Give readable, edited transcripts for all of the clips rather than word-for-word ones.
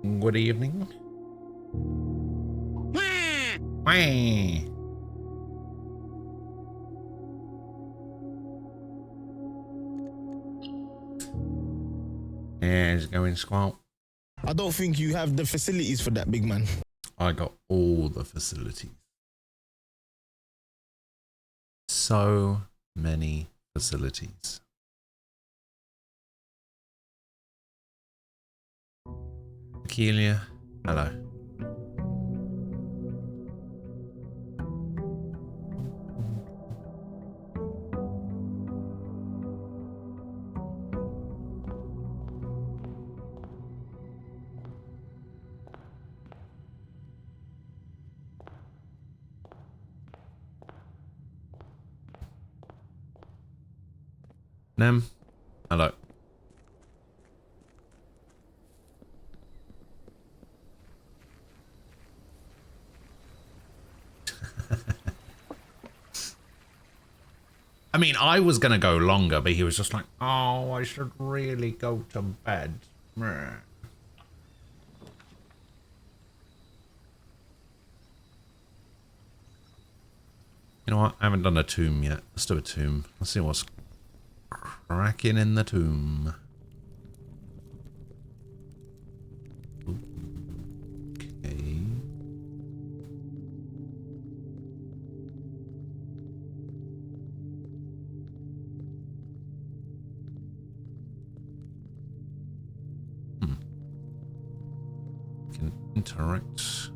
Good evening. Wah. Yeah, it's going squat. I don't think you have the facilities for that, big man. I got all the facilities. So many facilities. Akelia, hello. Nem, hello. I mean, I was going to go longer, but he was just like, oh, I should really go to bed. Meh. You know what? I haven't done a tomb yet. Let's do a tomb. Let's see what's cracking in the tomb. Okay. Can interact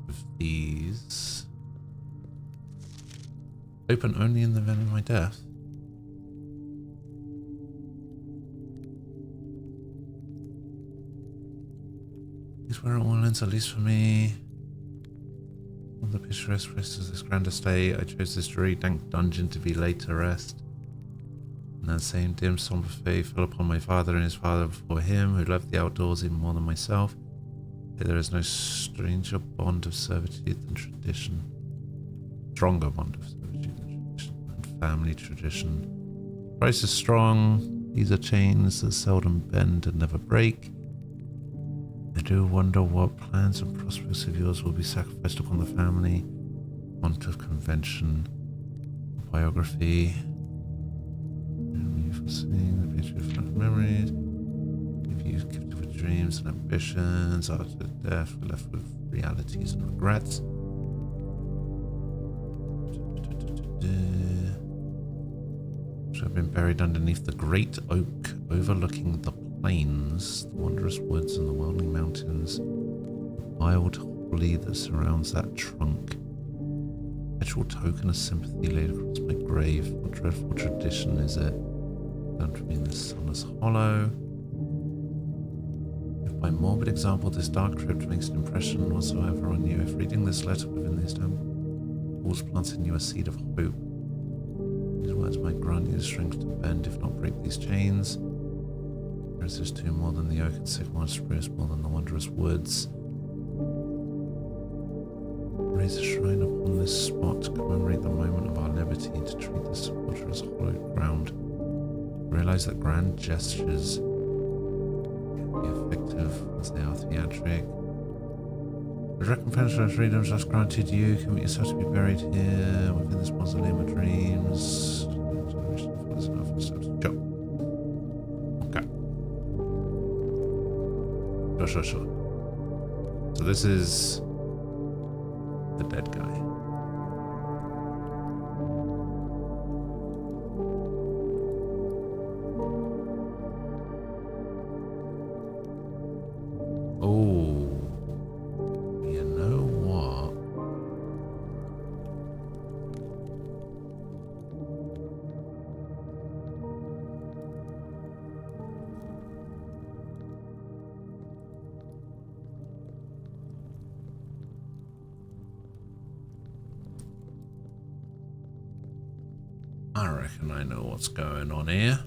with these. Open only in the event of my death. These were all ends, at least for me. On the picturesque rest of this grand estate, I chose this dreary dank dungeon to be laid to rest. And that same dim somber fate fell upon my father and his father before him, who loved the outdoors even more than myself. Yet there is no stranger bond of servitude than tradition. Stronger bond of servitude than tradition and family tradition. Christ is strong. These are chains that seldom bend and never break. I do wonder what plans and prospects of yours will be sacrificed upon the family. Want of convention. Biography. Foreseeing the picture of front memories. Give you gifted with dreams and ambitions. After death, we're left with realities and regrets. Should have been buried underneath the great oak overlooking the plains, the wondrous woods and the worldly mountains. The wild holly that surrounds that trunk. Perpetual token of sympathy laid across my grave. What dreadful tradition is it? Don't mean the sun is hollow. If by morbid example this dark crypt makes an impression whatsoever on you, if reading this letter within these walls plants in you a seed of hope, these words might grant you the strength to bend, if not break these chains. There is this too more than the oak and sycamore and spruce, more than the wondrous woods. Raise a shrine upon this spot to commemorate the moment of our liberty, to treat this water as hollowed ground. Realize that grand gestures can be effective as they are theatric. The recompense for freedom just granted you, commit yourself to be buried here within this mausoleum of dreams. Sure. Okay. Sure. So this is the dead guy. Oh, you know what? I reckon I know what's going on here.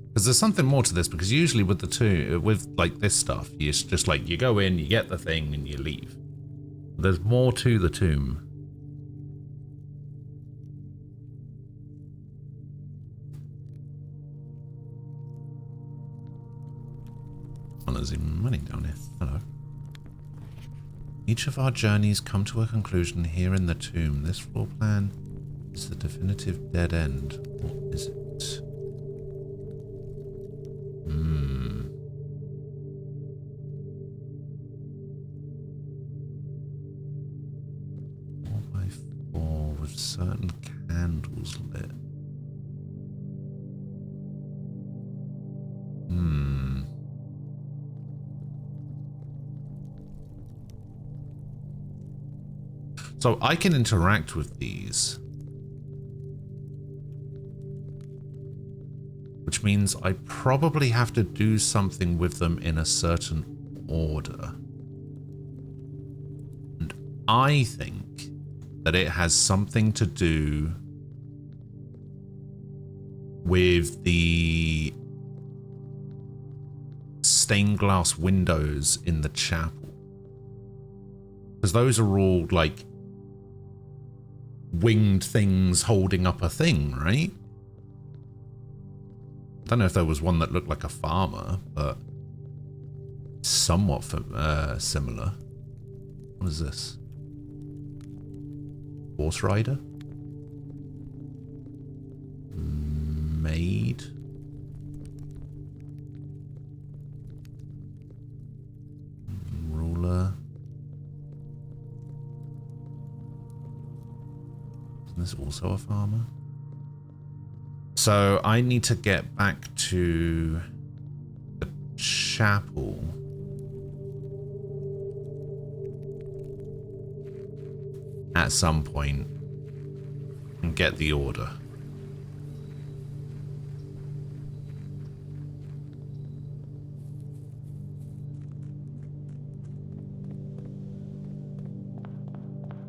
Because there's something more to this, because usually with the two, with like this stuff, it's just like you go in, you get the thing, and you leave. There's more to the tomb. Oh, there's even money down here. Hello. Each of our journeys come to a conclusion here in the tomb. This floor plan is the definitive dead end. What is it? Hmm. 4x4 with certain candles lit. Hmm. So I can interact with these. Which means I probably have to do something with them in a certain order. And I think that it has something to do with the stained glass windows in the chapel. Because those are all like winged things holding up a thing, right? I don't know if there was one that looked like a farmer, but somewhat similar. What is this? Horse rider? Maid? Ruler? Isn't this also a farmer? So I need to get back to the chapel. At some point and get the order.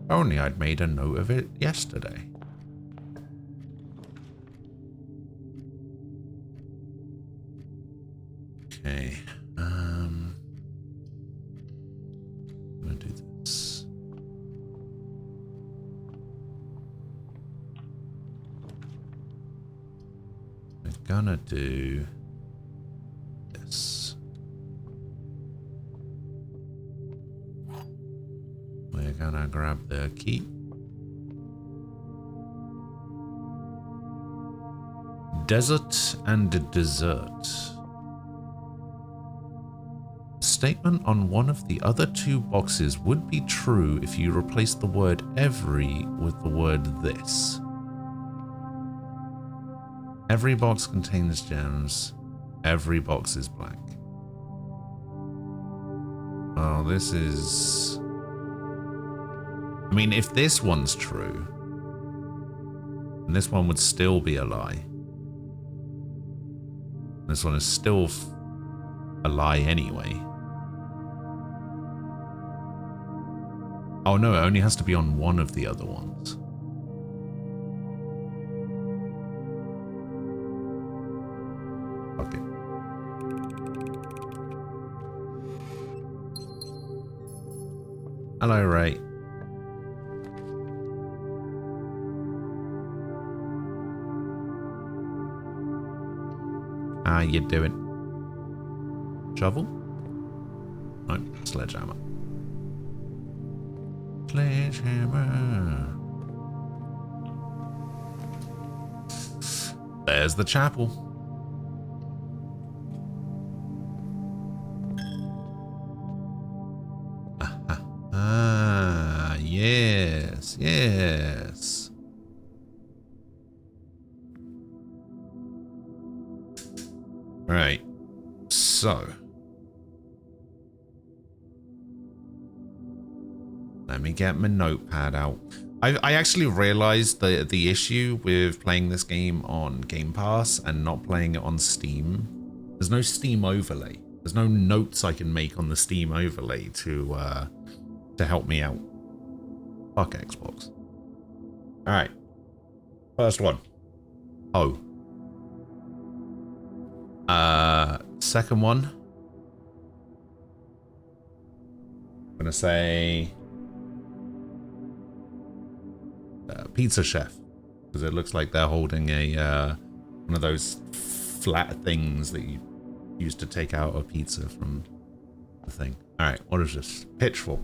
Only I'd made a note of it yesterday. Okay, I'm gonna do this. We're gonna do this. We're gonna grab the key. Desert and dessert. Statement on one of the other two boxes would be true if you replaced the word every with the word this. Every box contains gems. Every box is black. Oh, this is... I mean, if this one's true, then this one would still be a lie. This one is still a lie anyway. Oh no, it only has to be on one of the other ones. Okay. Hello, Ray. How you doing? Shovel? No, sledgehammer. Sledgehammer. There's the chapel. Ah, yes, yes. Right, so let me get my notepad out. I actually realized the issue with playing this game on Game Pass and not playing it on Steam. There's no Steam overlay. There's no notes I can make on the Steam overlay to help me out. Fuck Xbox. All right, first one. Oh. Second one. I'm gonna say Pizza Chef, because it looks like they're holding a one of those flat things that you used to take out a pizza from the thing. Alright, what is this? Pitchfork.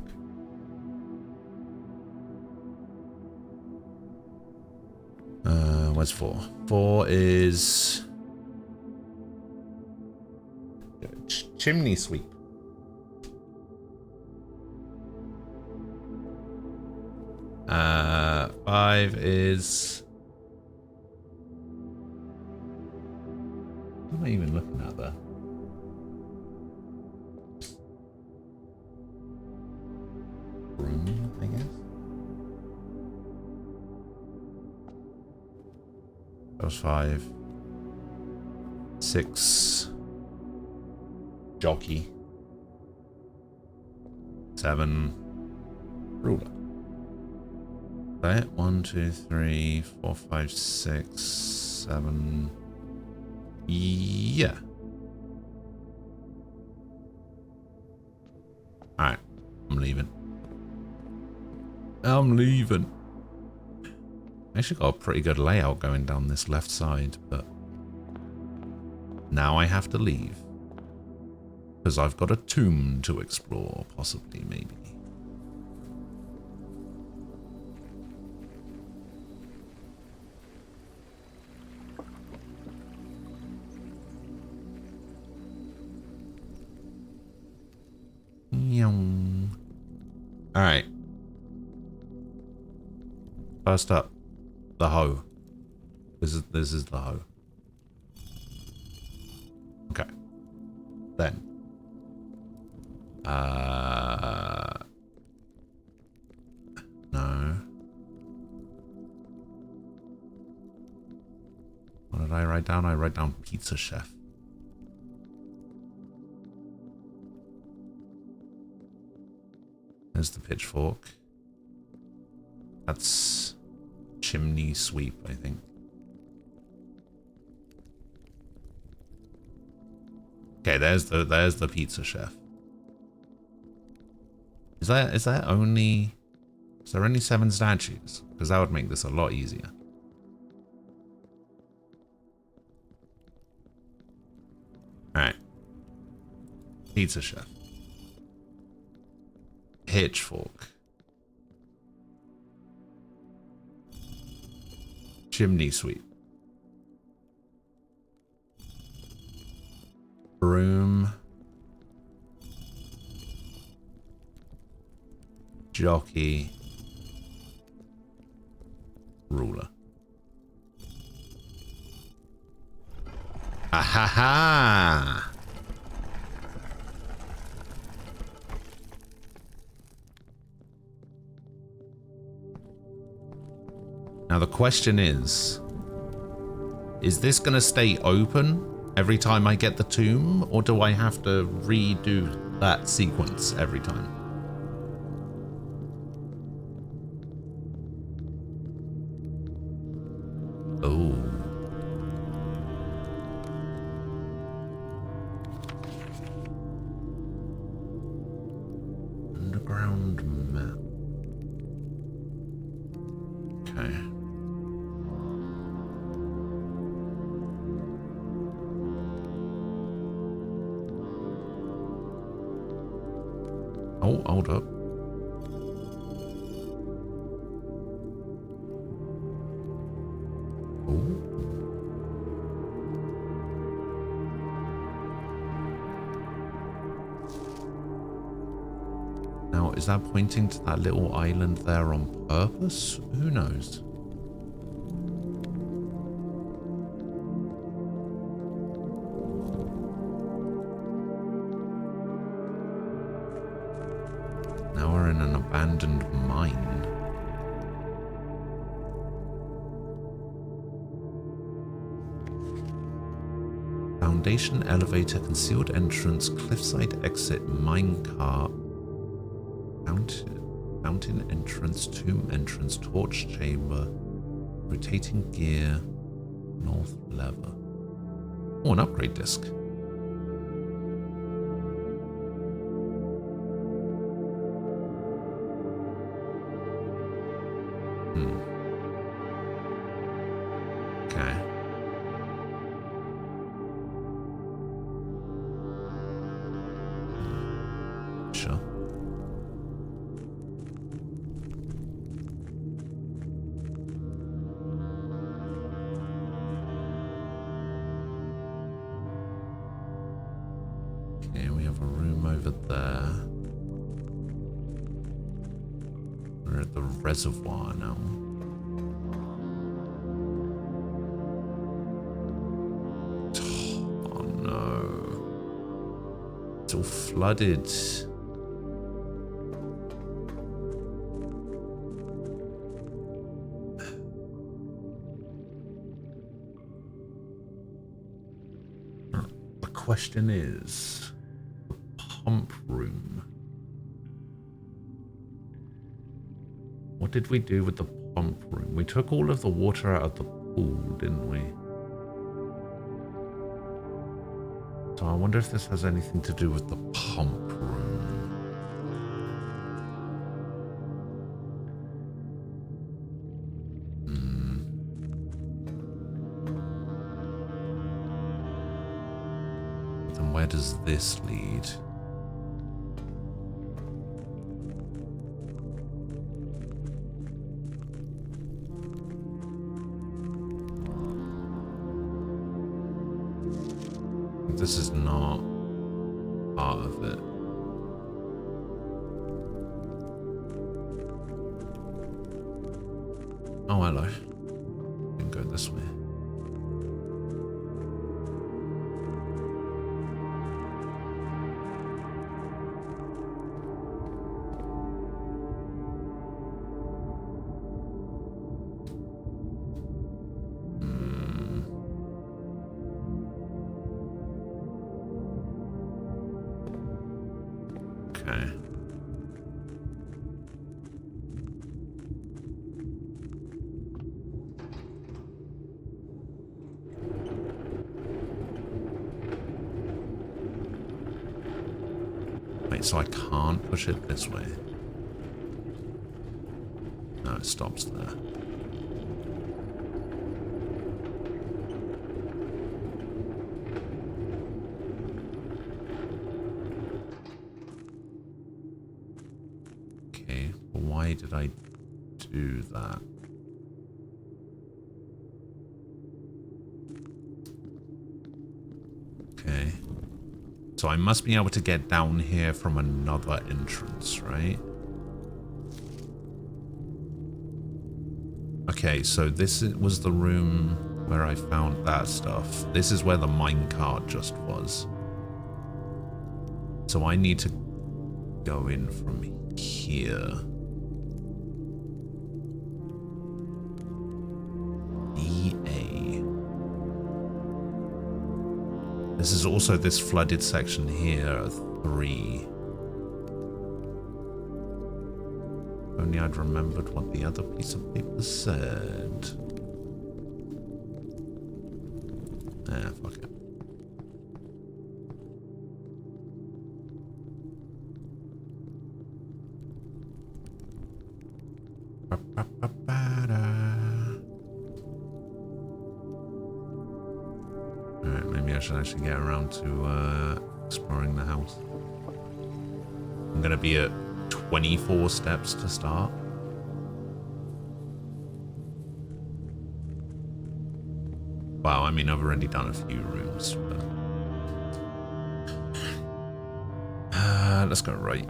Where's 4? 4 is... chimney sweep. Uh, 5 is... what am I even looking at there? Broom, I guess? That was 5. 6. Jockey. 7. Ruler. Right, 1, 2, 3, 4, 5, 6, 7. Yeah. Alright, I'm leaving. I'm leaving. I actually got a pretty good layout going down this left side, but now I have to leave. Because I've got a tomb to explore, possibly, maybe. Alright. First up, the hoe. This is the hoe. Okay. Then. No. What did I write down? I wrote down pizza chef. There's the pitchfork. That's chimney sweep, I think. Okay, there's the pizza chef. Is there only 7 statues? Because that would make this a lot easier. Alright. Pizza chef. Pitchfork. Chimney sweep. Broom. Jockey. Ruler. Ah ha ha! Now the question is this going to stay open every time I get the tomb, or do I have to redo that sequence every time? Oh. Underground map. Okay. Oh, hold up. Oh. Now, is that pointing to that little island there on purpose? Who knows? Now we're in an abandoned mine. Foundation, elevator, concealed entrance, cliffside exit, minecart, fountain entrance, tomb entrance, torch chamber, rotating gear, north lever. Oh, an upgrade disc. Okay. Okay, we have a room over there. We're at the reservoir now. Oh no. It's all flooded. The question is, the pump room. What did we do with the pump room? We took all of the water out of the pool, didn't we? So I wonder if this has anything to do with the pump room. Then where does this lead? This is not part of it. Oh, hello. Can go this way. Okay. Wait, so I can't push it this way? No, it stops there. Okay, well, why did I do that? Okay. So I must be able to get down here from another entrance, right? Okay, so this was the room where I found that stuff. This is where the minecart just was. So I need to go in from here. EA. This is also this flooded section here, 3. Only I'd remembered what the other piece of paper said. Ah, fuck it. Alright, maybe I should actually get around to exploring the house. I'm gonna be at 24 steps to start. Wow, I mean, I've already done a few rooms, but... let's go right.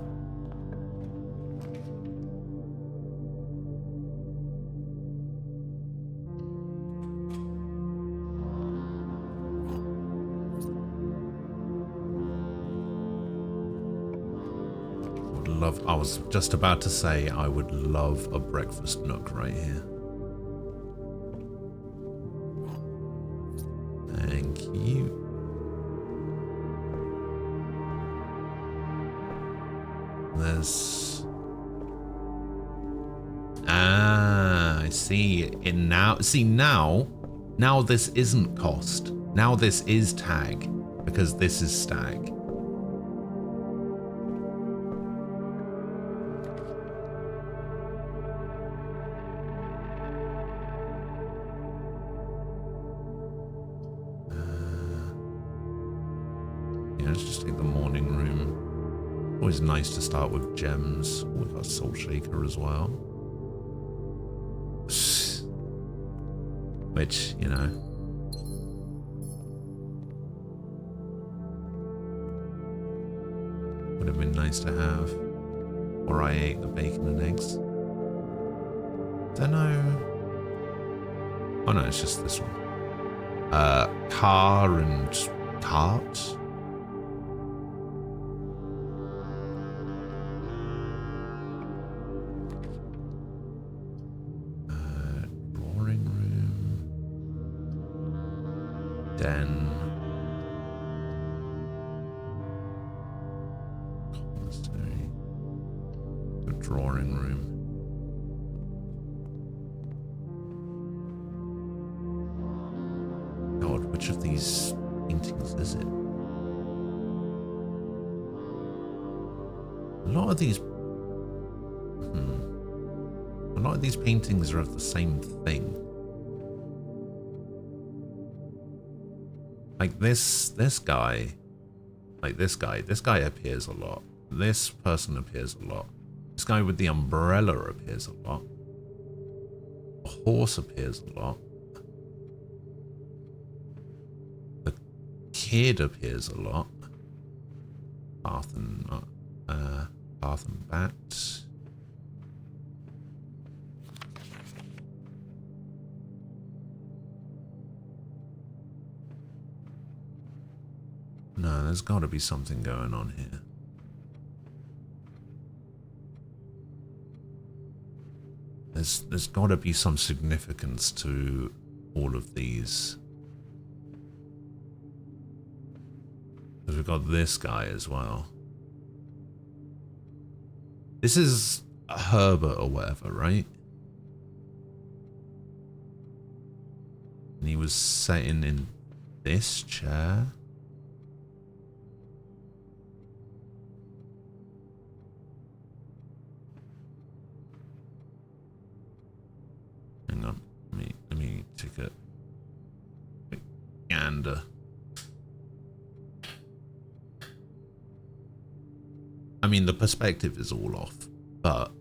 I was just about to say I would love a breakfast nook right here. Thank you. There's... Ah, I see it now. See, now this isn't cost. Now this is tag, because this is stag. Always nice to start with gems. We've got Soul Shaker as well. Which, you know. Would have been nice to have. Or I ate the bacon and eggs. Don't know. Oh no, it's just this one. Car and cart. Drawing room. Den. Commissary. The drawing room. God, which of these paintings is it? A lot of these paintings are of the same thing. Like this guy, this guy appears a lot. This person appears a lot. This guy with the umbrella appears a lot. The horse appears a lot. The kid appears a lot. Bath and Bat. No, there's got to be something going on here. There's got to be some significance to all of these. Because we've got this guy as well. This is Herbert or whatever, right? And he was sitting in this chair. Hang on, let me take a quick gander. I mean, the perspective is all off, but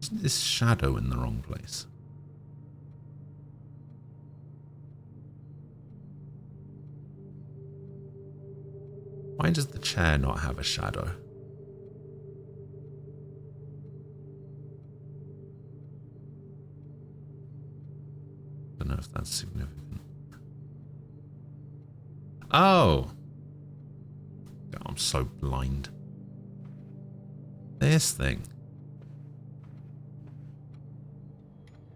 isn't this shadow in the wrong place? Why does the chair not have a shadow? Don't know if that's significant. Oh! God, I'm so blind. This thing.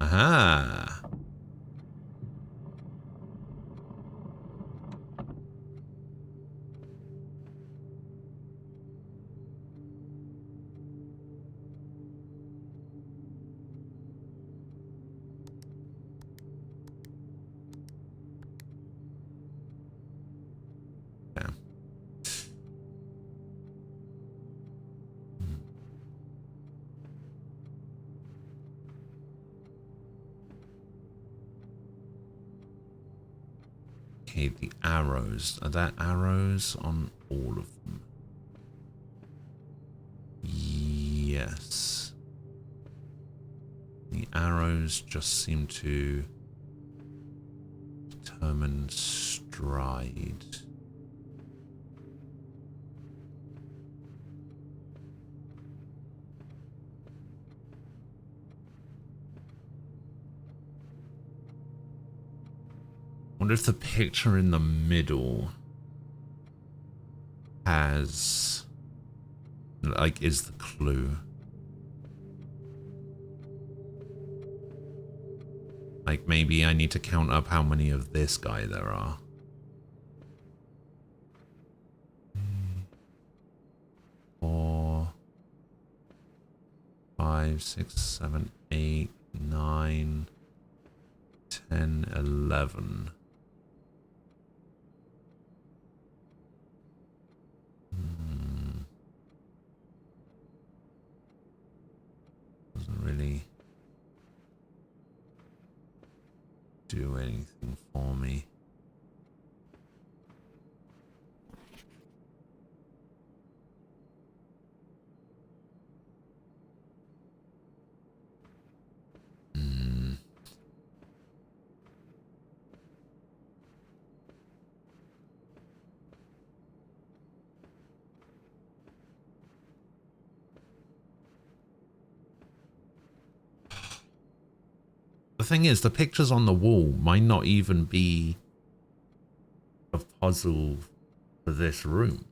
Aha! Okay, the arrows. Are there arrows on all of them? Yes. The arrows just seem to determine stride. I wonder if the picture in the middle has, like, is the clue. Like, maybe I need to count up how many of this guy there are. 4, 5, 6, 7, 8, 9, 10, 11. Doesn't really do anything for me. thing is, the pictures on the wall might not even be a puzzle for this room.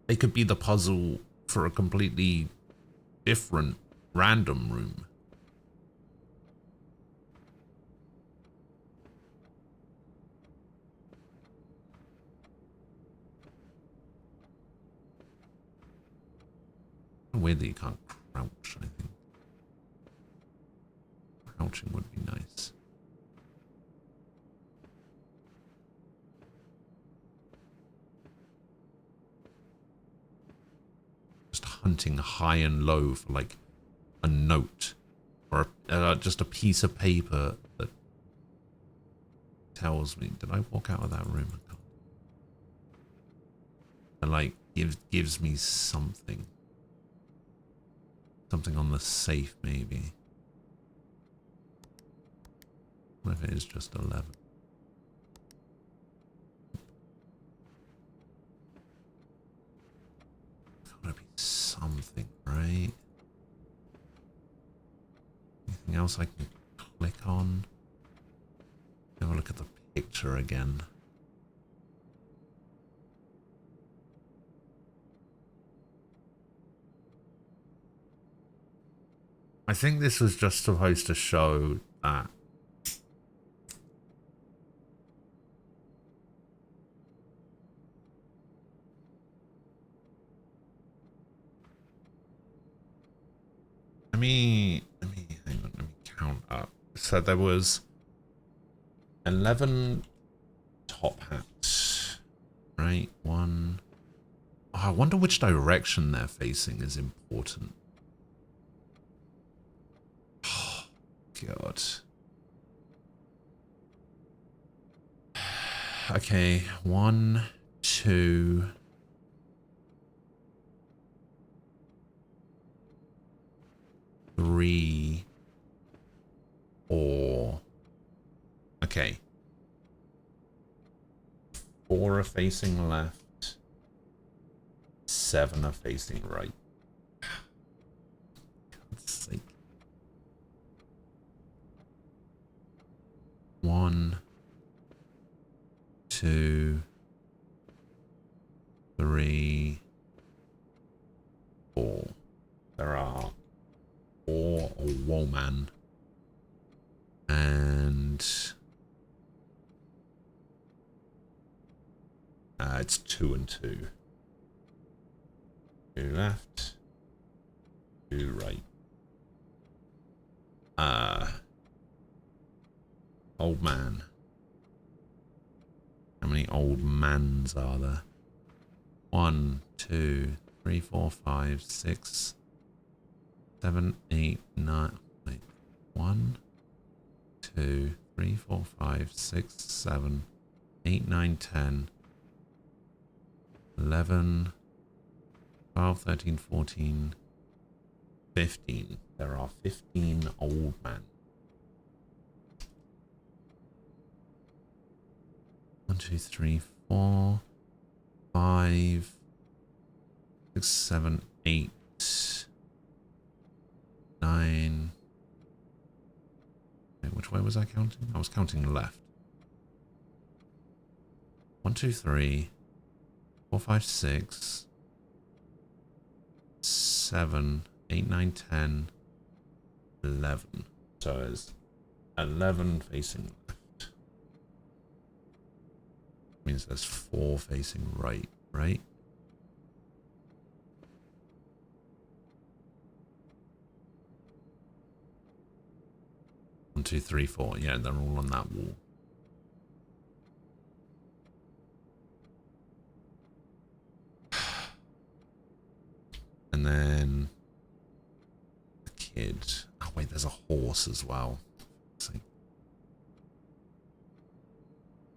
They could be the puzzle for a completely different random room. Weird that you can't crouch, I think. Crouching would be nice. Just hunting high and low for like a note or just a piece of paper that tells me, did I walk out of that room? I can't. And like gives me something. Something on the safe, maybe. What if it is just 11? Gotta be something, right? Anything else I can click on? Have a look at the picture again. I think this was just supposed to show that let me hang on, let me count up. So there was 11 top hats, right? One. Oh, I wonder which direction they're facing is important. Oh, God. Okay, 1, 2. 3, 4. Okay. 4 are facing left. 7 are facing right. God's sake. 1, 2, 3, 4. There are 4 woman and it's 2 and 2. 2 left, 2 right. Old man. How many old mans are there? 1, 2, 3, 4, 5, 6, 7, 8, 9. Wait. 1, 2, 3, 4, 5, 6, 7, 8, 9, 10, 11, 12, 13, 14, 15. There are 15 old men. 1, 2, 3, 4, 5, 6, 7, 8, 9. Wait, which way was I counting? I was counting left. 1, 2, 3, 4, 5, 6, 7, 8, 9, 10, 11. So it's 11 facing left. Means there's 4 facing right, right? One, two, three, 4. Yeah, they're all on that wall. And then the kid. Oh wait, there's a horse as well. Let's see.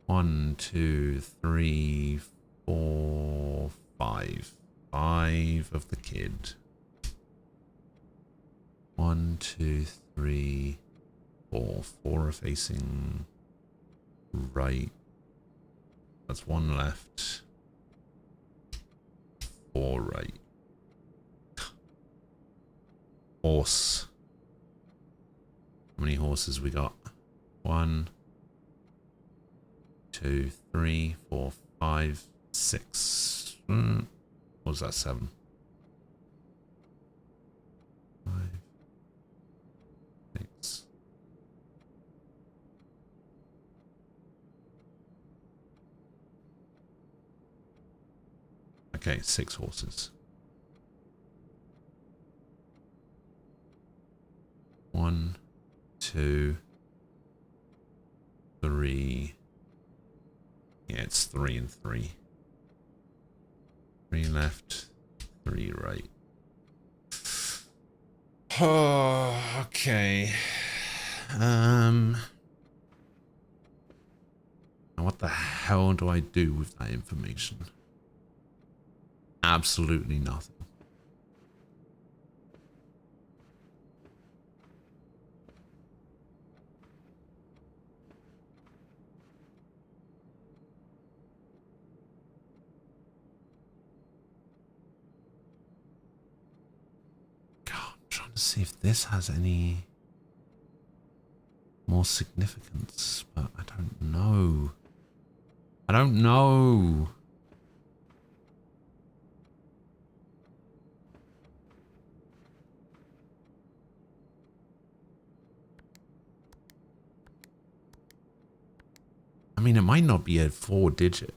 1, 2, 3, 4, 5. 5 of the kid. 1, 2, 3, 4. 4 are facing right. That's 1 left. 4 right. horse. How many horses we got? 1, 2, 3, 4, 5, 6. What was that? 7. 5, 6. Okay, 6 horses. 1, 2, 3. Yeah, it's 3 and 3. 3 left, 3 right. Oh, okay. Now what the hell do I do with that information? Absolutely nothing. Trying to see if this has any more significance, but I don't know. I don't know. I mean, it might not be a 4-digit.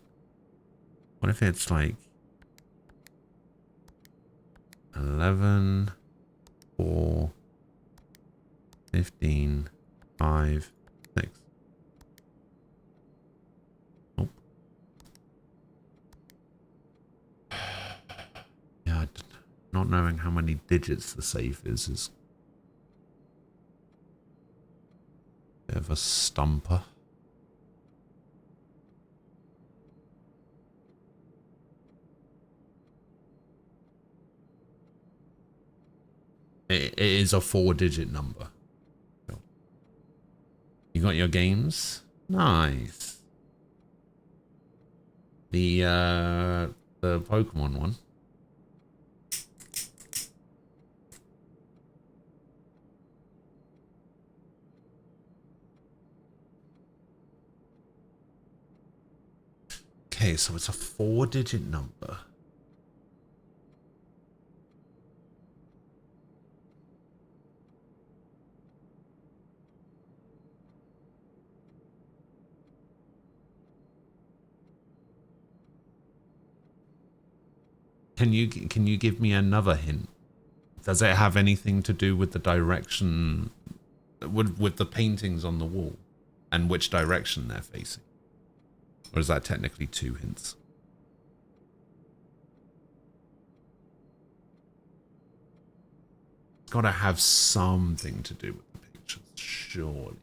What if it's like 11, 4, 15, 5, 6. Nope. Yeah, not knowing how many digits the safe is a bit of a stumper. It is a 4-digit number. You got your games? Nice. The Pokemon one. Okay, so it's a 4-digit number. Can you give me another hint? Does it have anything to do with the direction, with the paintings on the wall, and which direction they're facing? Or is that technically 2 hints? It's got to have something to do with the pictures, surely.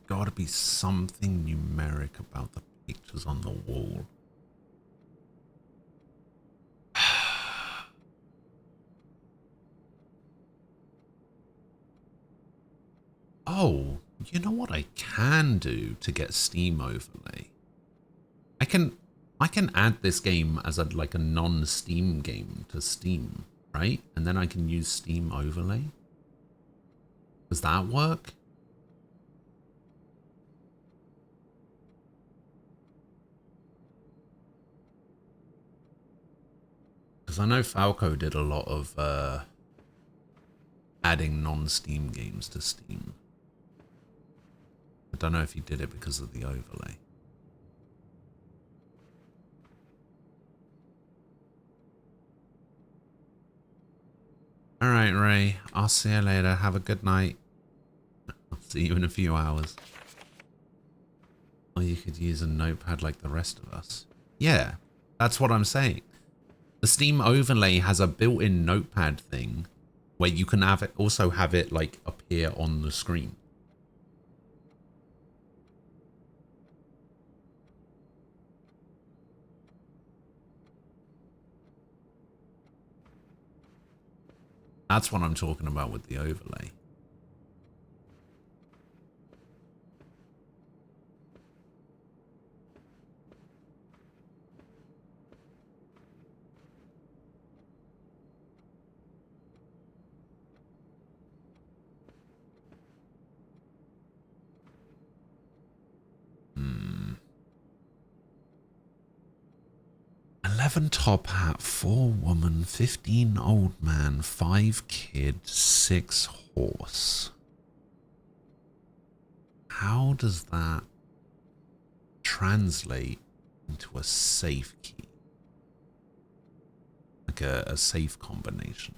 Gotta be something numeric about the pictures on the wall. Oh, you know what I can do to get Steam overlay? I can add this game as a non-Steam game to Steam, right? And then I can use Steam overlay. Does that work? Because I know Falco did a lot of adding non-Steam games to Steam. I don't know if he did it because of the overlay. Alright, Ray. I'll see you later. Have a good night. I'll see you in a few hours. Or you could use a notepad like the rest of us. Yeah, that's what I'm saying. The Steam overlay has a built-in notepad thing where you can also have it like appear on the screen. That's what I'm talking about with the overlay. Hmm. 11 top hat, 4 woman, 15 old man, 5 kid, 6 horse. How does that translate into a safe key? Like a safe combination.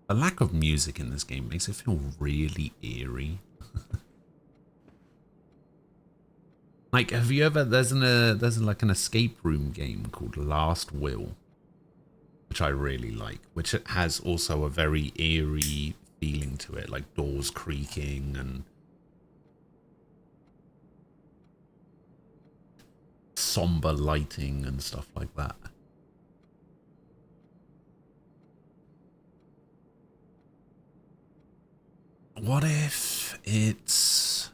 The lack of music in this game makes it feel really eerie. Like, have you ever, there's like an escape room game called Last Will, which I really like, which has also a very eerie feeling to it, like doors creaking and somber lighting and stuff like that. What if it's...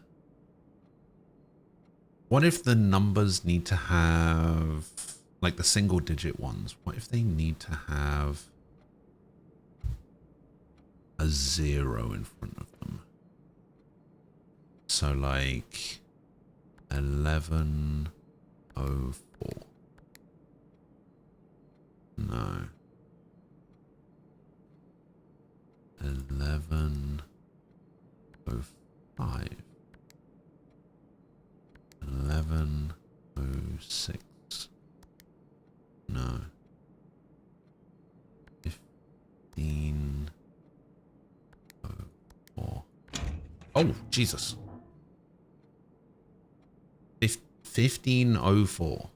What if the numbers need to have... Like the single digit ones, what if they need to have a 0 in front of them? So like 1104. No. 1105. 1106. No. 1504. Oh, Jesus. 1504.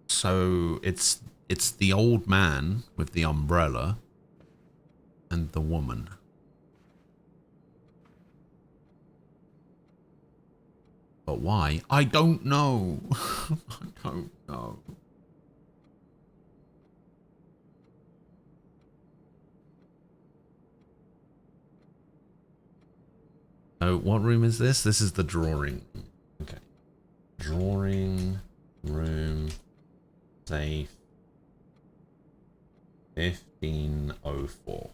So it's the old man with the umbrella and the woman. But why? I don't know. I don't know. So what room is this? This is the drawing. Okay. Drawing room safe 1504.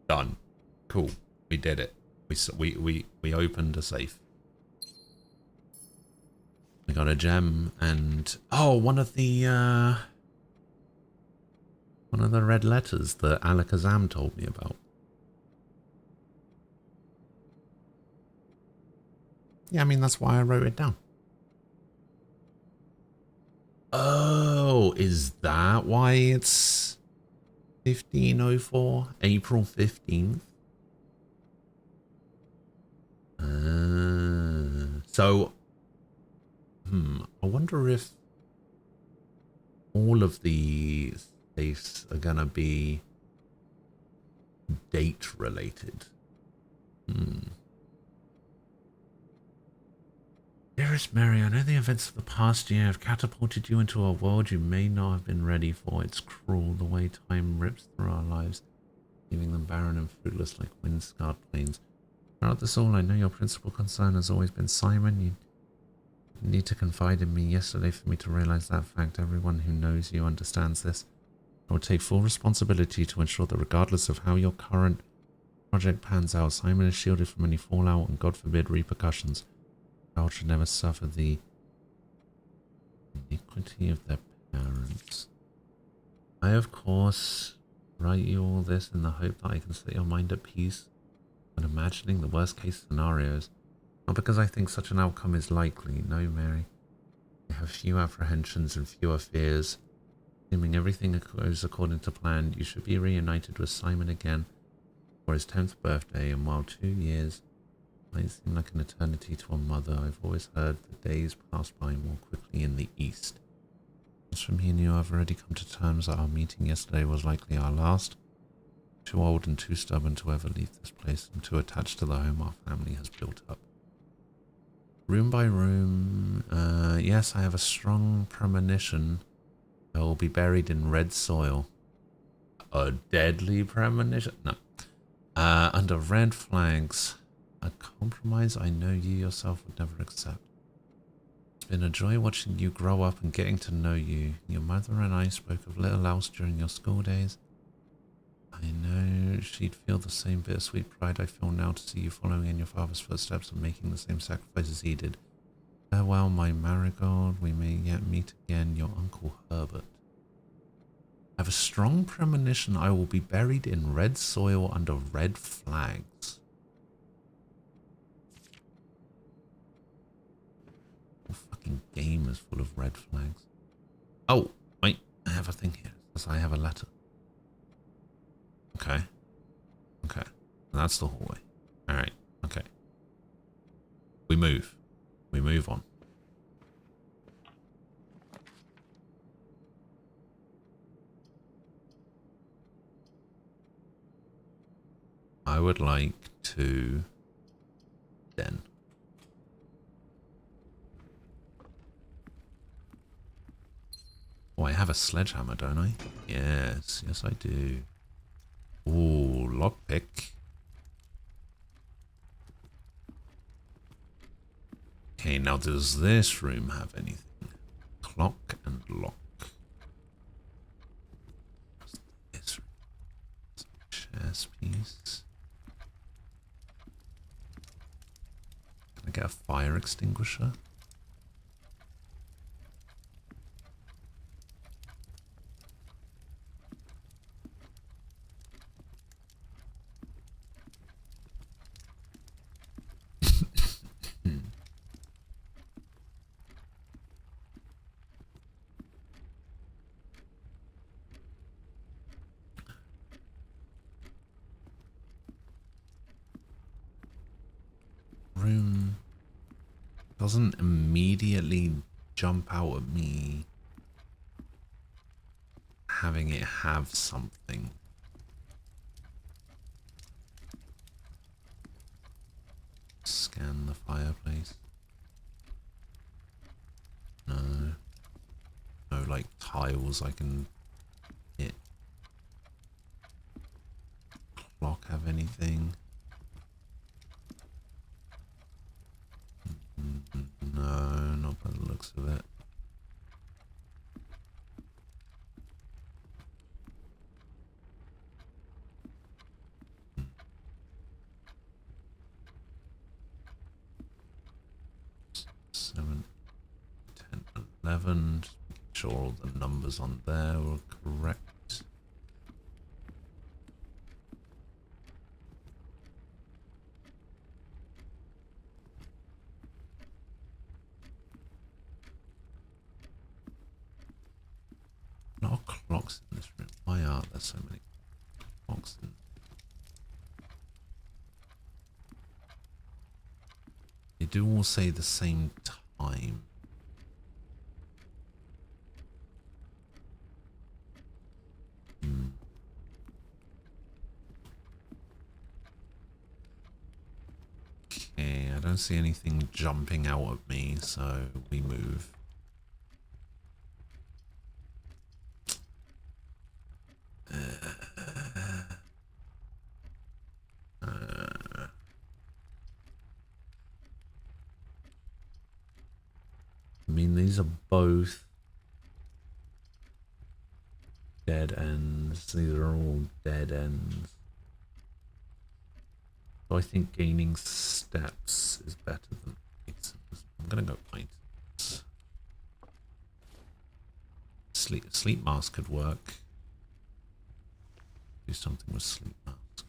Done. Cool. We did it. We opened a safe. We got a gem and one of the red letters that Alakazam told me about. Yeah, I mean that's why I wrote it down. Oh, is that why it's 1504? April 15th? So I wonder if all of these safes are gonna be date related. Dearest Mary, I know the events of the past year have catapulted you into a world you may not have been ready for. It's cruel the way time rips through our lives, leaving them barren and fruitless like wind-scarred plains. Throughout this all, I know your principal concern has always been Simon. You need to confide in me yesterday for me to realize that fact. Everyone who knows you understands this. I will take full responsibility to ensure that regardless of how your current project pans out, Simon is shielded from any fallout and, God forbid, repercussions. The child should never suffer the iniquity of their parents. I, of course, write you all this in the hope that I can set your mind at peace when imagining the worst case scenarios. Not because I think such an outcome is likely, no, Mary. I have few apprehensions and fewer fears. Assuming everything goes according to plan, you should be reunited with Simon again for his 10th birthday, and while 2 years might seem like an eternity to a mother, I've always heard the days pass by more quickly in the East. As for me and you, I've already come to terms that our meeting yesterday was likely our last. Too old and too stubborn to ever leave this place, and too attached to the home our family has built up. Room by room, yes, I have a strong premonition I will be buried in red soil. A deadly premonition? No. Under red flags. A compromise I know you yourself would never accept. It's been a joy watching you grow up and getting to know you. Your mother and I spoke of little else during your school days. I know she'd feel the same bittersweet pride I feel now to see you following in your father's footsteps and making the same sacrifices he did. Farewell, my marigold. We may yet meet again. Your Uncle Herbert. I have a strong premonition I will be buried in red soil under red flags. The fucking game is full of red flags. Oh, wait. I have a thing here. It says I have a letter. Okay. Okay. That's the hallway. Alright. Okay. We move. We move on. I would like to then. Oh, I have a sledgehammer, don't I? Yes, yes I do. Ooh, lockpick. Okay, now does this room have anything? Clock and lock. What's this room? Chess piece. Can I get a fire extinguisher? Room doesn't immediately jump out at me having it have something. Scan the fireplace. No. No, like tiles I can hit. Clock have anything? No, not by the looks of it. Seven, 10, 11. Just making sure all the numbers on there were correct. Not clocks in this room. Why are there so many clocks in? They do all say the same time. Okay, I don't see anything jumping out at me, so we move. I mean, these are both dead ends. These are all dead ends. So I think gaining steps is better than items. I'm gonna go items. Sleep. Sleep mask could work. Do something with sleep mask.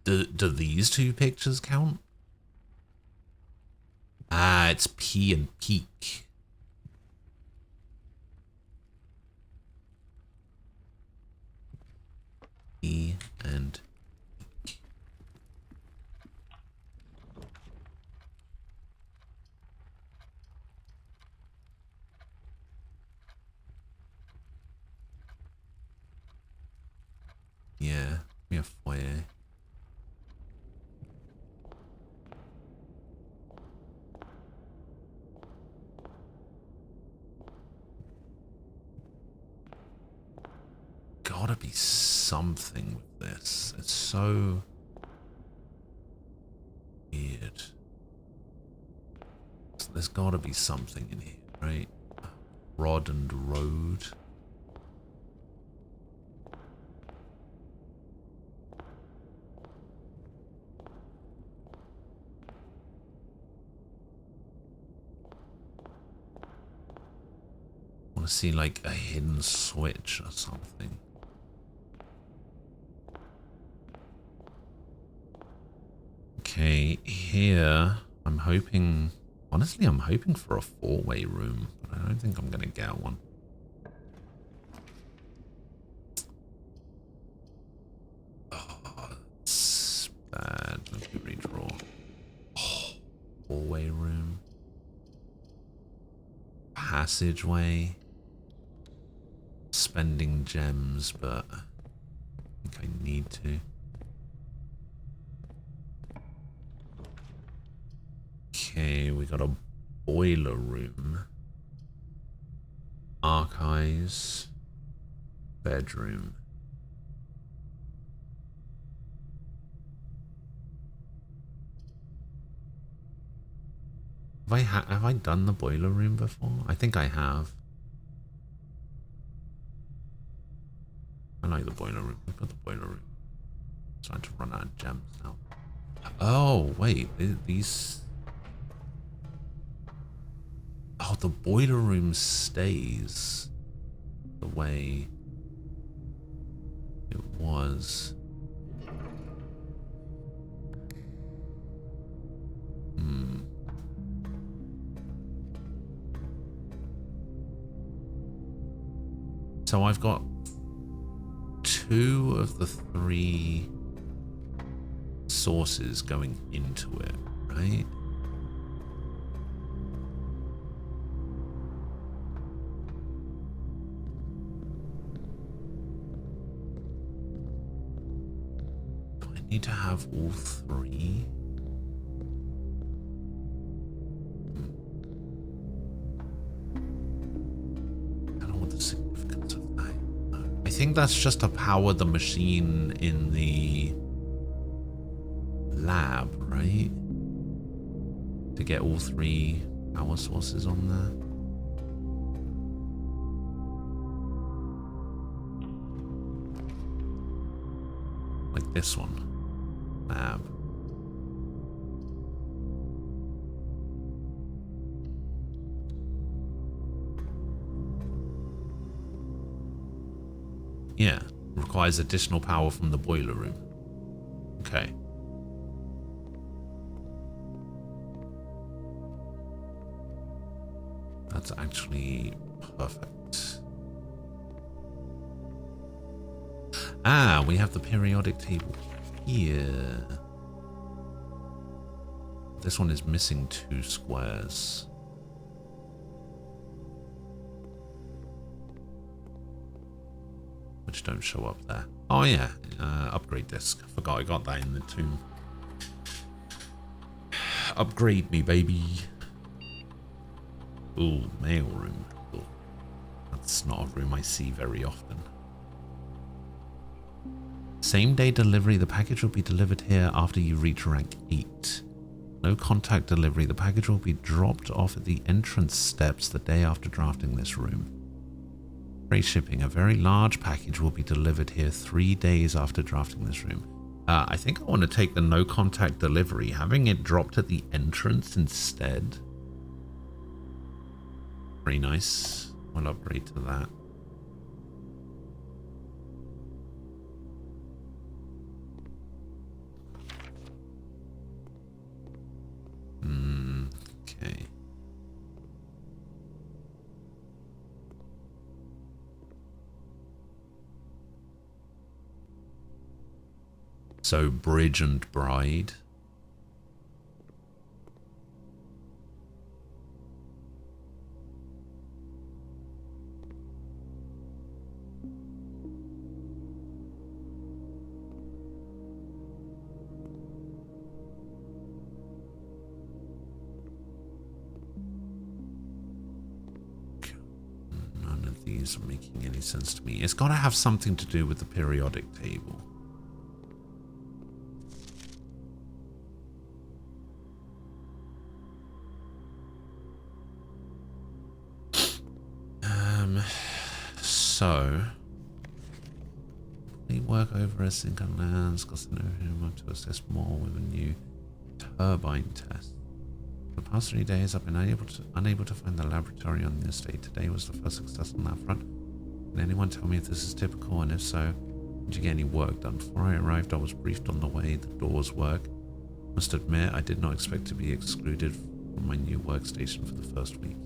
Do these two pictures count? Ah, it's P and peak. P and peak. Yeah, we have foyer. Gotta be something with this. It's so weird. So there's gotta be something in here, right? Rod and road. I want to see like a hidden switch or something. Okay, here I'm hoping, honestly I'm hoping for a four-way room, but I don't think I'm gonna get one. Oh, it's bad. Let me redraw. Oh, four-way room. Passageway. Spending gems, but I think I need to. Okay, we got a boiler room. Archives. Bedroom. Have I done the boiler room before? I think I have. I like the boiler room. We've got the boiler room. Starting to run out of gems now. Oh, wait. These... Oh, the boiler room stays the way it was. So I've got 2 of the 3 sources going into it, right? Do I need to have all 3? I don't know what the significance of that. I think that's just to power the machine in the lab, right? To get all 3 power sources on there. Like this one. Lab. Yeah, requires additional power from the boiler room. Okay. That's actually perfect. Ah, we have the periodic table here. This one is missing 2 squares. Which don't show up there. Oh yeah, upgrade disc. I forgot I got that in the tomb. Upgrade me, baby. Ooh, mail room. Ooh. That's not a room I see very often. Same day delivery. The package will be delivered here after you reach rank 8. No contact delivery. The package will be dropped off at the entrance steps the day after drafting this room. Free shipping. A very large package will be delivered here 3 days after drafting this room. I think I want to take the no contact delivery, having it dropped at the entrance instead. Very nice. We'll upgrade to that. Okay. So, bridge and bride. None of these are making any sense to me. It's got to have something to do with the periodic table. So, we work over a single lands, got to know him to assess more with a new turbine test. For the past 3 days, I've been unable to find the laboratory on the estate. Today was the first success on that front. Can anyone tell me if this is typical, and if so, did you get any work done? Before I arrived, I was briefed on the way the doors work. Must admit, I did not expect to be excluded from my new workstation for the first week.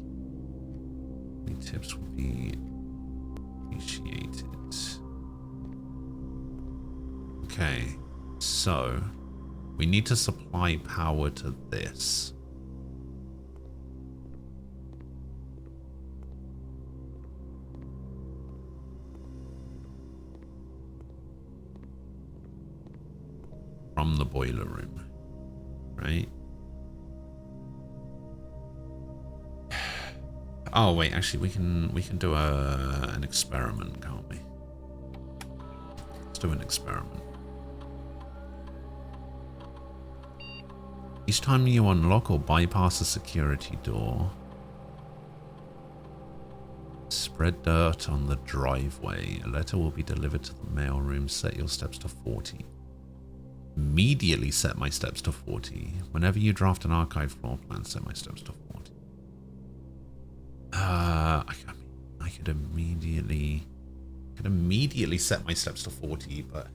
Any tips would be appreciated. Okay, so we need to supply power to this. From the boiler room, right? Oh wait, actually we can do an experiment, can't we? Let's do an experiment. Each time you unlock or bypass a security door, spread dirt on the driveway. A letter will be delivered to the mailroom. Set your steps to 40. Immediately set my steps to 40. Whenever you draft an archive floor plan, set my steps to 40. I could immediately set my steps to 40, but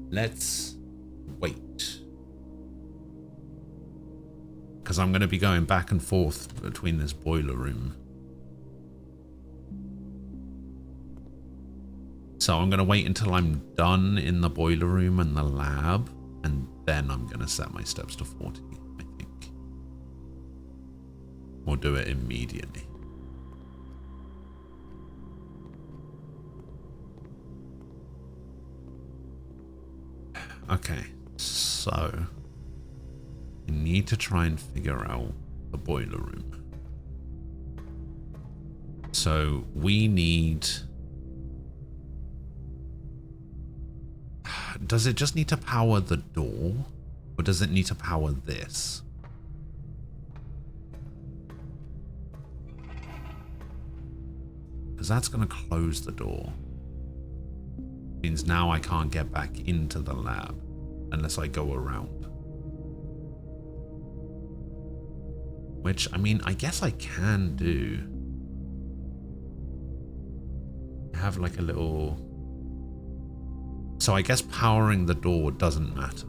let's wait. Because I'm going to be going back and forth between this boiler room. So I'm going to wait until I'm done in the boiler room and the lab, and then I'm going to set my steps to 40, I think. Or do it immediately. Okay, so we need to try and figure out the boiler room. So we need... Does it just need to power the door? Or does it need to power this? Because that's going to close the door. Means now I can't get back into the lab unless I go around. Which, I mean, I guess I can do. I have like a little... So I guess powering the door doesn't matter.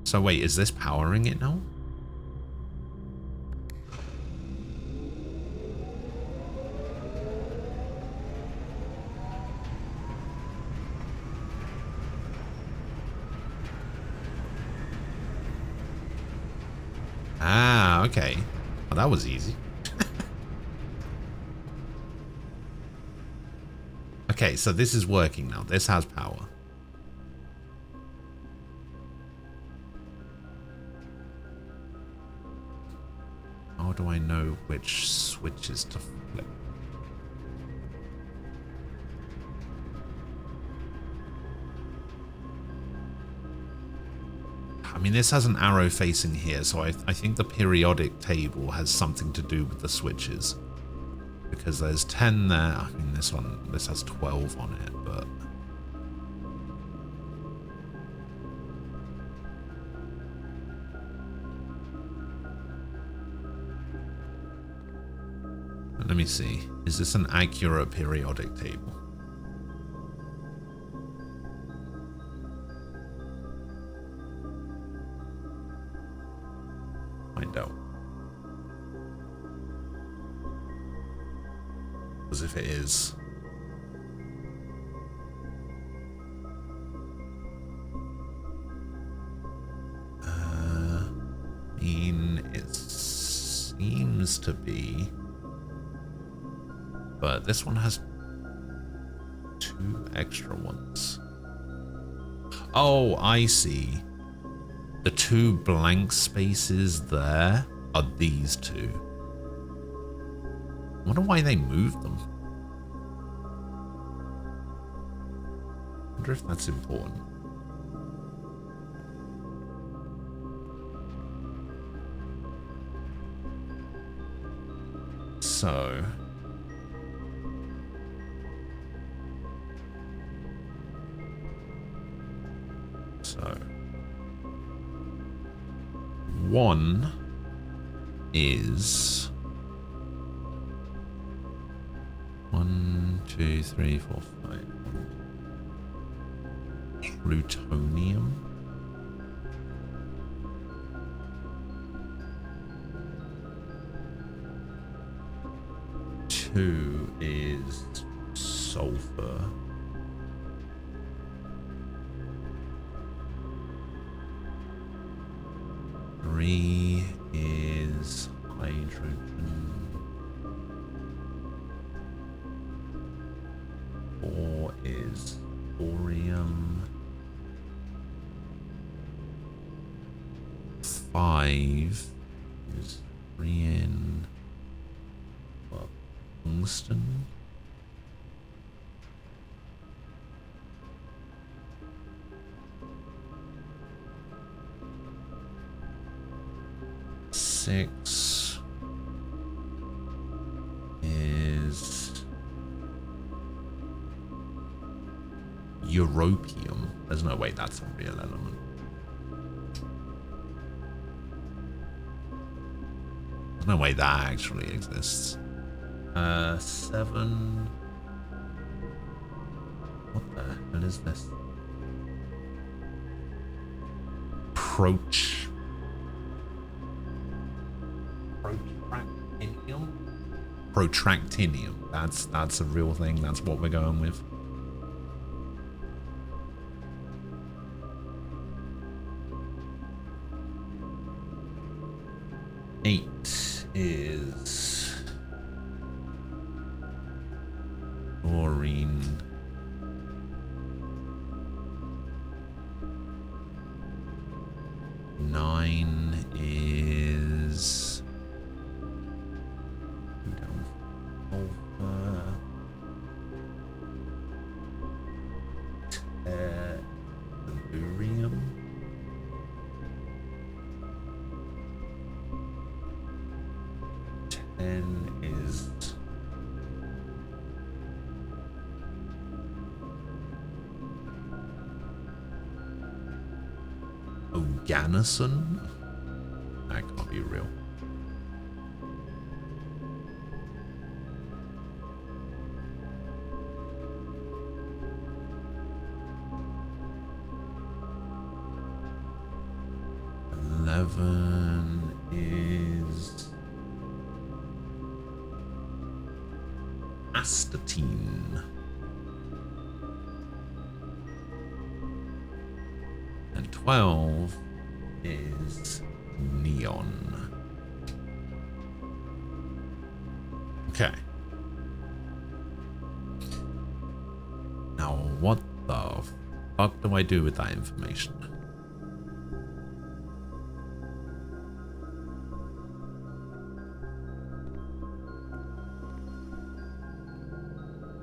So wait, is this powering it now? Ah, okay. Well, that was easy. Okay, so this is working now. This has power. How do I know which switches to flip? I mean, this has an arrow facing here, so I think the periodic table has something to do with the switches. Because there's 10 there. I mean, this has 12 on it, but me see. Is this an accurate periodic table? Find out. As if it is. It seems to be, but this one has 2 extra ones. Oh, I see. The 2 blank spaces there are these 2. I wonder why they moved them. I wonder if that's important. So, one is 1, 2, 3, 4, 5. Plutonium. Two is sulfur. Three is hydrogen. 4 is thorium. 5 is freon. Tungsten. 6 is europium. There's no way that's a real element. There's no way that actually exists. 7. What the hell is this? Protractinium. That's a real thing. That's what we're going with. Eight is chlorine. 9 is sulfur. 10 tellurium. 10 is Oganesson? That can't be real. Is astatine. And 12 is neon. Okay. Now what the fuck do I do with that information?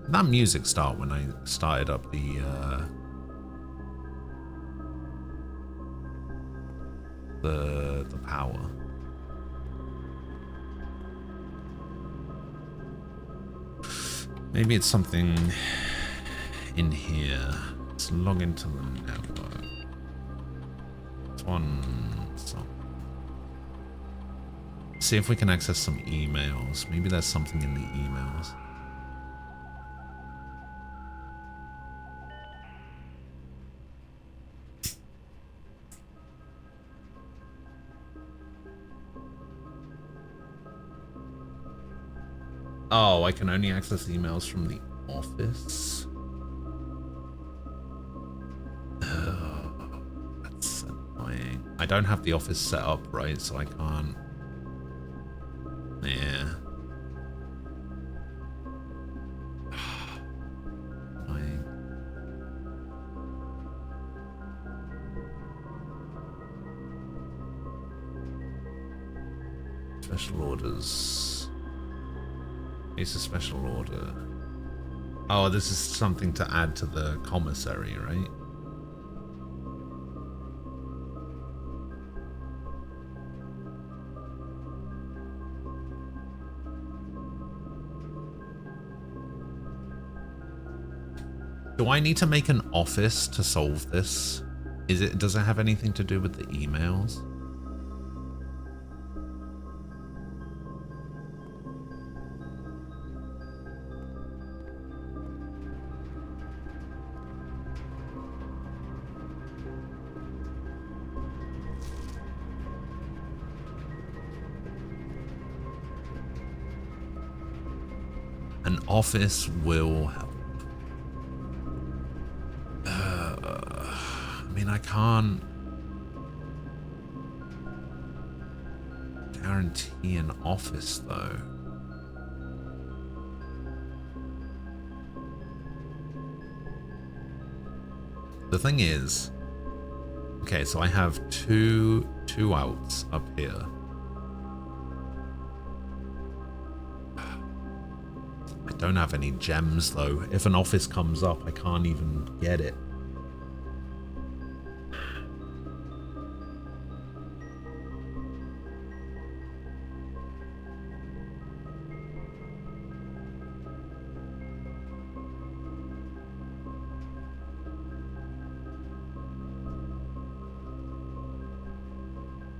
That music started when I started up the power. Maybe it's something in here. Let's log into the network. This one. see if we can access some emails. Maybe there's something in the emails. Oh, I can only access emails from the office. Oh, that's annoying. I don't have the office set up right, so I can't. Yeah. Annoying. Special orders. It's a special order. Oh, this is something to add to the commissary, right? Do I need to make an office to solve this? Does it have anything to do with the emails? An office will help. I mean, I can't guarantee an office, though. The thing is, okay, so I have two outs up here. I don't have any gems, though. If an office comes up, I can't even get it.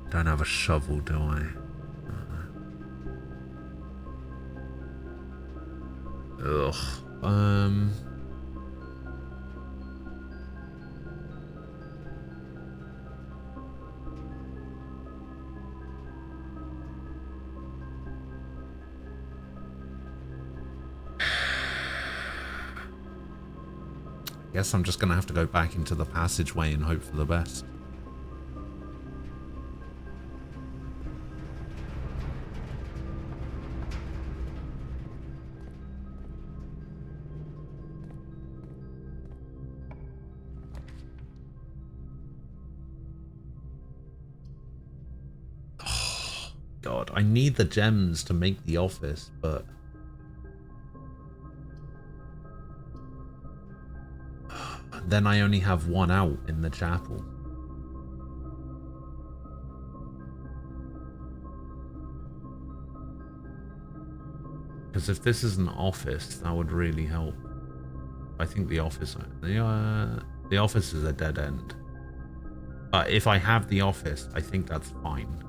Don't have a shovel, do I? Ugh. Guess I'm just gonna have to go back into the passageway and hope for the best. God, I need the gems to make the office, but then I only have one out in the chapel. Because if this is an office, that would really help. I think the office is a dead end. But if I have the office, I think that's fine.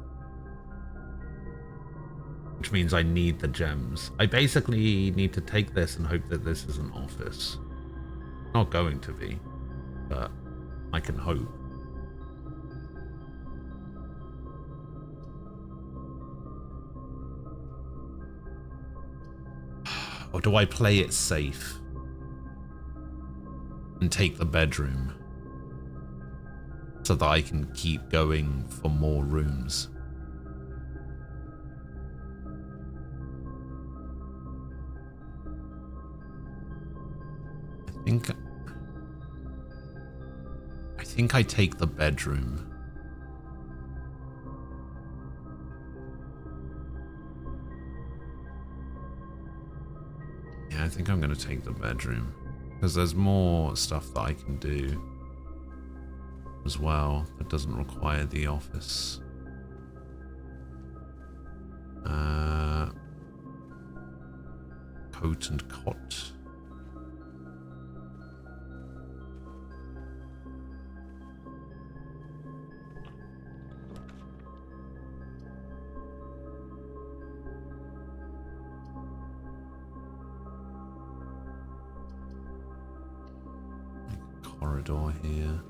Which means I need the gems. I basically need to take this and hope that this is an office. Not going to be, but I can hope. Or do I play it safe and take the bedroom so that I can keep going for more rooms? I think I take the bedroom. Yeah, I think I'm going to take the bedroom because there's more stuff that I can do as well that doesn't require the office. Coat and cot. corridor here.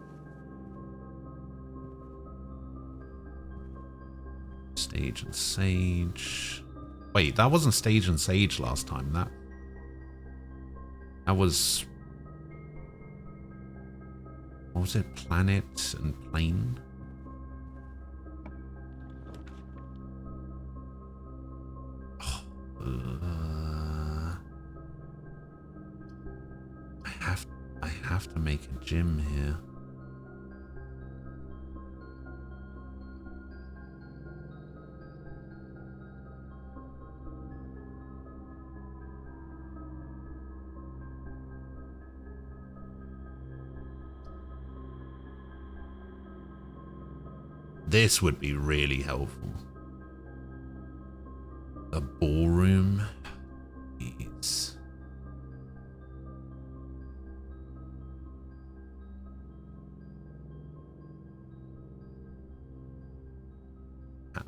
Stage and Sage. Wait, that wasn't Stage and Sage last time. That was... What was it? Planet and Plane? Oh, I have to make a gym here. This would be really helpful. A ballroom. Jeez.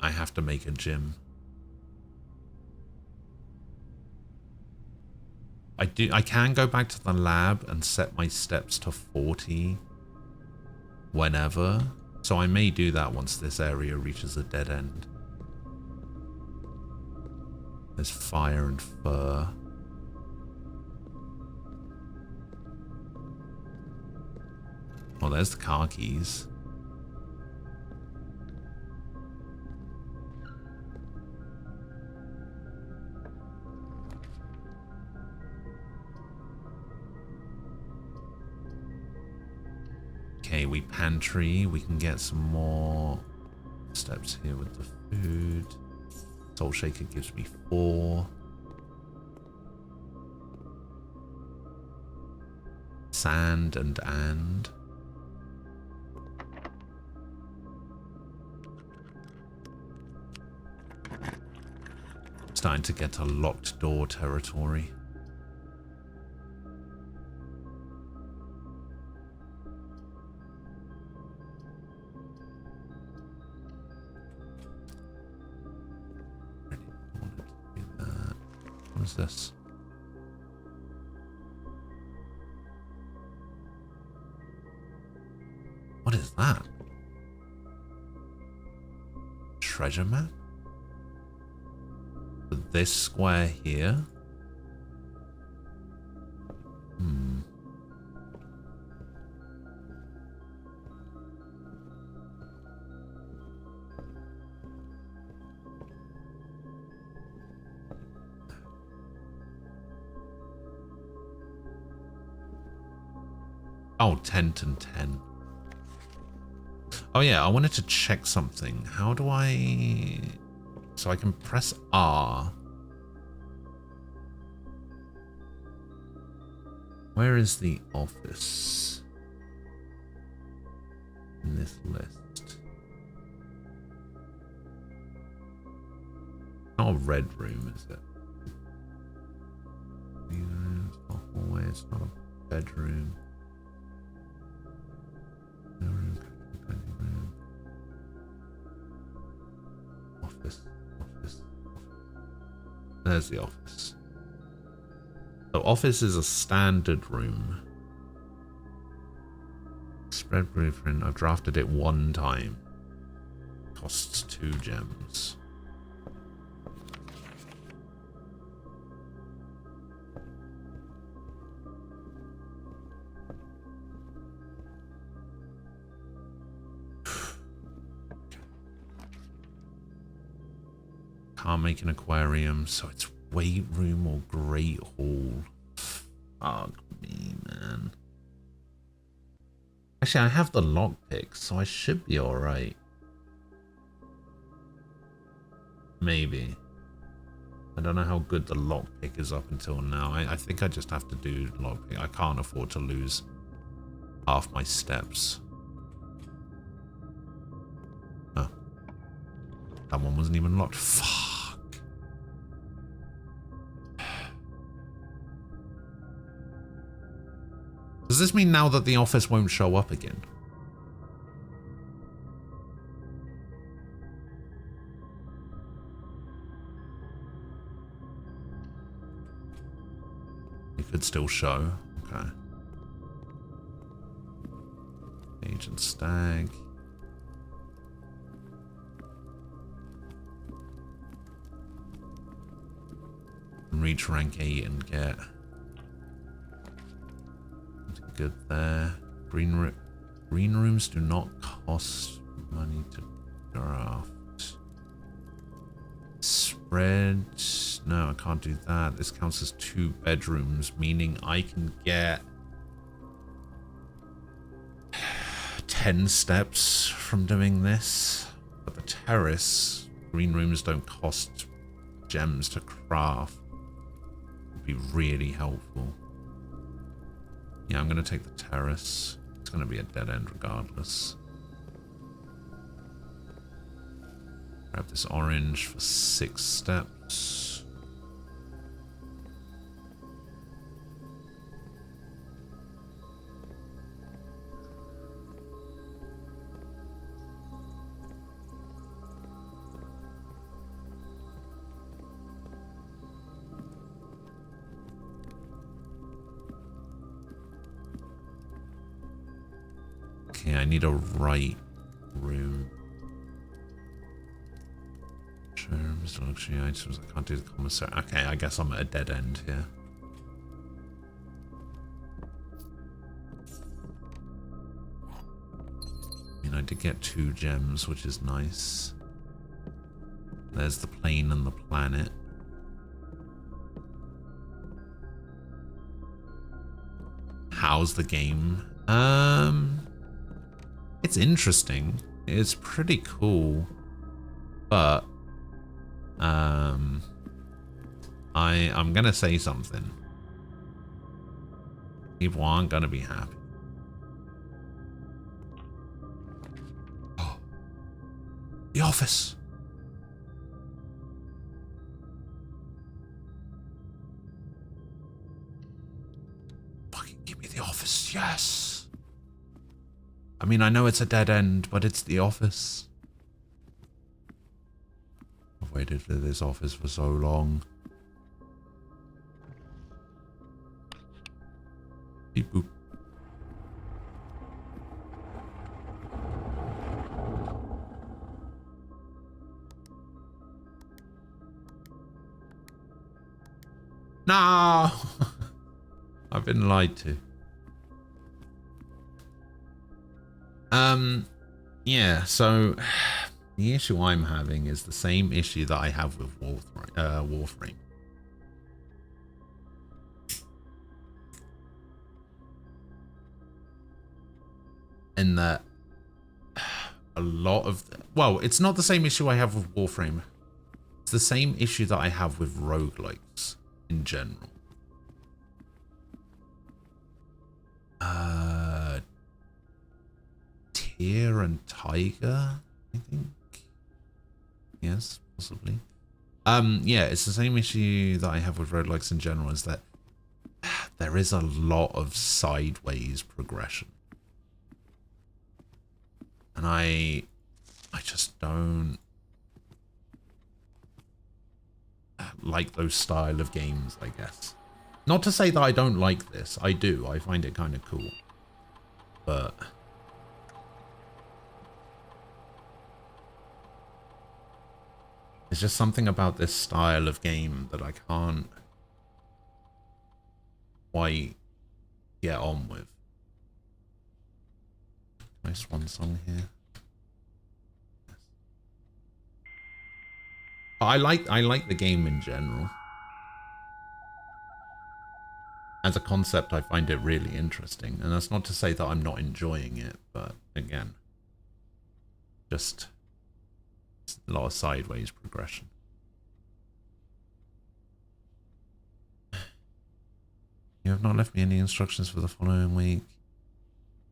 I have to make a gym. I can go back to the lab and set my steps to 40 whenever. So I may do that once this area reaches a dead end. There's fire and fur. Oh, there's the car keys. Okay, we pantry. We can get some more steps here with the food. Soul Shaker gives me 4. Sand and. Starting to get to locked door territory. What is this? What is that? Treasure map? For this square here? Oh, 10 and 10. Oh yeah, I wanted to check something. How do I... So I can press R. Where is the office in this list? Not a red room, is it? It's not a hallway, it's not a bedroom. Office. There's the office. So office is a standard room. Spread blueprint. I've drafted it 1 time. Costs 2 gems. Can't make an aquarium, so it's weight room or great hall. Fuck me, man. Actually, I have the lockpick, so I should be alright. Maybe. I don't know how good the lockpick is up until now. I think I just have to do lockpick. I can't afford to lose half my steps. Oh. That one wasn't even locked. Fuck. Does this mean now that the office won't show up again? It could still show. Okay. Ancient Stag. Reach rank 8 and get something good there. Green rooms do not cost money to draft. Spread. No, I can't do that. This counts as 2 bedrooms, meaning I can get 10 steps from doing this. But the terrace, green rooms don't cost gems to craft. Would be really helpful. Yeah, I'm going to take the terrace. It's going to be a dead end regardless. Grab this orange for 6 steps. Okay, I need a right room. Terms, luxury items. I can't do the commissary. Okay, I guess I'm at a dead end here. I mean, I did get 2 gems, which is nice. There's the plane and the planet. How's the game? It's interesting. It's pretty cool, but I'm gonna say something. People aren't gonna be happy. Oh, the office. Fucking give me the office, yes. I mean, I know it's a dead end, but it's the office. I've waited for this office for so long. Beep boop. No! I've been lied to. Yeah, so the issue I'm having is the same issue that I have with Warframe. In that a lot of, well, it's not the same issue I have with Warframe. It's the same issue that I have with roguelikes in general. Tyr and Tiger, I think. Yes, possibly. Yeah, it's the same issue that I have with roguelikes in general, is that there is a lot of sideways progression. And I just don't like those style of games, I guess. Not to say that I don't like this. I do. I find it kind of cool. But there's just something about this style of game that I can't quite get on with. Nice one song here. Yes. I like the game in general. As a concept, I find it really interesting, and that's not to say that I'm not enjoying it, but again, just a lot of sideways progression. You have not left me any instructions for the following week.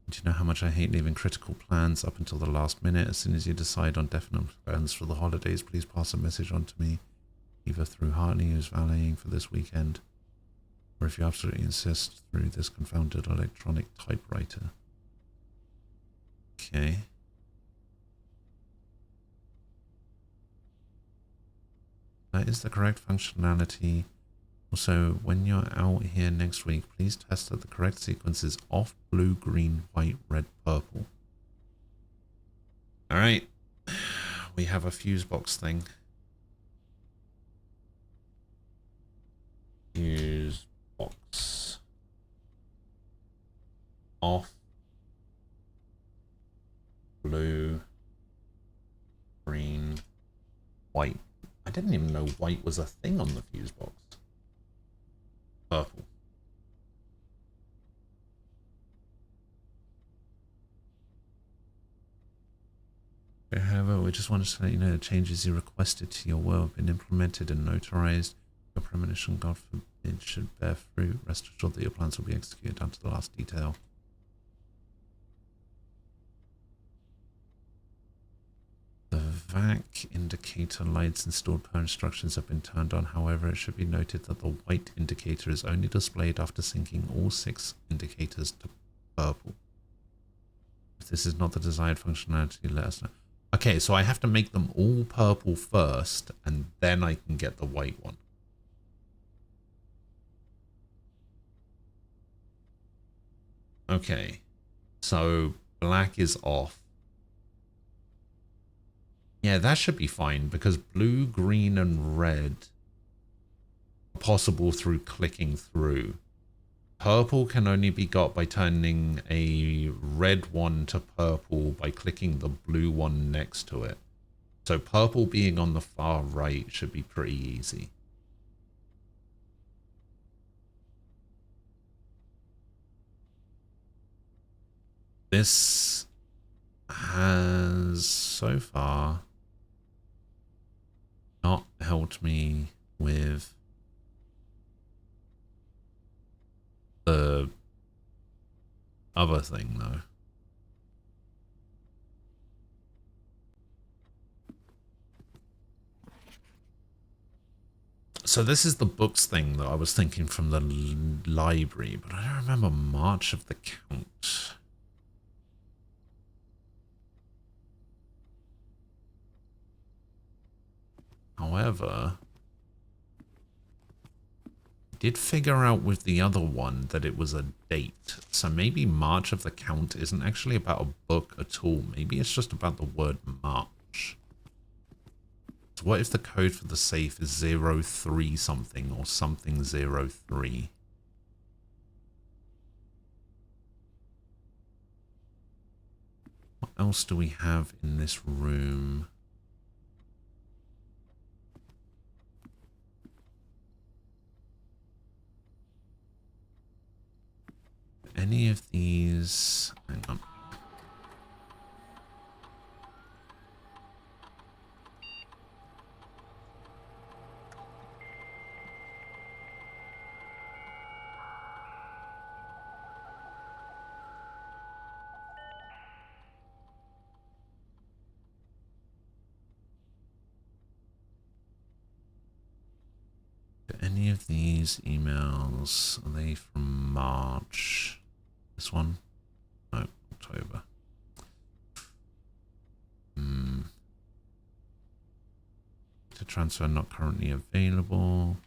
Do you know how much I hate leaving critical plans up until the last minute? As soon as you decide on definite plans for the holidays, please pass a message on to me, either through Hartley, who's valeting for this weekend, or if you absolutely insist, through this confounded electronic typewriter. Okay. That is the correct functionality. Also, when you're out here next week, please test that the correct sequence is off, blue, green, white, red, purple. Alright. We have a fuse box thing. Fuse box. Off. Blue. Green. White. I didn't even know white was a thing on the fuse box. Purple. However, we just wanted to let you know the changes you requested to your will have been implemented and notarized. Your premonition, God forbid, should bear fruit. Rest assured that your plans will be executed down to the last detail. The VAC indicator lights installed per instructions have been turned on. However, it should be noted that the white indicator is only displayed after syncing all 6 indicators to purple. If this is not the desired functionality, let us know. Okay, so I have to make them all purple first, and then I can get the white one. Okay, so black is off. Yeah, that should be fine, because blue, green, and red are possible through clicking through. Purple can only be got by turning a red one to purple by clicking the blue one next to it. So purple being on the far right should be pretty easy. This has so far not helped me with the other thing though. So this is the books thing that I was thinking from the library, but I don't remember March of the Count. However, I did figure out with the other one that it was a date. So maybe March of the Count isn't actually about a book at all. Maybe it's just about the word March. So what if the code for the safe is 03 something or something 03? What else do we have in this room? Any of these... Hang on. Any of these emails, are they from March? This one? No, October. To transfer not currently available.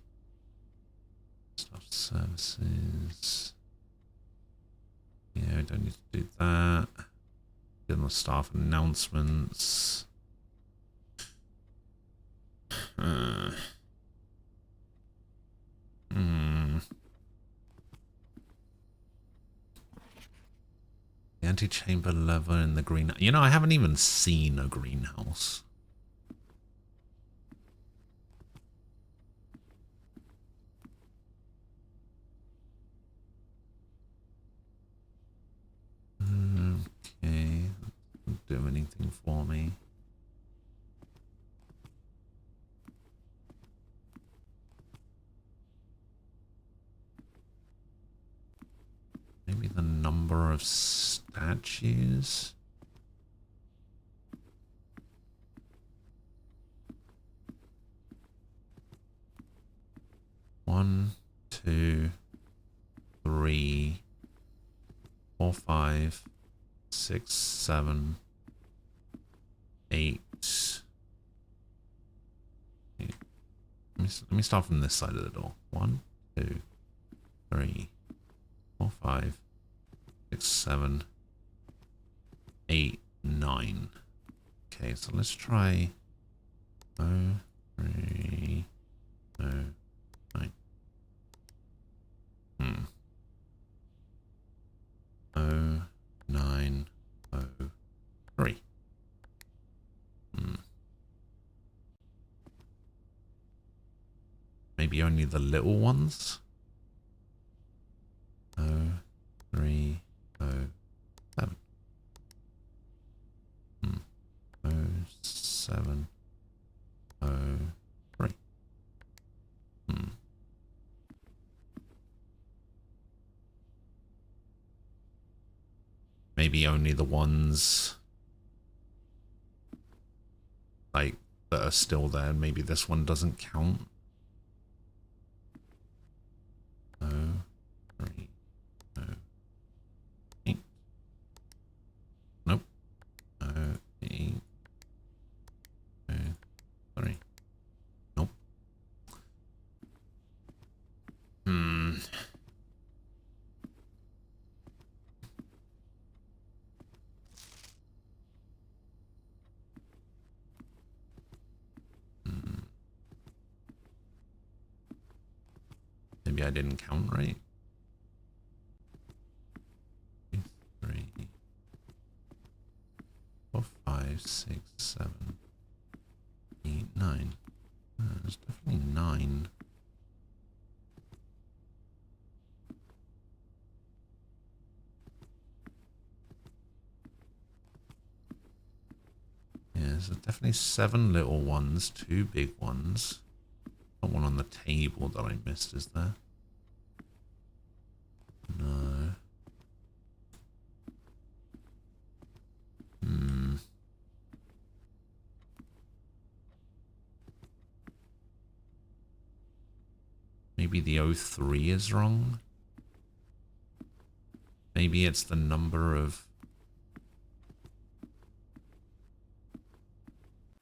Staff services. Yeah, I don't need to do that. General staff announcements. The antechamber lever in the green... You know, I haven't even seen a greenhouse. Okay. Doesn't do anything for me. Maybe the number of statues. One, 2, 3, 4, 5, 6, 7, 8. Let me start from this side of the door. 1, 2, 3, 4, 5, 6, 7, 8, 9. Okay, so let's try 0, 3, 0, 9. 0, 9, 0, 3. Maybe only the little ones. 0, 3, 0, 7. 0, 7, 0, 3. Maybe only the ones like that are still there. Maybe this one doesn't count. 0, 3, 0, 8. Nope. 0, 8, 0, 3. Nope. Maybe I didn't count right. 3, 4, 5, 6, 7, 8, 9. There's definitely 9. Yeah, there's definitely 7 little ones, 2 big ones. Not one on the table that I missed, is there? No. Maybe the 03 is wrong. Maybe it's the number of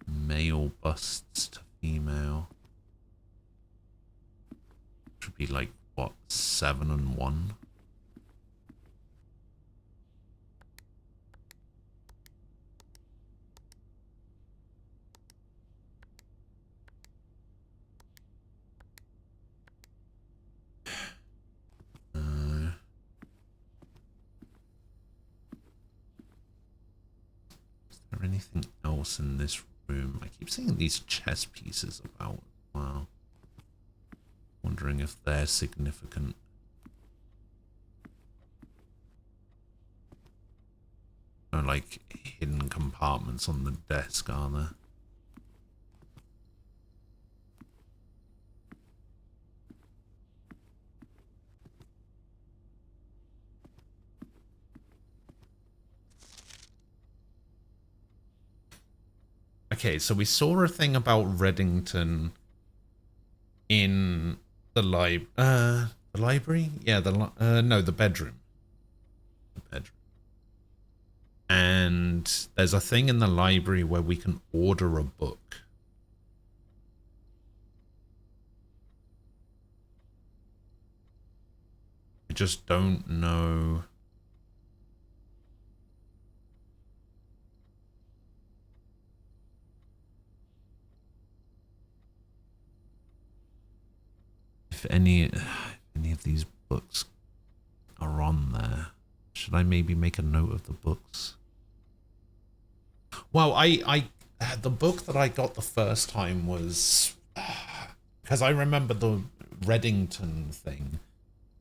male busts to female. Should be like, what, 7 and 1? Is there anything else in this room? I keep seeing these chess pieces about. Wow. Wondering if they're significant. Or like hidden compartments on the desk, are there? Okay, so we saw a thing about Reddington in the library? Yeah, the bedroom. The bedroom. And there's a thing in the library where we can order a book. I just don't know. If any of these books are on there, should I maybe make a note of the books? Well, the book that I got the first time was because I remember the Reddington thing.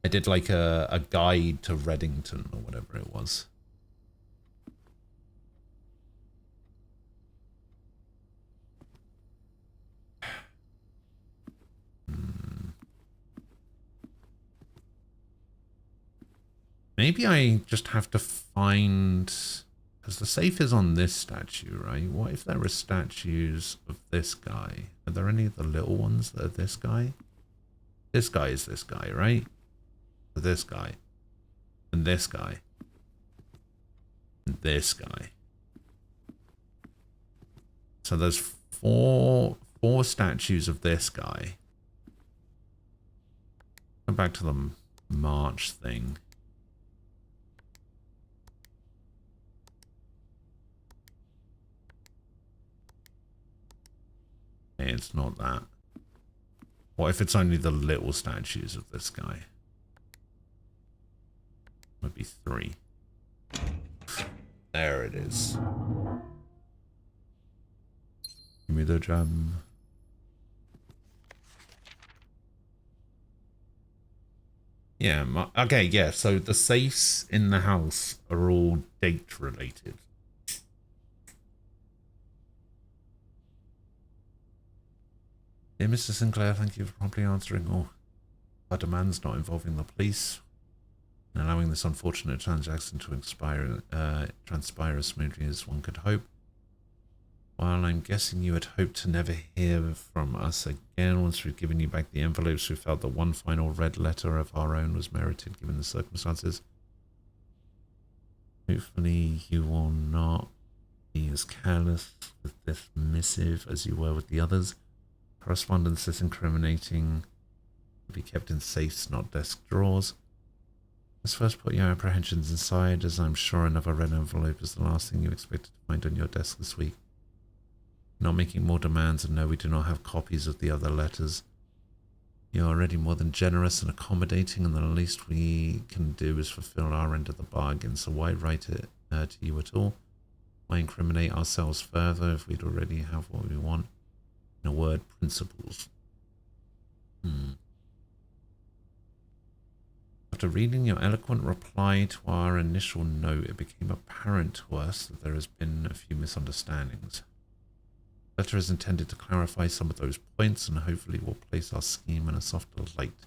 I did like a guide to Reddington or whatever it was. Maybe I just have to find, because the safe is on this statue, right? What if there are statues of this guy? Are there any of the little ones that are this guy? This guy is this guy, right? This guy. And this guy. And this guy. So there's four statues of this guy. Go back to the March thing. it's not that. What if it's only the little statues of this guy? Would be 3. There it is. Give me the gem. Yeah, okay, yeah, so the safes in the house are all date related. Dear Mr. Sinclair, thank you for promptly answering all our demands not involving the police and allowing this unfortunate transaction to transpire as smoothly as one could hope. While I'm guessing you had hoped to never hear from us again once we've given you back the envelopes, we felt that one final red letter of our own was merited given the circumstances. Hopefully you will not be as careless with this missive as you were with the others. Correspondence is incriminating to be kept in safes, not desk drawers. Let's first put your apprehensions aside, as I'm sure another red envelope is the last thing you expected to find on your desk this week. Not making more demands, and no, we do not have copies of the other letters. You're already more than generous and accommodating, and the least we can do is fulfill our end of the bargain, so why write it to you at all? Why incriminate ourselves further if we'd already have what we want? In a word, principles. After reading your eloquent reply to our initial note, it became apparent to us that there has been a few misunderstandings. The letter is intended to clarify some of those points and hopefully will place our scheme in a softer light.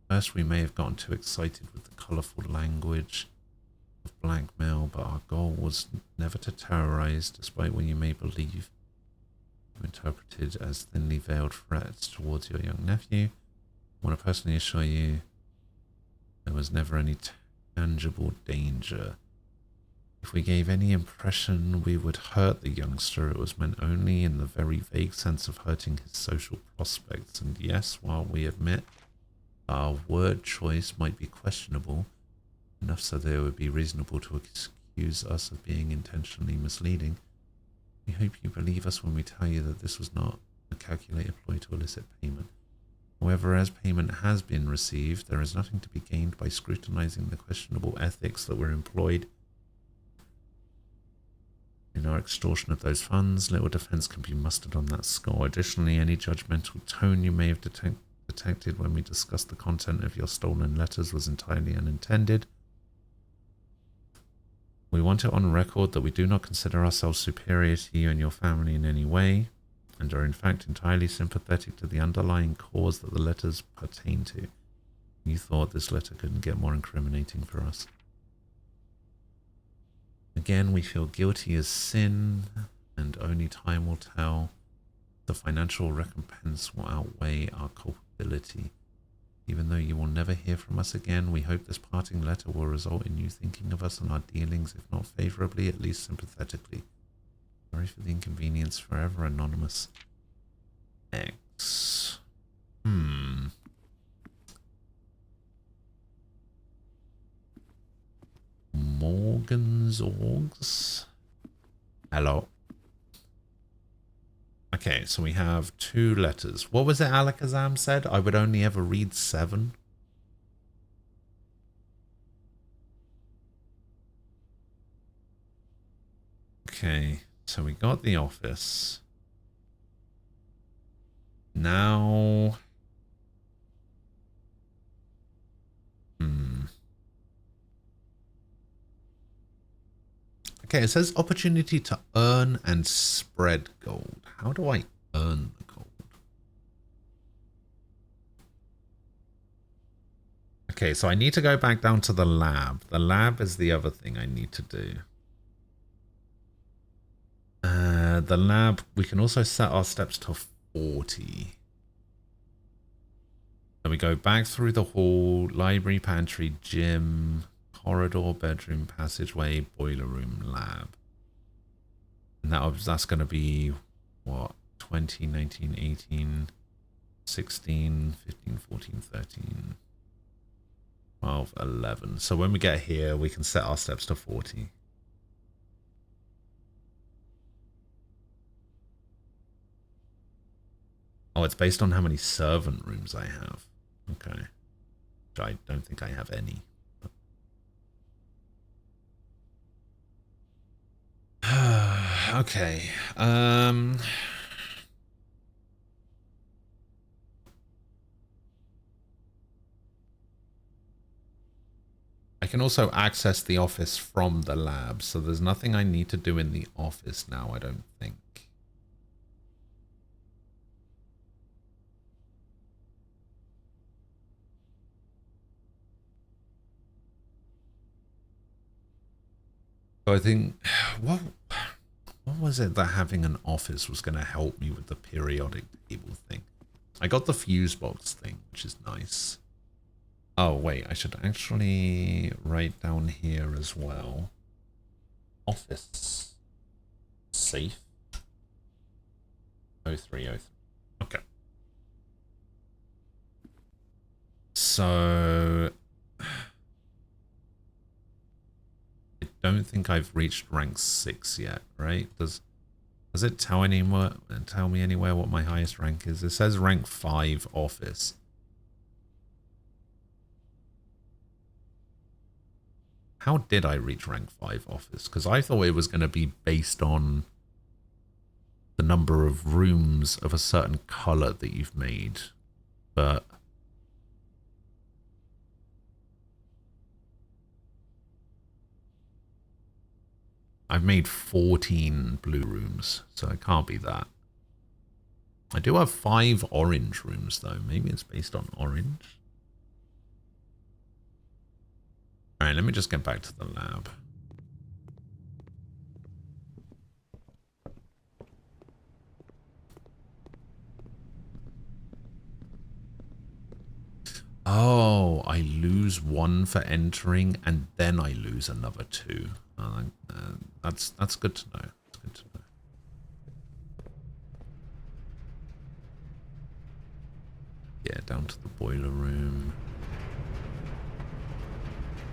First, we may have gotten too excited with the colourful language of blackmail, but our goal was never to terrorize, despite what you may believe you interpreted as thinly veiled threats towards your young nephew. I want to personally assure you there was never any tangible danger. If we gave any impression we would hurt the youngster, it was meant only in the very vague sense of hurting his social prospects. And yes, while we admit our word choice might be questionable, enough so that it would be reasonable to accuse us of being intentionally misleading, we hope you believe us when we tell you that this was not a calculated ploy to elicit payment. However, as payment has been received, there is nothing to be gained by scrutinizing the questionable ethics that were employed in our extortion of those funds. Little defense can be mustered on that score. Additionally, any judgmental tone you may have detected when we discussed the content of your stolen letters was entirely unintended. We want it on record that we do not consider ourselves superior to you and your family in any way, and are in fact entirely sympathetic to the underlying cause that the letters pertain to. You thought this letter couldn't get more incriminating for us. Again, we feel guilty as sin, and only time will tell. The financial recompense will outweigh our culpability. Even though you will never hear from us again, we hope this parting letter will result in you thinking of us and our dealings, if not favorably, at least sympathetically. Sorry for the inconvenience. Forever Anonymous X. Morgan's Orgs. Hello. Okay, so we have 2 letters. What was it Alakazam said? I would only ever read 7. Okay, so we got the office. Now... Okay, it says opportunity to earn and spread gold. How do I earn the gold? Okay, so I need to go back down to the lab. The lab is the other thing I need to do. The lab, we can also set our steps to 40. So we go back through the hall, library, pantry, gym, corridor, bedroom, passageway, boiler room, lab. And that's going to be, what, 20, 19, 18, 16, 15, 14, 13, 12, 11. So when we get here, we can set our steps to 40. Oh, it's based on how many servant rooms I have. Okay. Which I don't think I have any. Okay. I can also access the office from the lab, so there's nothing I need to do in the office now, I don't think. So I think, what was it that having an office was going to help me with the periodic table thing? I got the fuse box thing, which is nice. Oh, wait, I should actually write down here as well. Office. Safe. 0303. Okay. So... I don't think I've reached rank 6 yet, right? Does it tell me anywhere what my highest rank is? It says rank 5 office. How did I reach rank 5 office? Because I thought it was going to be based on the number of rooms of a certain color that you've made. But I've made 14 blue rooms, so it can't be that. I do have 5 orange rooms, though. Maybe it's based on orange. Alright, let me just get back to the lab. Oh, I lose 1 for entering, and then I lose another 2. That's good to know. That's good to know. Yeah, down to the boiler room.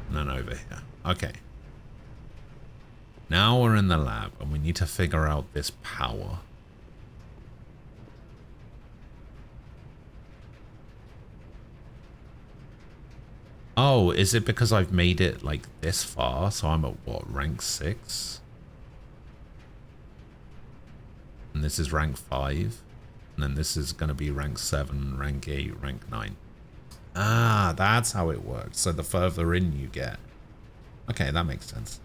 And then over here. Okay. Now we're in the lab, and we need to figure out this power. Oh, is it because I've made it like this far? So I'm at what, rank 6? And this is rank 5. And then this is going to be rank 7, rank 8, rank 9. Ah, that's how it works. So the further in you get. Okay, that makes sense.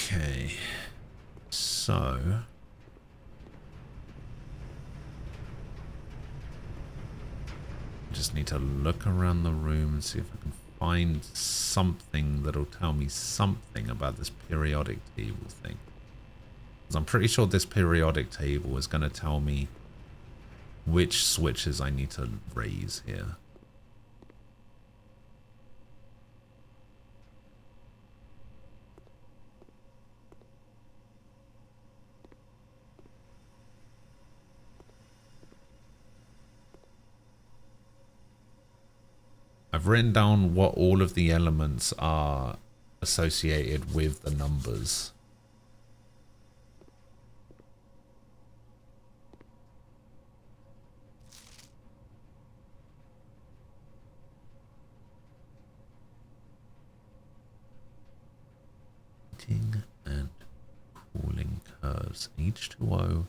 Okay, so I just need to look around the room and see if I can find something that'll tell me something about this periodic table thing. Because I'm pretty sure this periodic table is going to tell me which switches I need to raise here. I've written down what all of the elements are associated with the numbers. Heating and cooling curves. H2O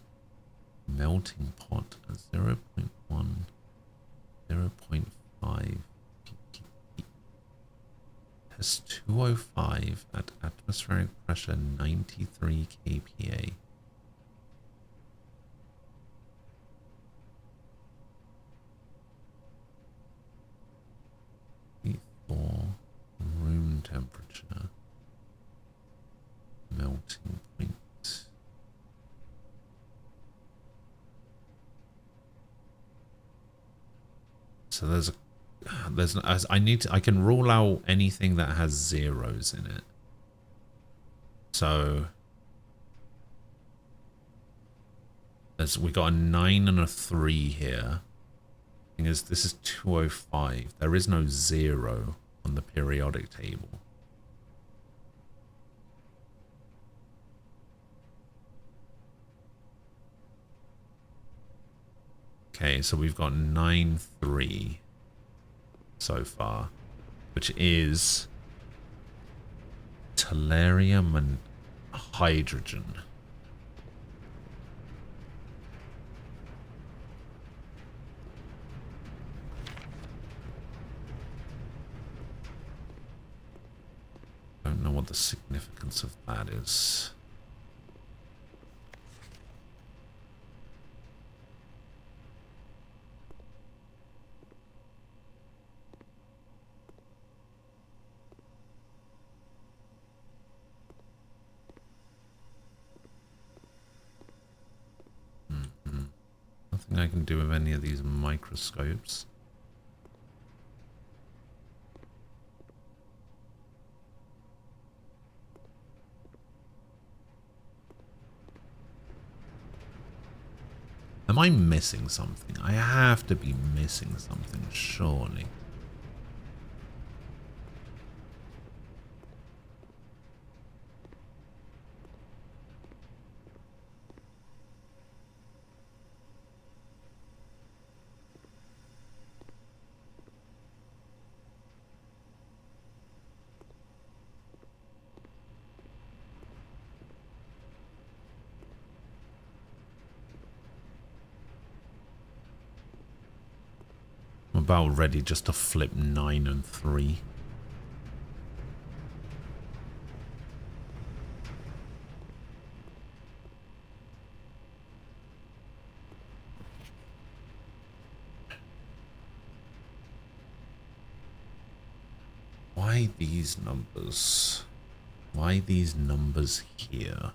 melting pot at 0.1, 0.5. Has 205 at atmospheric pressure 93 kPa. For room temperature, melting point. So there's a there's as I can rule out anything that has zeros in it. So we got a 9 and a 3 here. Thing is, this is 205. There is no 0 on the periodic table. Okay, so we've got 9, 3 so far, which is tellurium and hydrogen. Don't know what the significance of that is. Nothing I can do with any of these microscopes. Am I missing something? I have to be missing something, surely. I'm about ready just to flip 9 and 3. Why these numbers? Why these numbers here?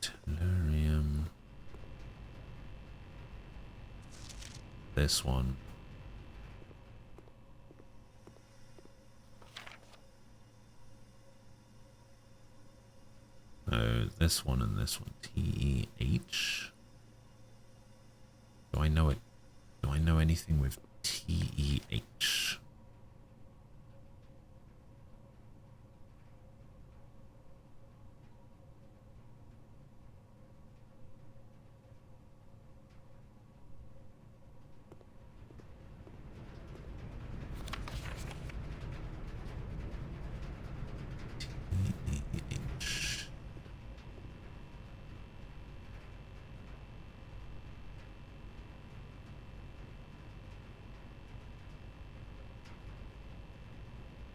Tellurium. This one. No, this one and this one. TEH. Do I know it? Do I know anything with TEH?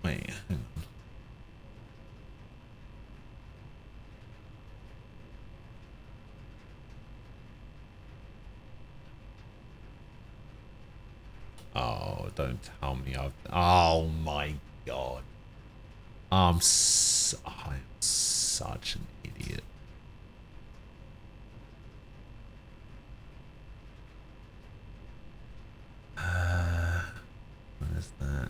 Wait, hang on. Oh, don't tell me I've... Oh my god. I'm such an idiot. What is that?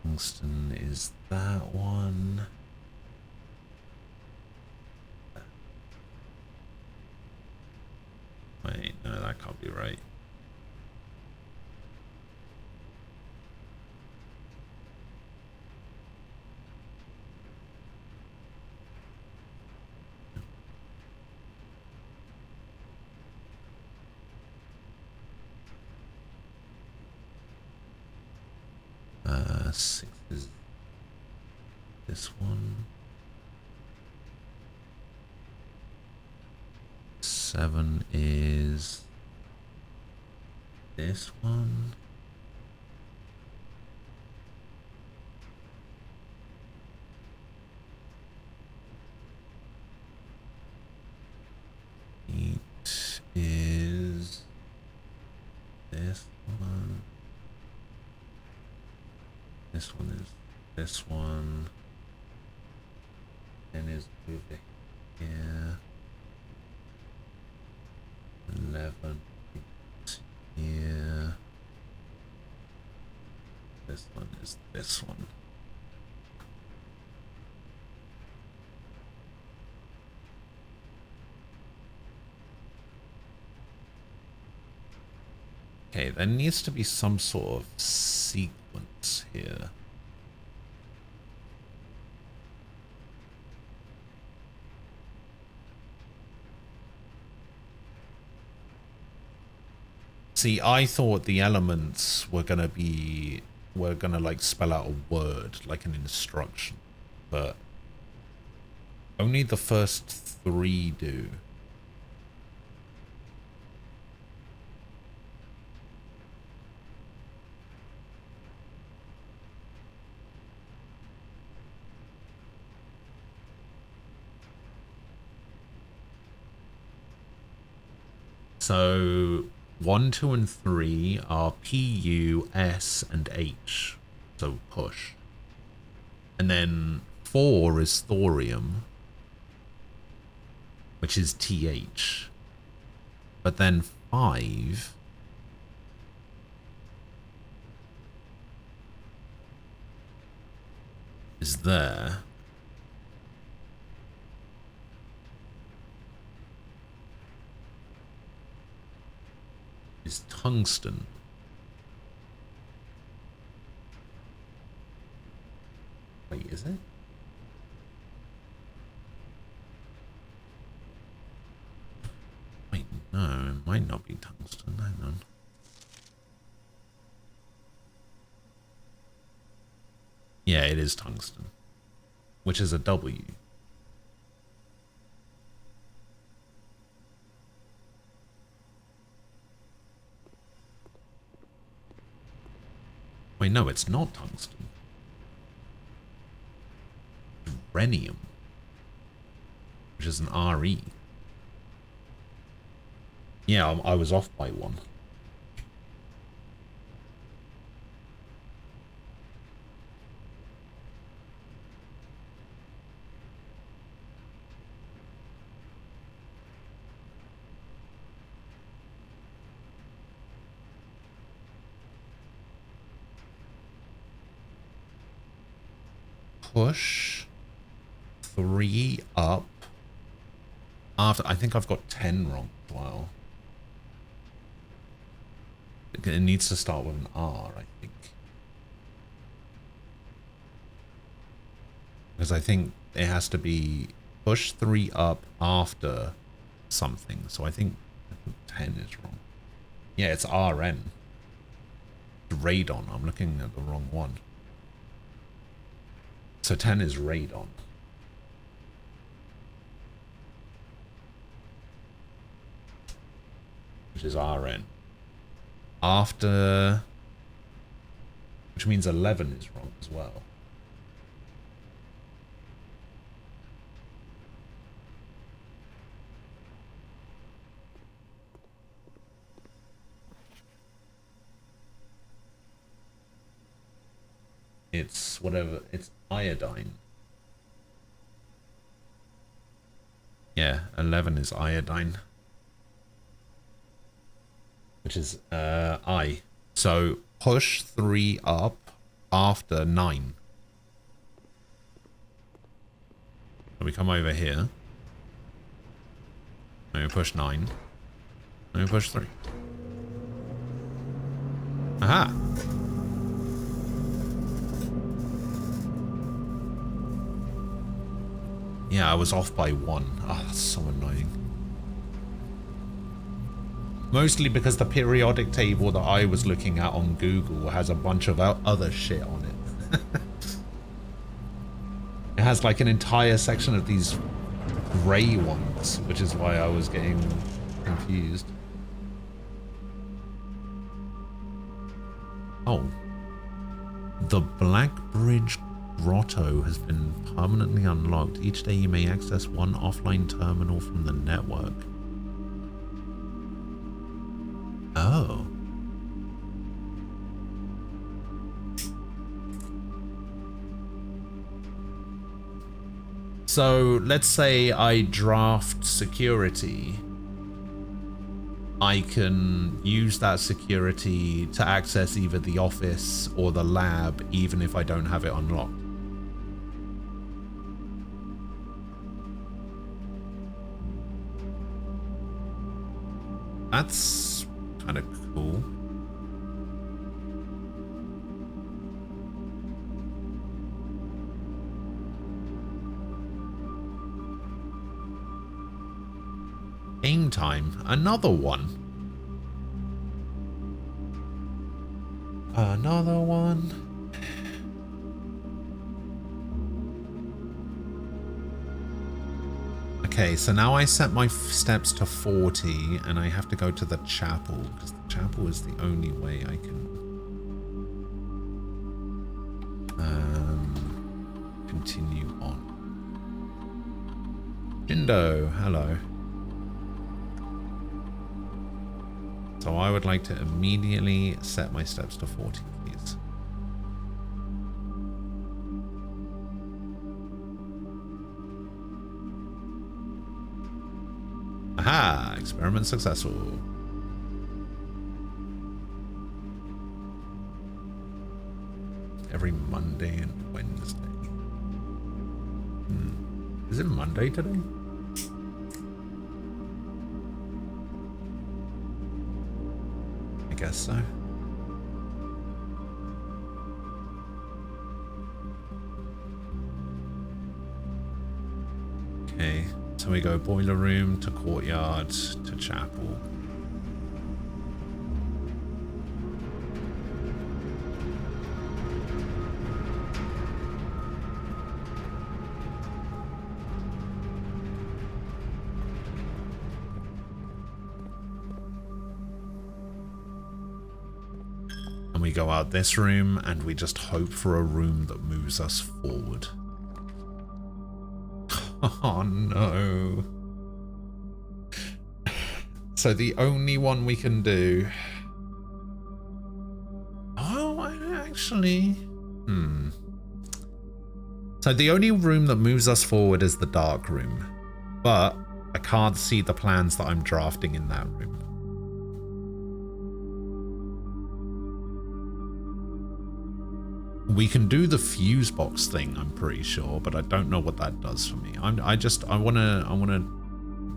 Tungsten is that one. Wait, no, that can't be right. Six is this one. 7 is this one. Eight is this one. This one is This one. 10 is over here. 11 is here. This one is this one. Okay, there needs to be some sort of sequence here. See, I thought the elements were gonna like spell out a word, like an instruction, but only the first 3 do. So 1, 2, and 3 are P, U, S, and H. So push. And then 4 is thorium, which is TH. But then 5 is there. Is tungsten. Wait, is it? Wait, no, it might not be tungsten. Hang on. Yeah, it is tungsten, which is a W. Wait, no, it's not tungsten. Rhenium, which is an RE. Yeah, I was off by 1. Push 3 up after. I think I've got 10 wrong as well. It needs to start with an R, I think. Because I think it has to be push 3 up after something. So I think 10 is wrong. Yeah, it's RN. Radon. I'm looking at the wrong one. So 10 is radon. Which is RN. After... Which means 11 is wrong as well. It's whatever, it's iodine. Yeah, 11 is iodine. Which is I. So push 3 up after 9. So we come over here. And we push 9. And we push 3. Aha! Yeah, I was off by 1. Oh, that's so annoying. Mostly because the periodic table that I was looking at on Google has a bunch of other shit on it. It has like an entire section of these grey ones, which is why I was getting confused. Oh. The Black Bridge Grotto has been permanently unlocked. Each day you may access one offline terminal from the network. Oh. So let's say I draft security. I can use that security to access either the office or the lab, even if I don't have it unlocked. That's kind of cool. Game time, another one. Another one. Okay, so now I set my steps to 40 and I have to go to the chapel because the chapel is the only way I can continue on. Jindo, hello. So I would like to immediately set my steps to 40, please. Aha! Experiment successful. Every Monday and Wednesday. Is it Monday today? I guess so. Okay, so we go boiler room to courtyard to chapel. We go out this room and we just hope for a room that moves us forward. Oh no. So the only one we can do... Oh, actually... So the only room that moves us forward is the dark room. But I can't see the plans that I'm drafting in that room. We can do the fuse box thing, I'm pretty sure, but I don't know what that does for me. I wanna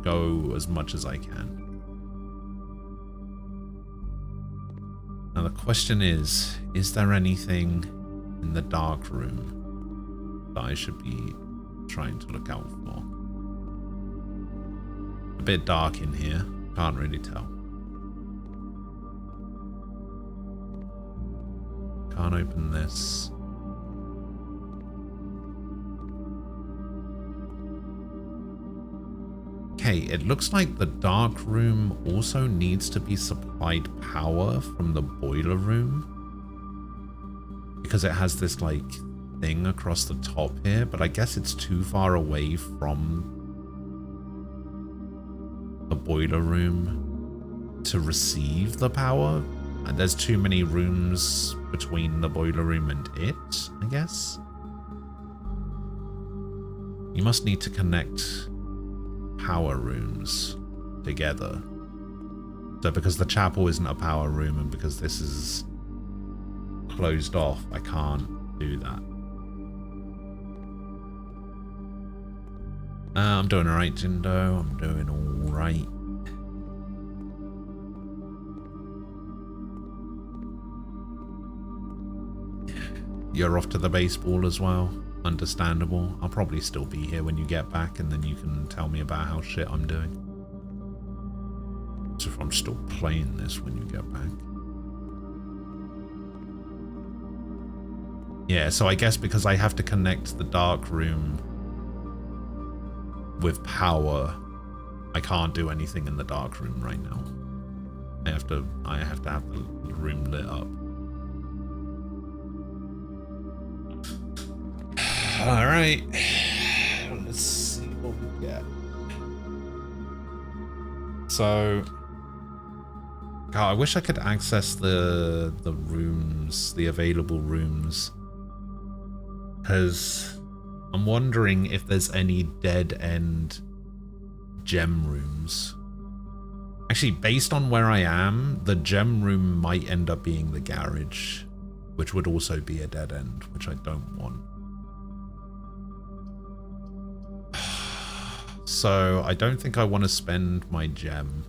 go as much as I can. Now the question is there anything in the dark room that I should be trying to look out for? A bit dark in here, can't really tell. Can't open this. Okay, it looks like the dark room also needs to be supplied power from the boiler room. Because it has this like thing across the top here, but I guess it's too far away from the boiler room to receive the power. And there's too many rooms between the boiler room and it, I guess. You must need to connect power rooms together. So because the chapel isn't a power room and because this is closed off, I can't do that. I'm doing alright, Jindo. I'm doing alright. You're off to the baseball as well. Understandable. I'll probably still be here when you get back and then you can tell me about how shit I'm doing. So if I'm still playing this when you get back. Yeah, so I guess because I have to connect the dark room with power, I can't do anything in the dark room right now. I have to have the room lit up. All right, let's see what we get. So, God, I wish I could access the rooms, the available rooms, because I'm wondering if there's any dead end gem rooms. Actually, based on where I am, the gem room might end up being the garage, which would also be a dead end, which I don't want. So I don't think I want to spend my gem.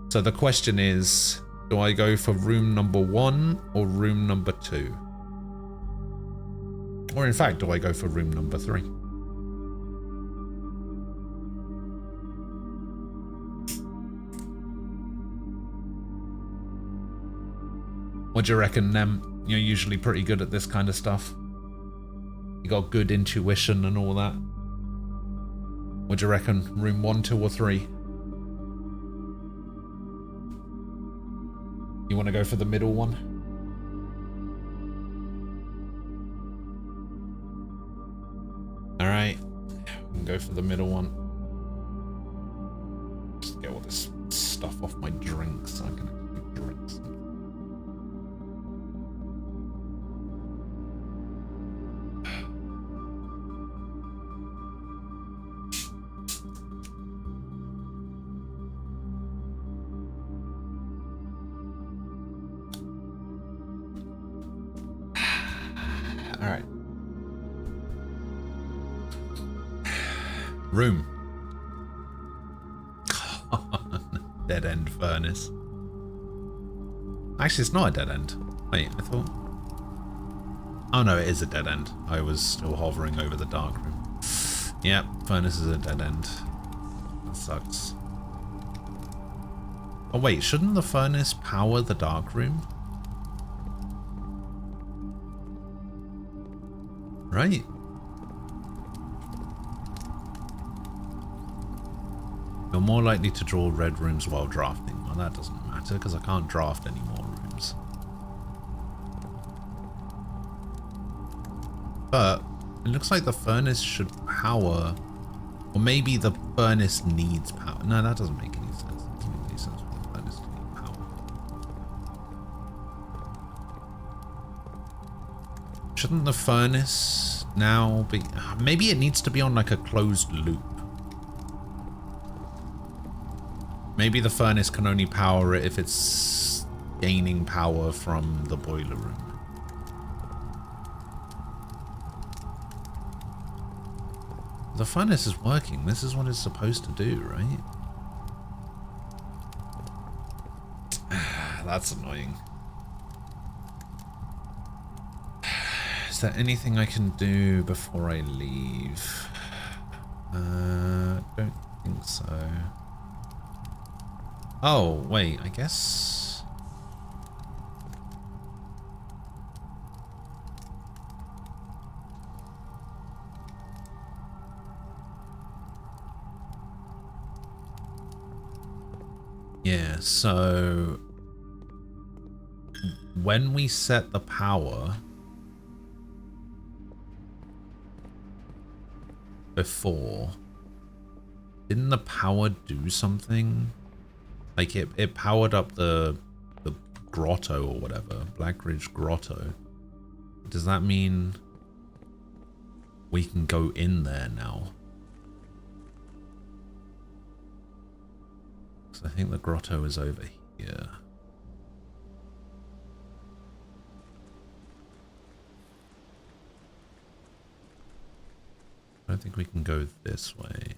So the question is, do I go for room number 1 or room number 2? Or in fact, do I go for room number 3? What do you reckon, Nem? You're usually pretty good at this kind of stuff. You got good intuition and all that. What do you reckon? Room 1, 2, or 3? You want to go for the middle one? Alright. We can go for the middle one. Just get all this stuff off my drinks so I can actually drink some. Alright. Room. Dead end furnace. Actually, it's not a dead end. Wait, I thought... Oh no, it is a dead end. I was still hovering over the dark room. Yep, furnace is a dead end. That sucks. Oh wait, shouldn't the furnace power the dark room? Right. You're more likely to draw red rooms while drafting. Well, that doesn't matter because I can't draft any more rooms. But it looks like the furnace should power, or maybe the furnace needs power. No, that doesn't make any sense. It doesn't make any sense for the furnace to need power. Shouldn't the furnace now be... Maybe it needs to be on like a closed loop. Maybe the furnace can only power it if it's gaining power from the boiler room. The furnace is working. This is what it's supposed to do, right? That's annoying. Is there anything I can do before I leave? Don't think so. Oh, wait, I guess... Yeah, so... When we set the power... Before... Didn't the power do something? Like it powered up the grotto or whatever, Blackridge Grotto. Does that mean we can go in there now? Because I think the grotto is over here. I don't think we can go this way.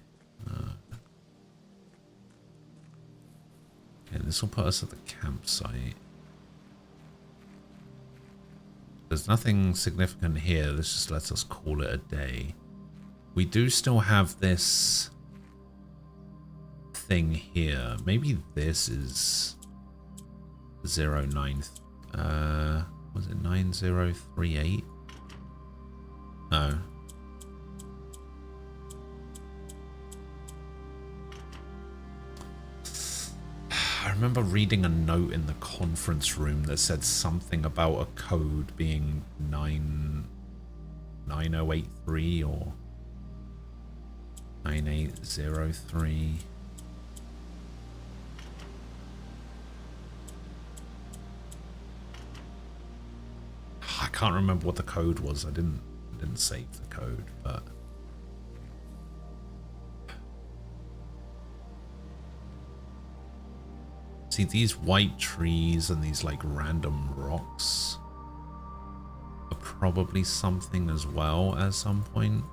Okay, this will put us at the campsite. There's nothing significant here. This just lets us call it a day. We do still have this thing here. Maybe this is 09. Was it 9038? No. I remember reading a note in the conference room that said something about a code being 9083 or 9803. I can't remember what the code was. I didn't didn't save the code, but see these white trees and these like random rocks are probably something as well at some point.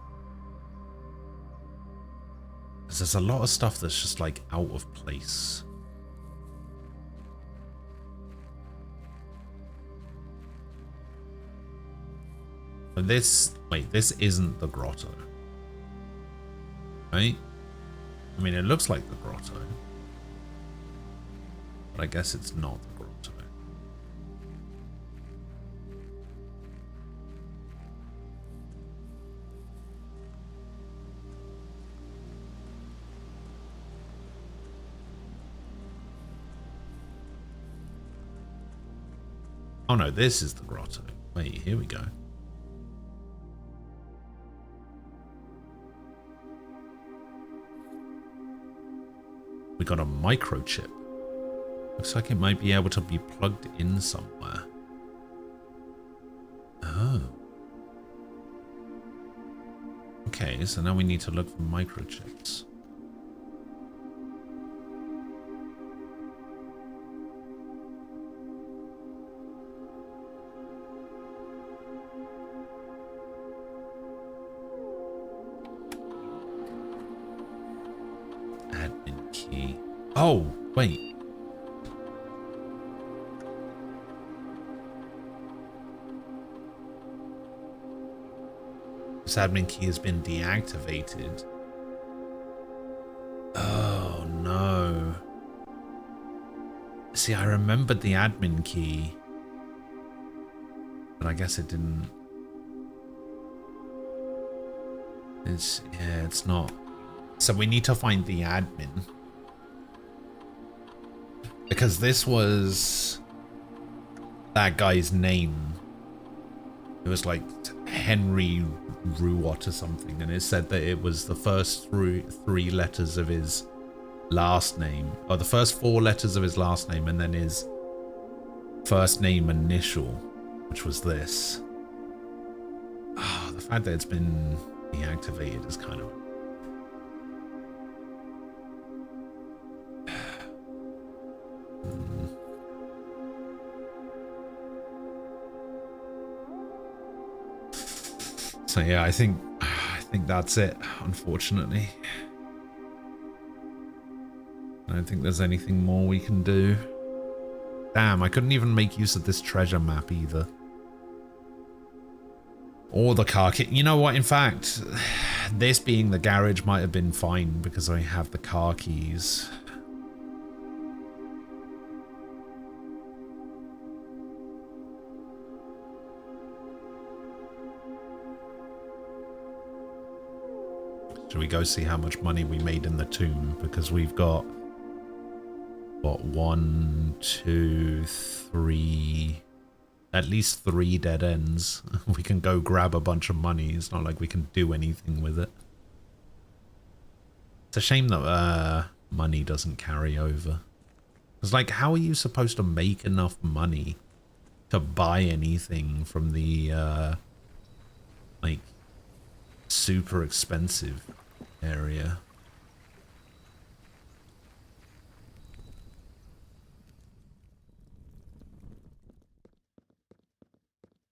Because there's a lot of stuff that's just like out of place. But this, wait, this isn't the grotto, right? I mean, it looks like the grotto, but I guess it's not the grotto. Oh no, this is the grotto. Wait, here we go. We got a microchip. Looks like it might be able to be plugged in somewhere. Oh. Okay, so now we need to look for microchips. Admin key. Oh, wait. This admin key has been deactivated. Oh no. See, I remembered the admin key, but I guess it didn't. It's not. So we need to find the admin. Because this was that guy's name. It was like Henry Ruot or something, and it said that it was the first three letters of his last name, or the first 4 letters of his last name, and then his first name initial, which was this. Oh, the fact that it's been deactivated is kind of... So yeah, I think that's it, unfortunately. I don't think there's anything more we can do. Damn, I couldn't even make use of this treasure map either. Or the car key. You know what, in fact, this being the garage might have been fine because I have the car keys. Should we go see how much money we made in the tomb? Because we've got, what, 1, 2, 3, at least 3 dead ends. We can go grab a bunch of money. It's not like we can do anything with it. It's a shame that money doesn't carry over. It's like, how are you supposed to make enough money to buy anything from the, like, super expensive area?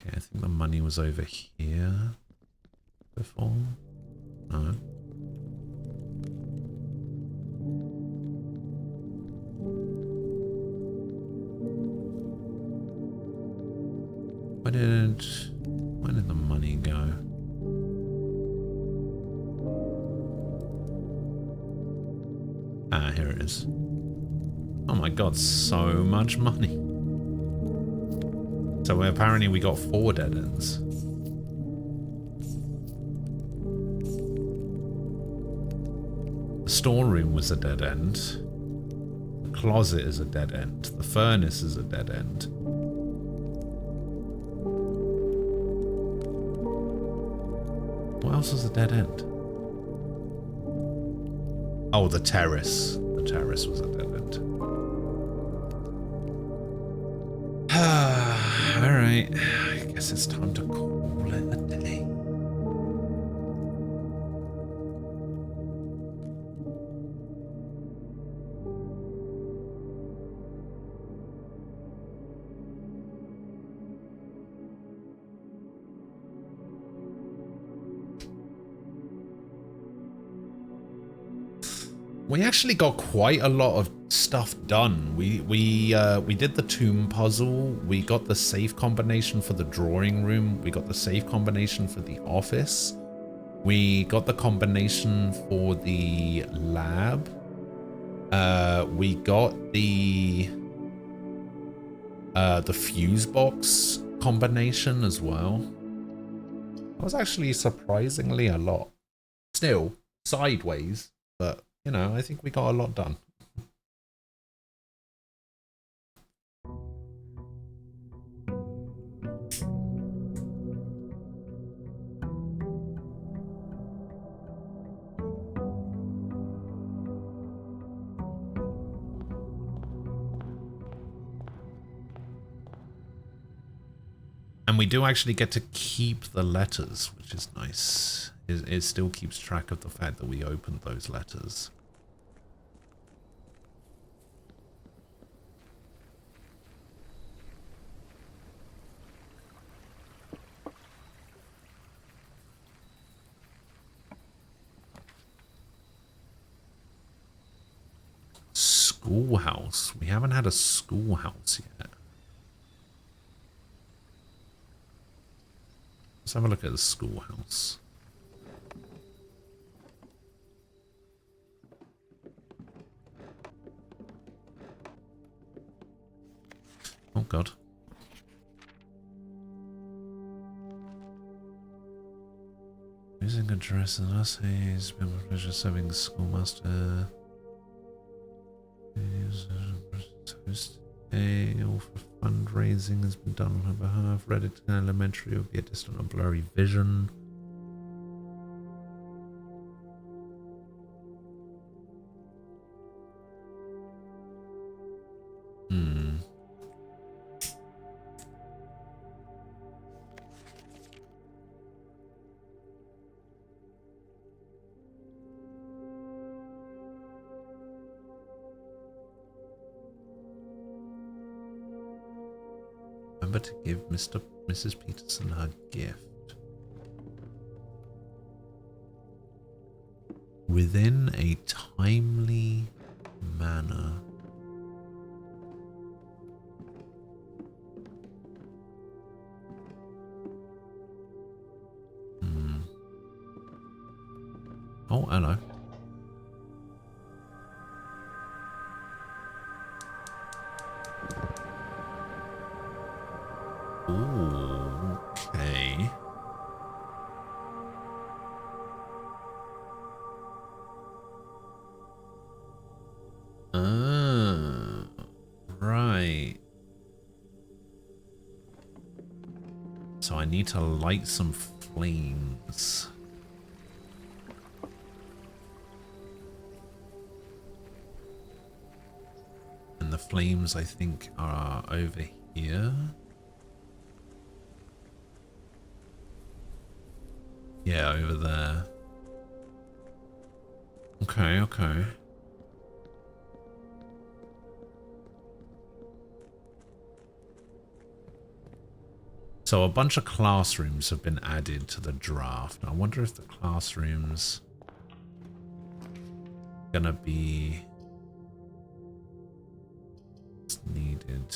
Okay, I think the money was over here before. No. Where did the money go? Ah, here it is. Oh my god, so much money. So apparently we got 4 dead ends. The storeroom was a dead end. The closet is a dead end. The furnace is a dead end. What else was a dead end? Oh, the terrace. The terrace was a dead end. Alright. I guess it's time to call it a day. We actually got quite a lot of stuff done. We did the tomb puzzle. We got the safe combination for the drawing room. We got the safe combination for the office. We got the combination for the lab. We got the fuse box combination as well. That was actually surprisingly a lot. Still sideways, but you know, I think we got a lot done. And we do actually get to keep the letters, which is nice. It still keeps track of the fact that we opened those letters. Schoolhouse. We haven't had a schoolhouse yet. Let's have a look at the schoolhouse. Oh God. Using address and essays, been my pleasure serving the schoolmaster. Host day, all for fundraising has been done on her behalf. Reddington Elementary will be a distant and blurry vision. To give Mrs. Peterson her gift. Within a timely manner. Oh, hello. Ooh, okay. Right. So I need to light some flames. And the flames, I think, are over here. Yeah, over there. Okay, okay. So a bunch of classrooms have been added to the draft. I wonder if the classrooms gonna be needed.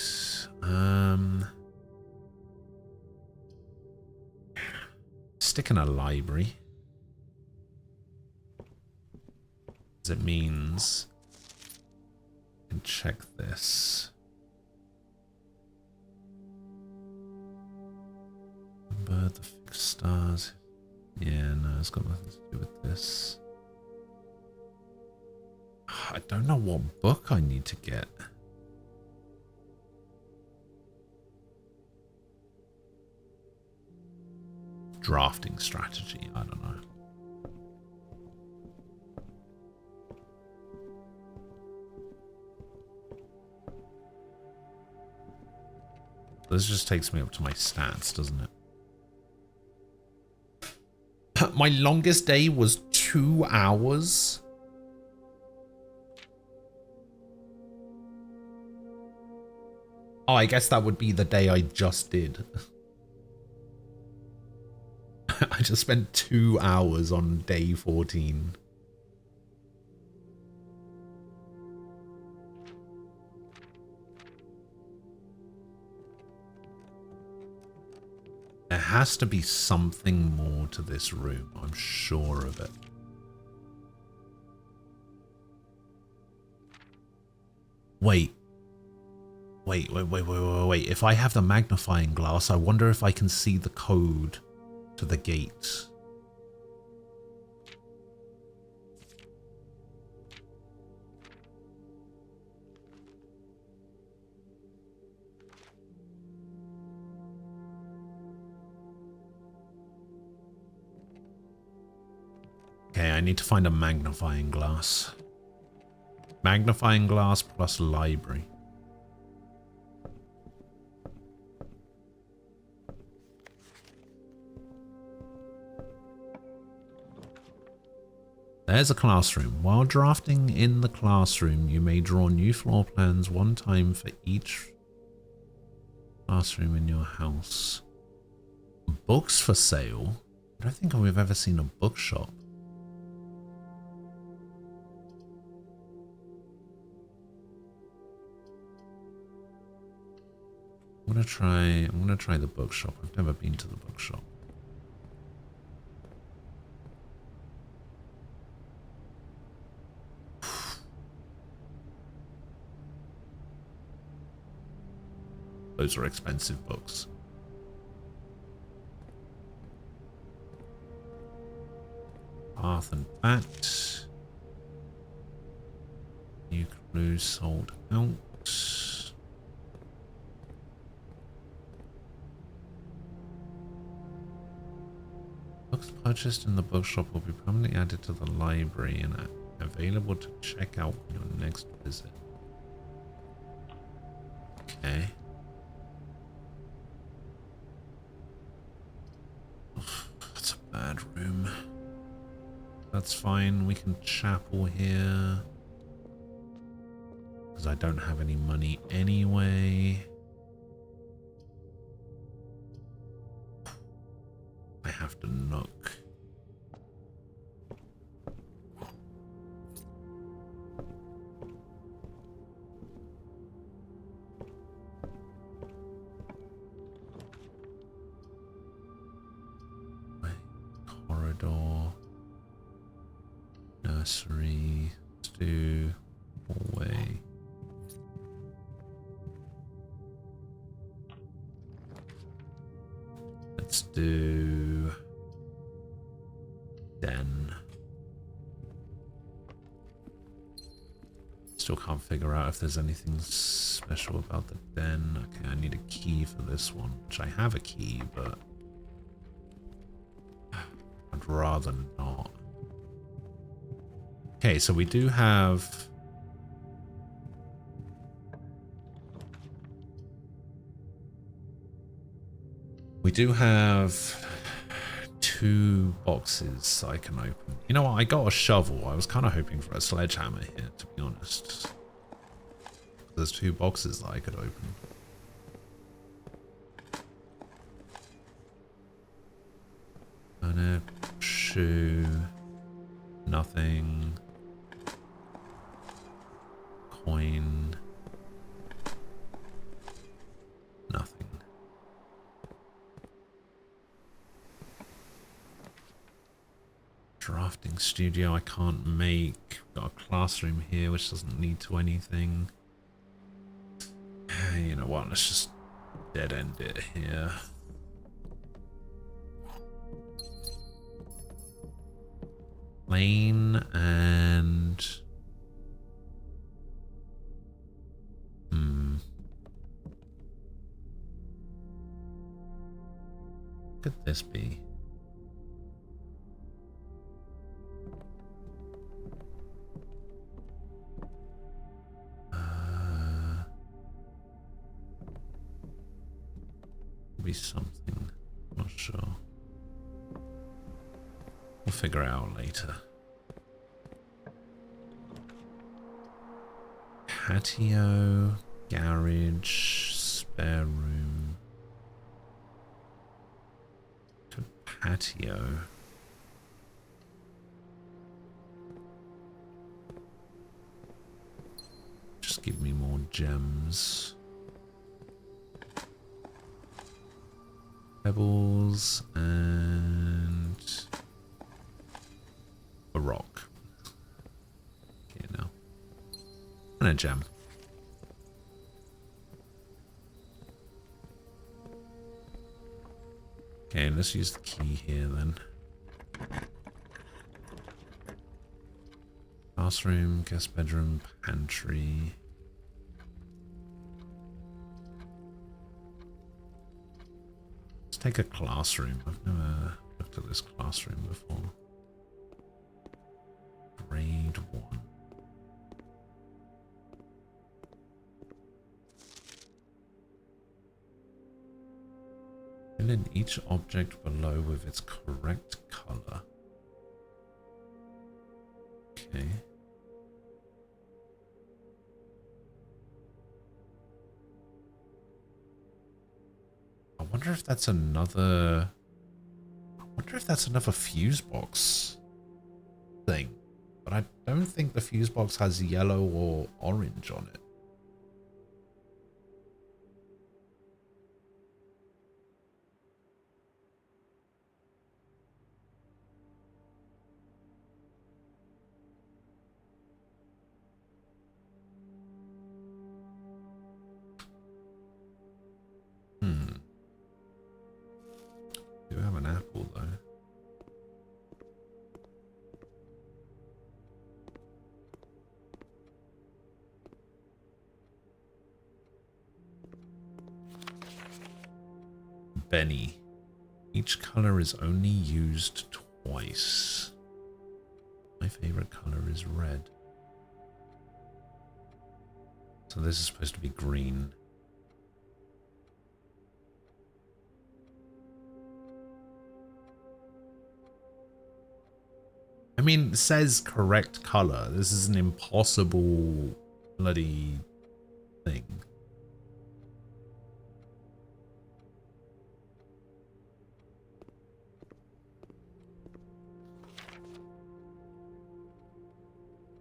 Stick in a library. As it means I can check this. Remember the fixed stars. Yeah, no, it's got nothing to do with this. I don't know what book I need to get. Drafting strategy, I don't know. This just takes me up to my stats, doesn't it? My longest day was 2 hours. Oh, I guess that would be the day I just did. I just spent 2 hours on day 14. There has to be something more to this room. I'm sure of it. Wait. Wait. If I have the magnifying glass, I wonder if I can see the code to the gate. Okay, I need to find a magnifying glass. Magnifying glass plus library. There's a classroom. While drafting in the classroom, you may draw new floor plans one time for each classroom in your house. Books for sale? I don't think we've ever seen a bookshop. I'm gonna try the bookshop. I've never been to the bookshop. Those are expensive books. Path and Bat. New clues sold out. Books purchased in the bookshop will be permanently added to the library and available to check out on your next visit. Okay. That's a bad room. That's fine. We can chapel here. Because I don't have any money anyway. I have to knock. Corridor. Nursery. Let's do hallway. Let's do den. Still can't figure out if there's anything special about the den. Okay, I need a key for this one, which I have a key, but I'd rather not. Okay, so we do have... We do have 2 boxes I can open. You know what? I got a shovel. I was kind of hoping for a sledgehammer here, to be honest. There's 2 boxes that I could open. Turnip, shoe, nothing. Coin, nothing. Drafting studio I can't make. Got a classroom here which doesn't lead to anything. You know what, let's just dead end it here. Lane and... What could this be? Be something. Not sure. We'll figure it out later. Patio, garage, spare room. To patio. Just give me more gems. pebbles and a rock. Okay, now. And a gem. Okay, let's use the key here then. Classroom, guest bedroom, pantry. Let's take a classroom. I've never looked at this classroom before. Grade 1. Fill in each object below with its correct color. Okay. I wonder if that's another... I wonder if that's another fuse box thing. But I don't think the fuse box has yellow or orange on it. Do have an apple though. Benny. Each color is only used twice. My favorite color is red. So this is supposed to be green. I mean, it says correct color. This is an impossible bloody thing.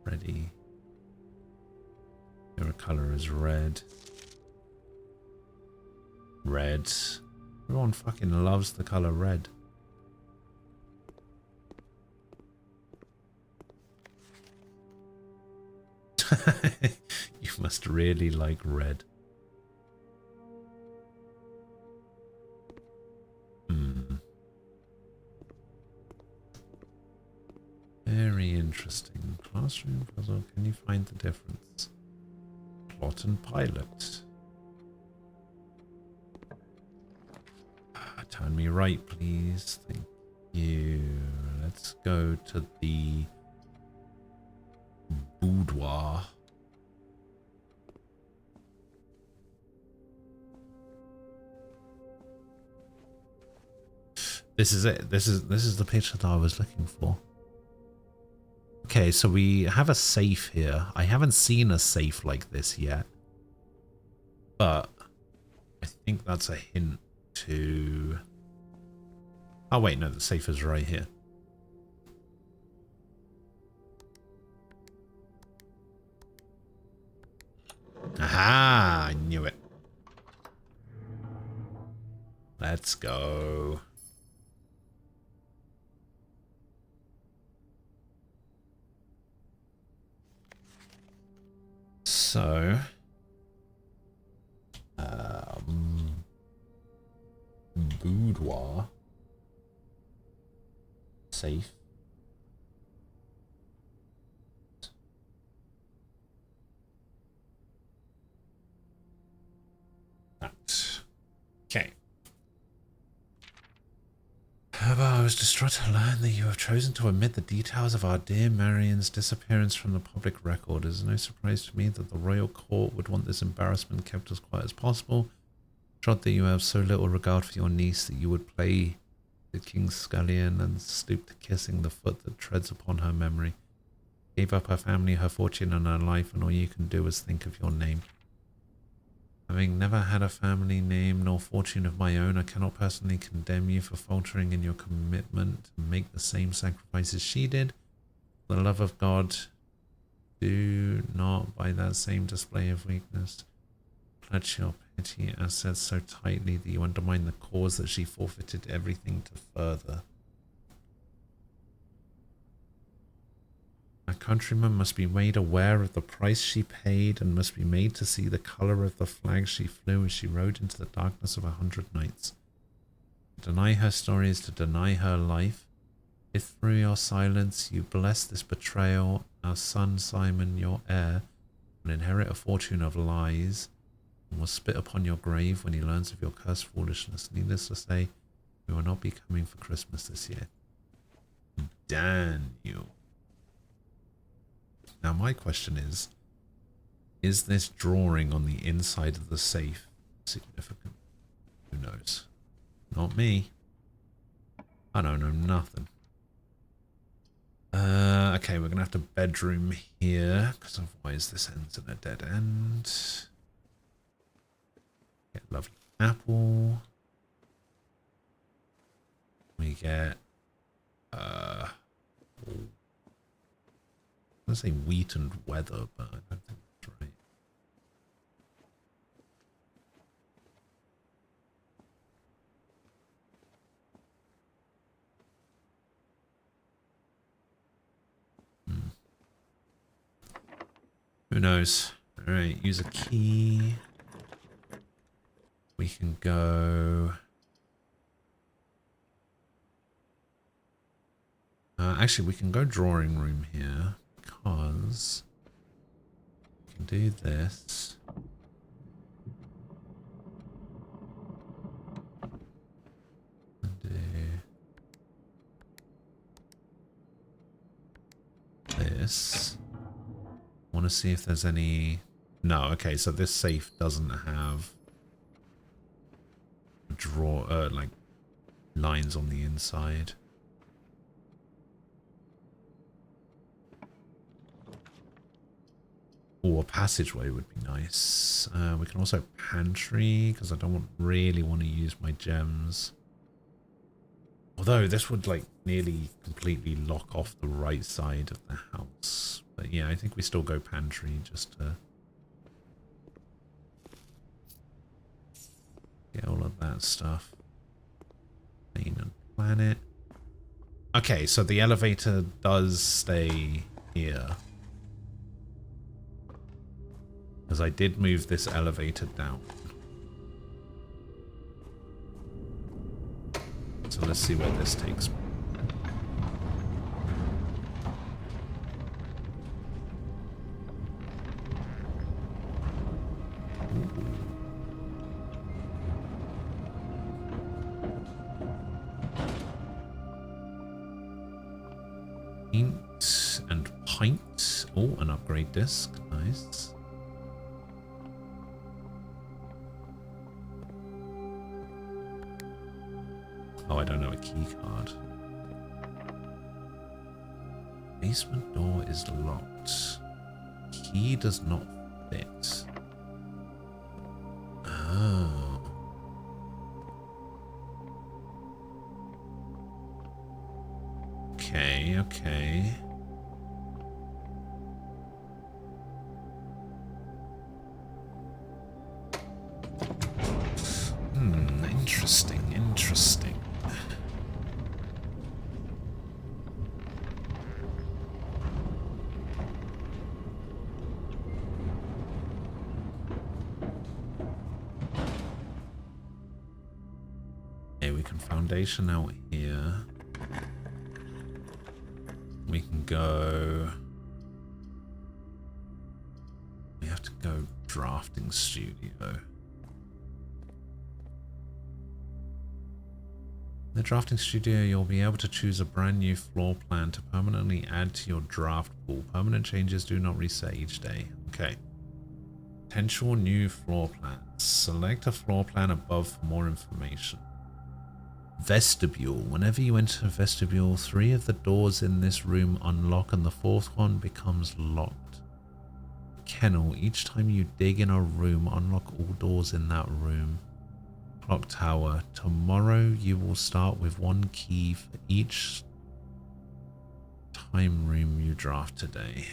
Ready. Your color is red. Red. Everyone fucking loves the color red. You must really like red. Very interesting. Classroom puzzle. Can you find the difference? Plot and pilot. Turn me right, please. Thank you. Let's go to the boudoir. This is it. This is the picture that I was looking for. Okay, so we have a safe here. I haven't seen a safe like this yet. But I think that's a hint to... Oh wait, no, the safe is right here. Aha! I knew it. Let's go. So, boudoir, safe, that. Okay. I was distraught to learn that you have chosen to omit the details of our dear Marian's disappearance from the public record. It is no surprise to me that the royal court would want this embarrassment kept as quiet as possible. Trot that you have so little regard for your niece that you would play the king's scullion and stoop to kissing the foot that treads upon her memory. Gave up her family, her fortune, and her life, and all you can do is think of your name. Having never had a family name nor fortune of my own, I cannot personally condemn you for faltering in your commitment to make the same sacrifices she did. For the love of God, do not, by that same display of weakness, clutch your She has said so tightly that you undermine the cause that she forfeited everything to further. A countryman must be made aware of the price she paid and must be made to see the colour of the flag she flew as she rode into the darkness of 100 nights. To deny her story is to deny her life. If through your silence you bless this betrayal, our son Simon, your heir, will inherit a fortune of lies and will spit upon your grave when he learns of your cursed foolishness. Needless to say, we will not be coming for Christmas this year. Daniel. Now my question is this drawing on the inside of the safe significant? Who knows? Not me. I don't know nothing. Okay, we're gonna have to bedroom here, because otherwise this ends in a dead end. Get lovely apple. We get I'm gonna say wheat and weather, but I don't think that's right. Who knows? Alright, use a key. We can go... actually, we can go drawing room here, because we can do this. And do this. I want to see if there's any... No, okay, so this safe doesn't have like lines on the inside. Or a passageway would be nice. We can also pantry, because I don't really want to use my gems. Although this would like nearly completely lock off the right side of the house. But yeah, I think we still go pantry just to get all of that stuff. Plane and planet. Okay, so the elevator does stay here. Because I did move this elevator down. So let's see where this takes me. Paint and pint. Oh, an upgrade disc. Nice. Oh, I don't know a key card. Basement door is locked. Key does not fit. Oh. Okay, okay. Interesting, interesting. Okay, we can foundation out here. We can go... We have to go drafting studio. In the drafting studio, you'll be able to choose a brand new floor plan to permanently add to your draft pool. Permanent changes do not reset each day. Okay. Potential new floor plans. Select a floor plan above for more information. Vestibule. Whenever you enter a vestibule, 3 of the doors in this room unlock and the 4th one becomes locked. Kennel. Each time you dig in a room, unlock all doors in that room. Clock tower. Tomorrow you will start with 1 key for each time room you draft today.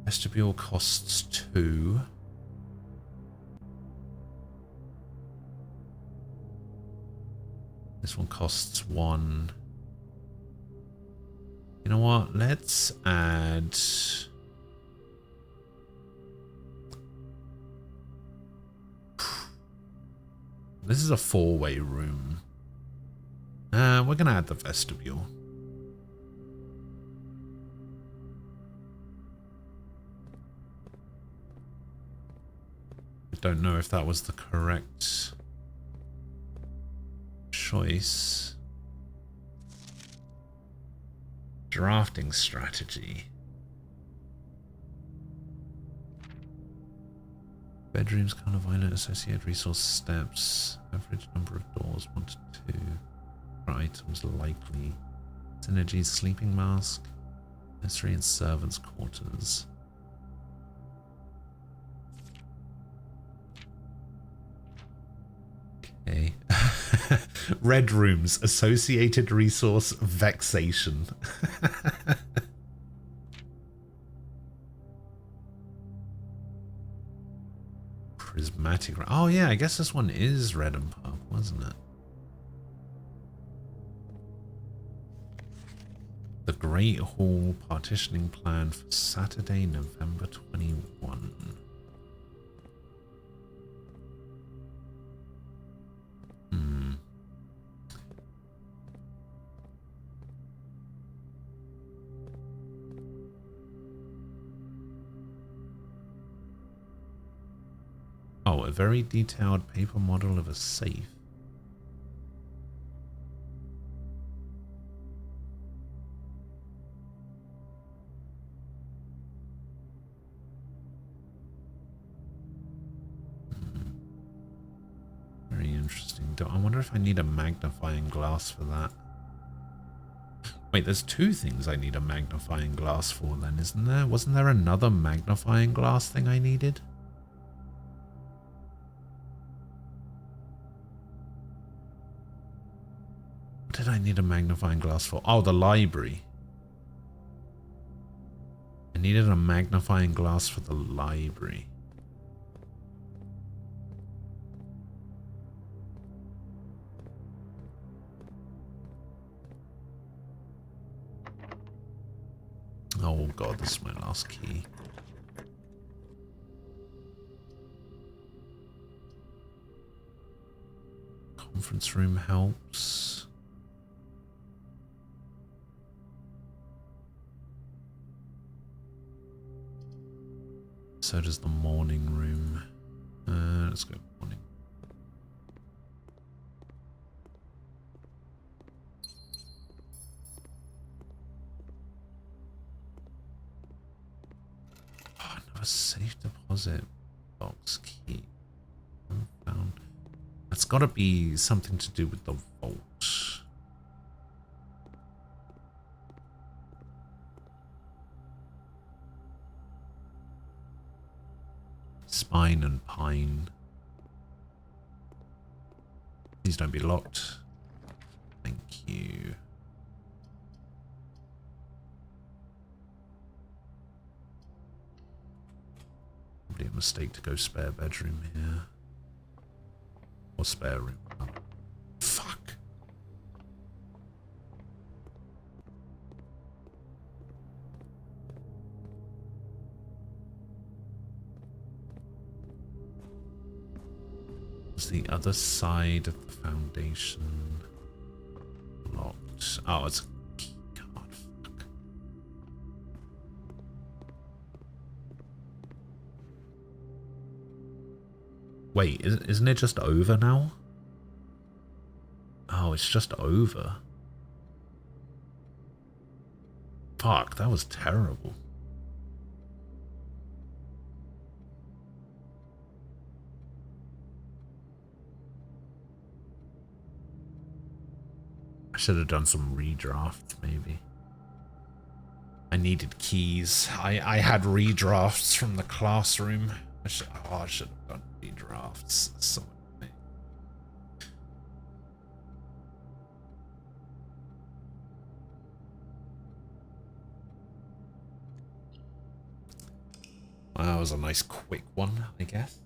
Vestibule costs 2. This one costs 1. You know what? Let's add... This is a 4-way room. We're going to add the vestibule. I don't know if that was the correct choice. Drafting strategy. Bedrooms, color violet, associated resource steps, average number of doors, 1 to 2. For items likely. Synergy, sleeping mask, nursery and servants' quarters. Okay. Red rooms, associated resource, vexation. Prismatic. Oh yeah, I guess this one is red and purple, isn't it? The Great Hall partitioning plan for Saturday, November 21. Oh, a very detailed paper model of a safe. Very interesting. I wonder if I need a magnifying glass for that. Wait, there's 2 things I need a magnifying glass for then, isn't there? Wasn't there another magnifying glass thing I needed? What did I need a magnifying glass for? Oh, the library. I needed a magnifying glass for the library. Oh god, this is my last key. Conference room helps. So does the morning room. Let's go morning. Oh, another safe deposit box key. Found. That's got to be something to do with the vault. Spine and pine. Please don't be locked. Thank you. Probably a mistake to go spare bedroom here. Or spare room. Oh, fuck. It's the other side of the foundation. Locked. Oh, it's a key card. Fuck. Wait, isn't it just over now? Oh, it's just over. Fuck, that was terrible. I should have done some redrafts, maybe. I needed keys. I had redrafts from the classroom. I should have done redrafts. So annoying. was a nice quick one, I guess.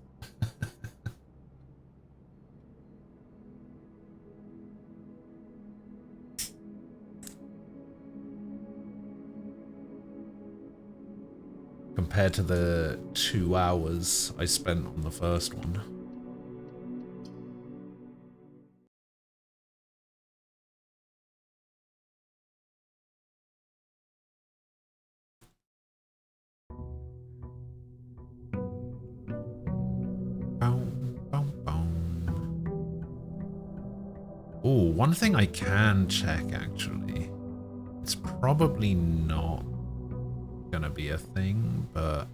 Compared to the 2 hours I spent on the first one. Oh, one thing I can check actually. It's probably not gonna be a thing, but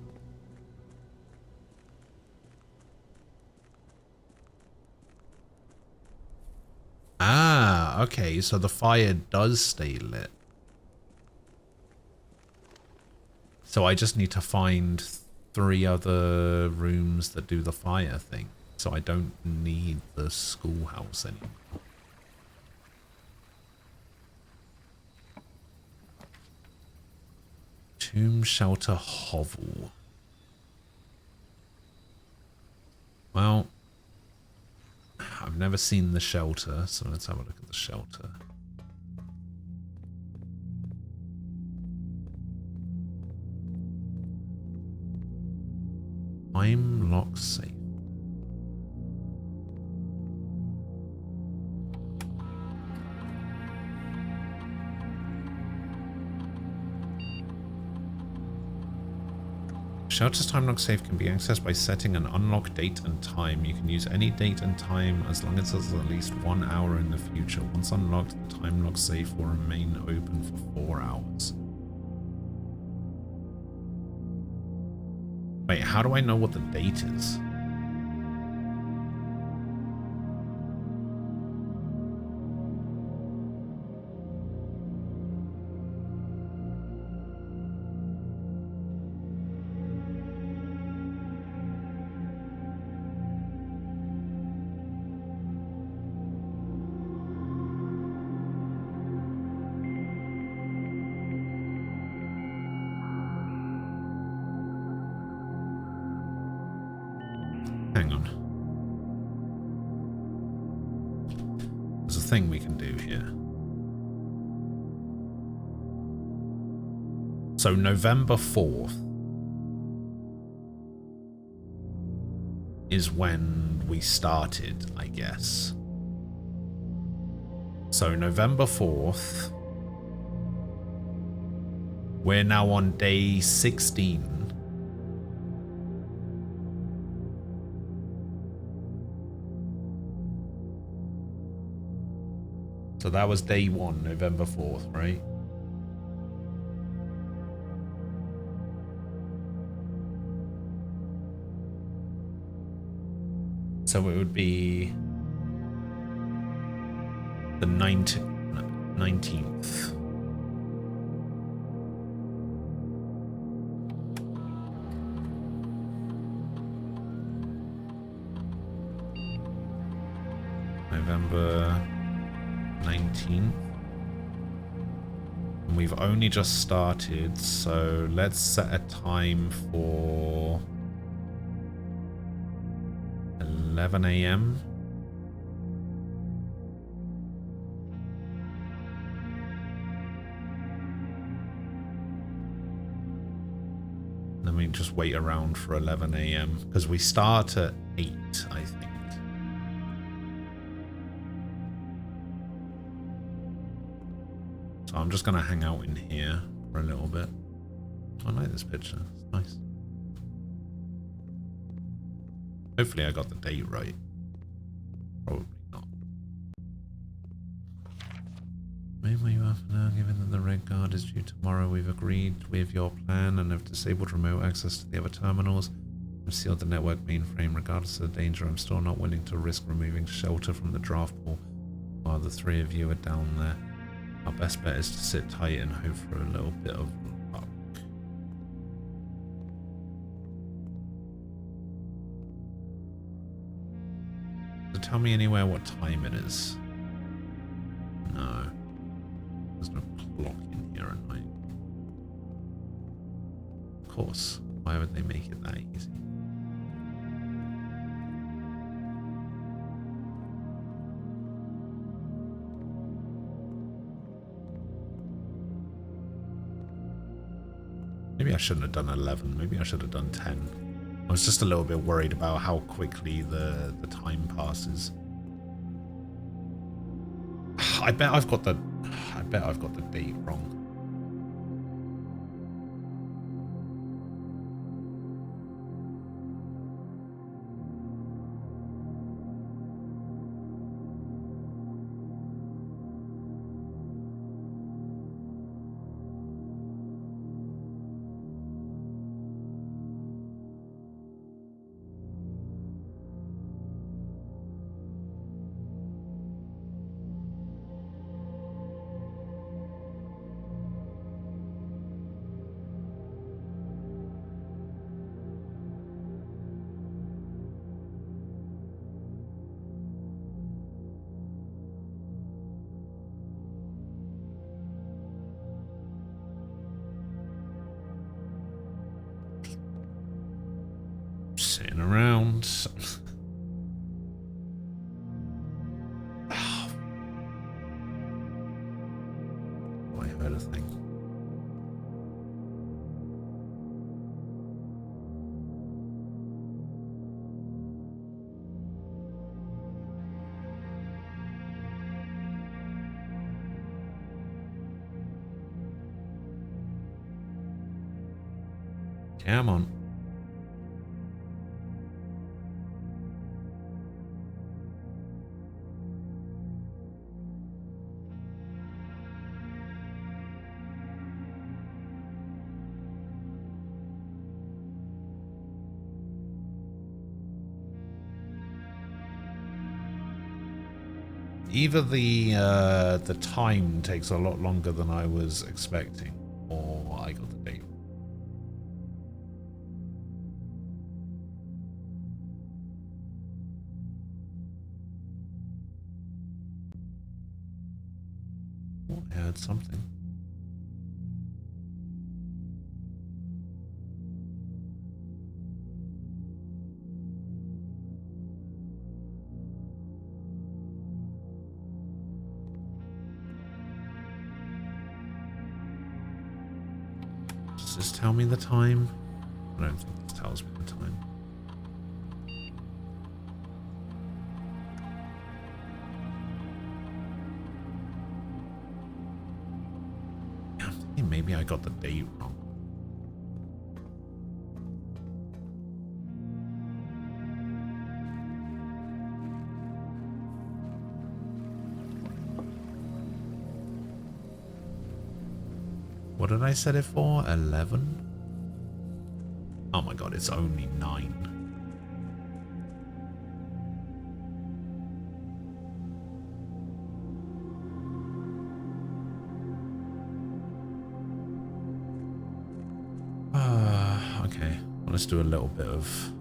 okay, so the fire does stay lit. So I just need to find 3 other rooms that do the fire thing. So I don't need the schoolhouse anymore. Tomb Shelter Hovel. Well, I've never seen the shelter, so let's have a look at the shelter. Time lock safe. Shelter's time lock safe can be accessed by setting an unlock date and time. You can use any date and time as long as it's at least 1 hour in the future. Once unlocked, the time lock safe will remain open for 4 hours. Wait, how do I know what the date is? Hang on. There's a thing we can do here. So November 4th is when we started, I guess. So November 4th, we're now on day 16. So that was day 1, November 4th, right? So it would be the 19th. November 19th. And we've only just started, so let's set a time for 11 a.m. Then we just wait around for 11 a.m. because we start at 8, I think. So I'm just going to hang out in here for a little bit. I like this picture. It's nice. Hopefully I got the date right. Probably not. Remain where you are for now, given that the Red Guard is due tomorrow. We've agreed with your plan and have disabled remote access to the other terminals. I've sealed the network mainframe. Regardless of the danger, I'm still not willing to risk removing shelter from the draft pool while the 3 of you are down there. Our best bet is to sit tight and hope for a little bit of luck. So tell me anywhere what time it is. No. There's no clock in here at night. Of course. Why Why would they make it that easy? Maybe I shouldn't have done 11. Maybe I should have done 10. I was just a little bit worried about how quickly the time passes. I bet I've got the date wrong. Sitting around. I heard a thing. Come on. Either the time takes a lot longer than I was expecting, or I got the date. Oh, I heard something. Does this tell me the time? I don't think this tells me the time. I'm thinking maybe I got the date wrong. What did I set it for? 11? Oh my god, it's only 9. Okay. Well, let's do a little bit of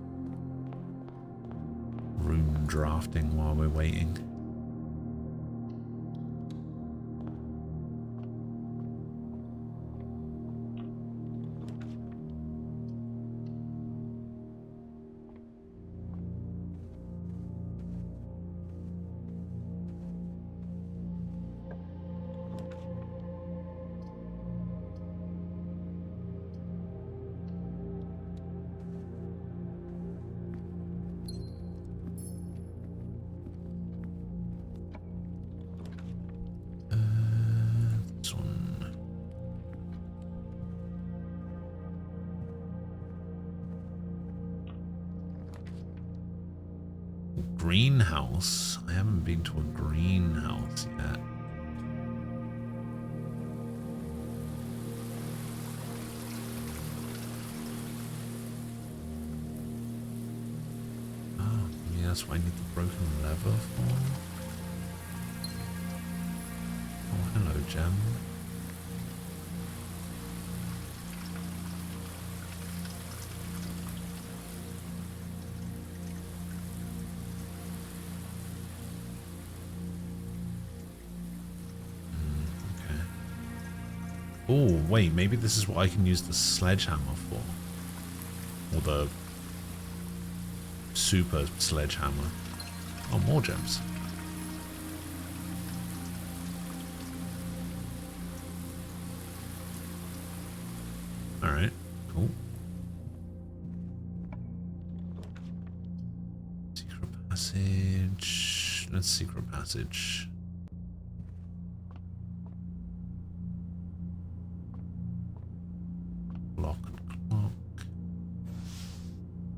room drafting while we're waiting. Greenhouse? I haven't been to a greenhouse yet. Oh, maybe that's what I need the broken lever for. Oh, hello, Gem. Oh, wait, maybe this is what I can use the sledgehammer for. Or the super sledgehammer. Oh, more gems. Alright, cool. Secret passage. Let's secret passage. Lock and clock.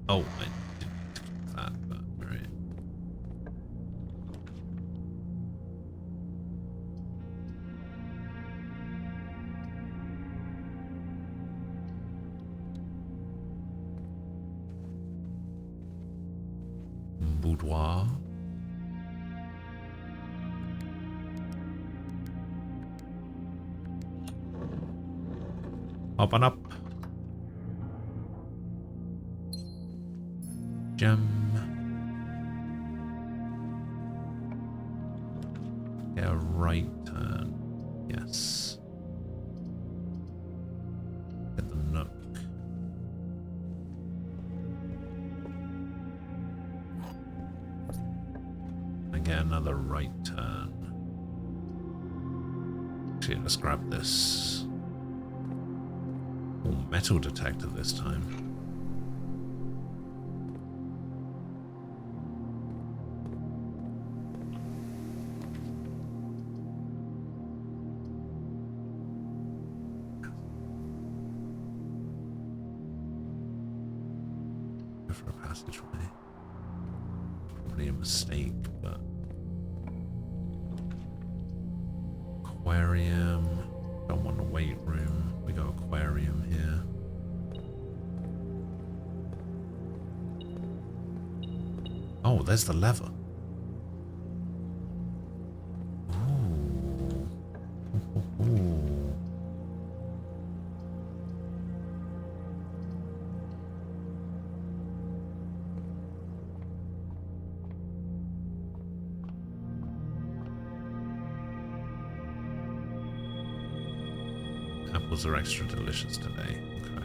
Oh, I didn't click that, but alright. Boudoir. Up and up. Gem. Get a right turn. Yes. Get the nook. And get another right turn. Actually, let's grab this. Oh, metal detector this time. Go for a passageway. Probably a mistake, but aquarium. Don't want a weight room. We got aquarium here. Oh, there's the lever. Ooh. Ooh. Apples are extra delicious today. Okay.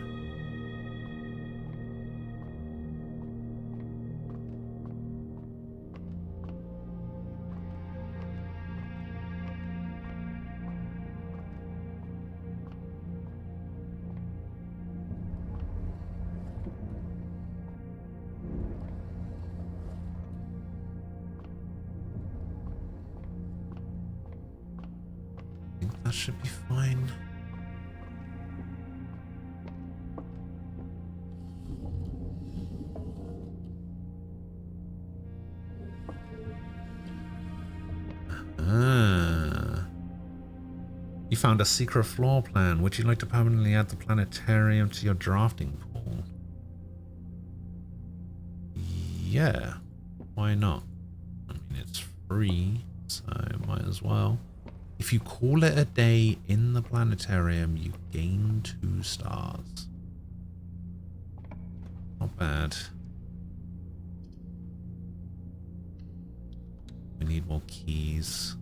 I think that should be fine. You found a secret floor plan. Would you like to permanently add the planetarium to your drafting pool? Yeah, why not? I mean, it's free, so might as well. If you call it a day in the planetarium, you gain 2 stars. Not bad. We need more keys.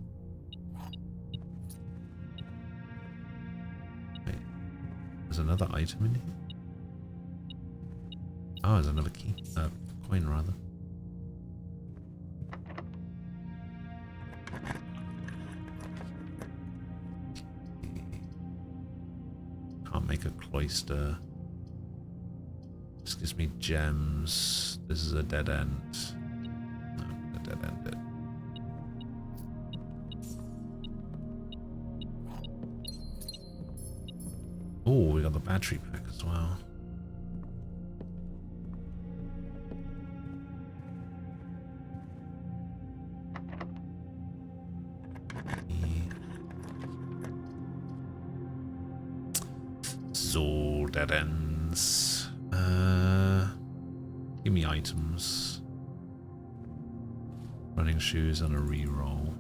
Wait, there's another item in here? Oh, there's another key. Coin, rather. Can't make a cloister. This gives me gems. This is a dead end. No, I'm gonna dead end it. Oh, we got the battery pack as well. It's all dead ends. Give me items. Running shoes and a reroll.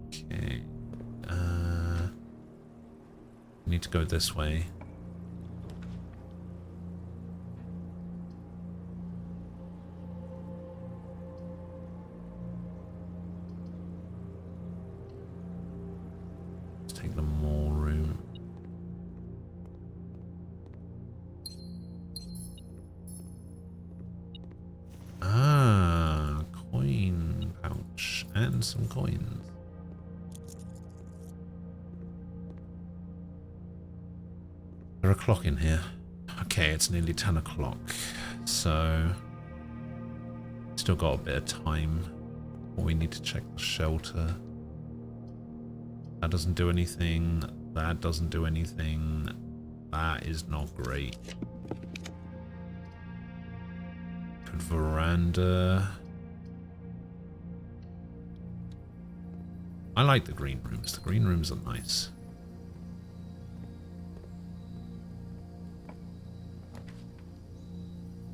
Okay. Need to go this way. And some coins. Is there a clock in here? Okay, it's nearly 10 o'clock. So, still got a bit of time. We need to check the shelter. That doesn't do anything. That doesn't do anything. That is not great. Good veranda. I like the green rooms. The green rooms are nice.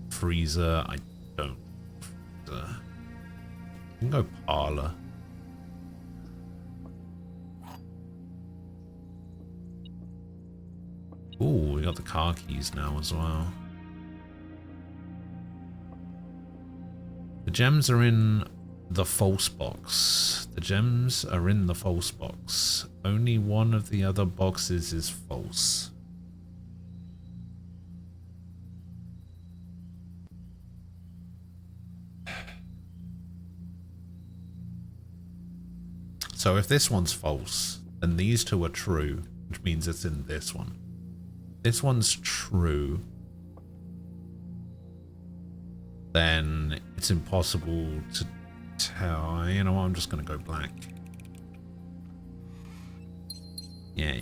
Freezer. I don't. Freezer. You can go parlor. Ooh, we got the car keys now as well. The gems are in the false box. The gems are in the false box. Only one of the other boxes is false. So if this one's false, then these two are true, which means it's in this one. This one's true, then it's impossible to tell. You know what, I'm just going to go black. Yeah.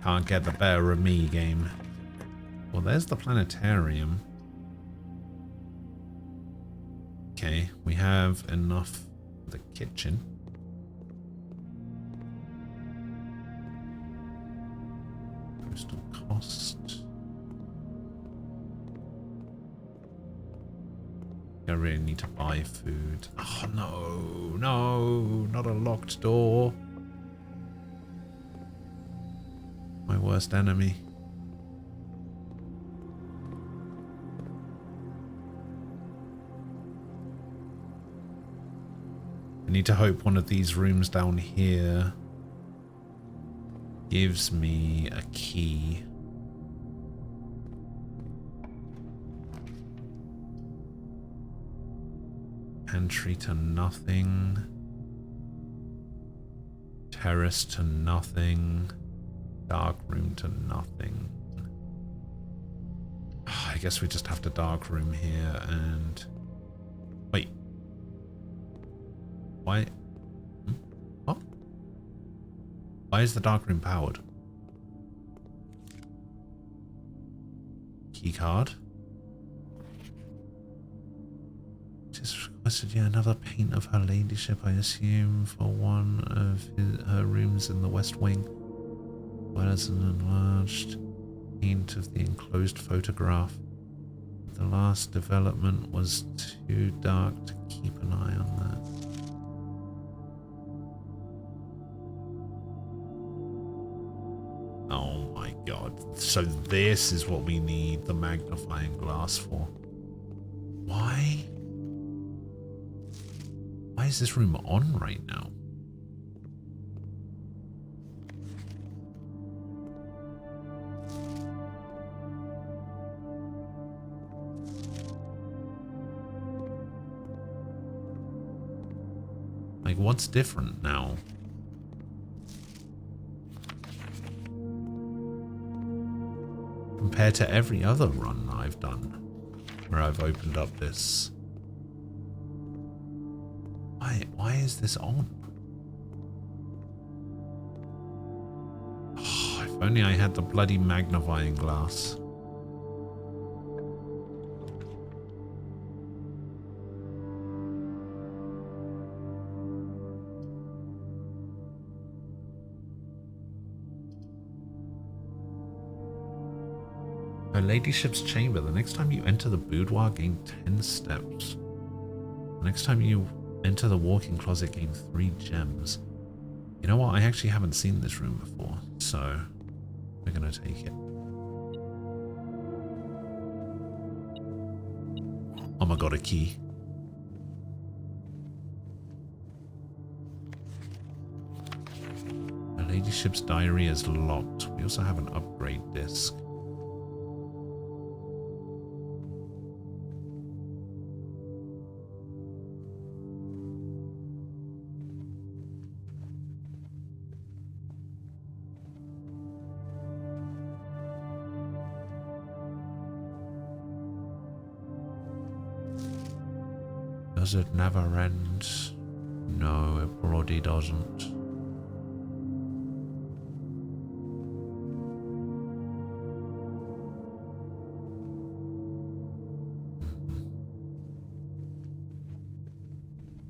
Can't get the better of me, game. Well, there's the planetarium. Okay, we have enough for the kitchen. Postal cost. I really need to buy food. Oh no, not a locked door. My worst enemy. I need to hope one of these rooms down here gives me a key. Entry to nothing. Terrace to nothing. Dark room to nothing. I guess we just have to dark room here and... Wait. Why? What? Why is the dark room powered? Key card. Just requested, yeah, another paint of her ladyship, I assume, for one of her rooms in the west wing. Well as an enlarged paint of the enclosed photograph. The last development was too dark to keep an eye on that. Oh my god. So this is what we need the magnifying glass for. Why? Why is this room on right now? Like, what's different now? Compared to every other run I've done, where I've opened up this. Why is this on? Oh, if only I had the bloody magnifying glass. Her ladyship's chamber. The next time you enter the boudoir, gain 10 steps. The next time you enter the walk-in closet, gain 3 gems. You know what? I actually haven't seen this room before, so we're gonna take it. Oh my god, a key. Her ladyship's diary is locked. We also have an upgrade disc. Does it never end? No, it bloody doesn't.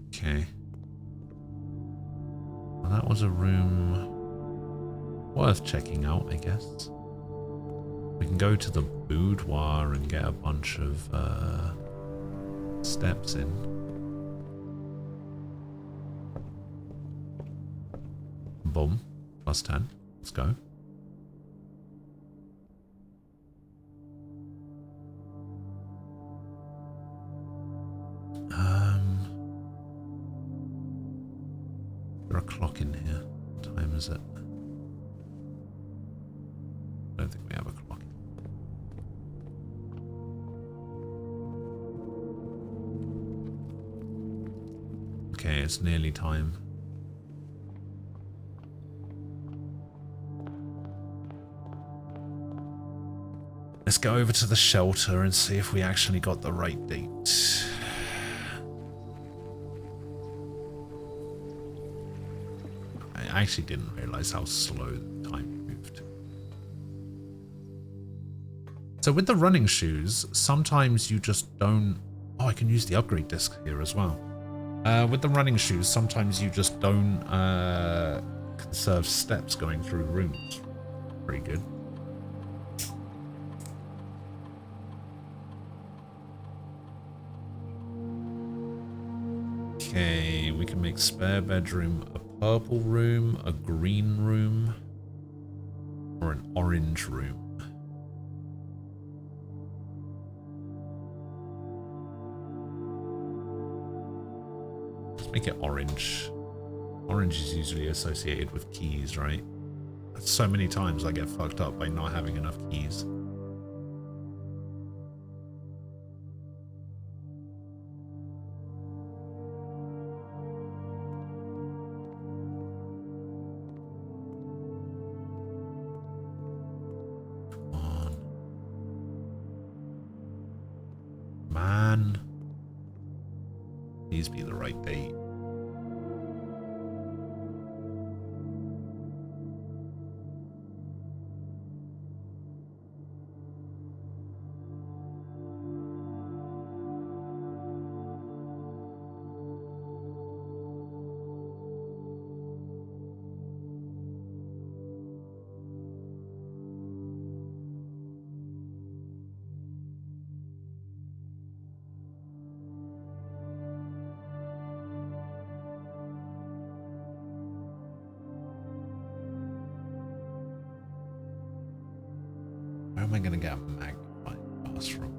Okay. Well, that was a room worth checking out, I guess. We can go to the boudoir and get a bunch of steps in. Boom. Plus 10. Let's go. There's a clock in here. What time is it? I don't think we have a clock. Okay, it's nearly time. Let's go over to the shelter and see if we actually got the right date. I actually didn't realize how slow the time moved. So with the running shoes, sometimes you just don't... Oh, I can use the upgrade disc here as well. With the running shoes, sometimes you just don't conserve steps going through rooms. Pretty good. Okay, we can make spare bedroom a purple room, a green room, or an orange room. Let's make it orange. Orange is usually associated with keys, right? So many times I get fucked up by not having enough keys. Please be the right date. Where am I going to get a magnifying glass from?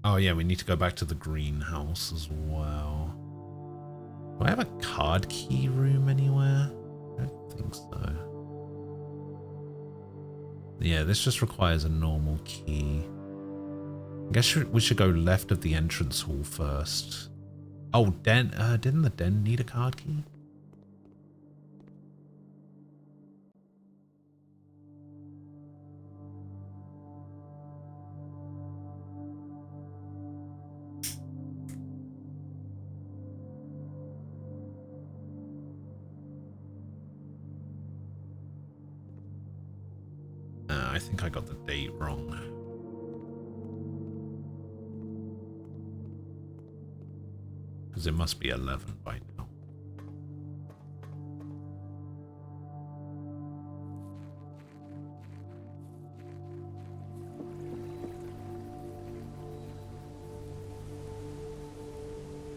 Oh yeah, we need to go back to the greenhouse as well. Do I have a card key room anywhere? I don't think so. Yeah, this just requires a normal key. I guess we should go left of the entrance hall first. Oh, didn't the den need a card key? I think I got the date wrong. Because it must be 11 by now.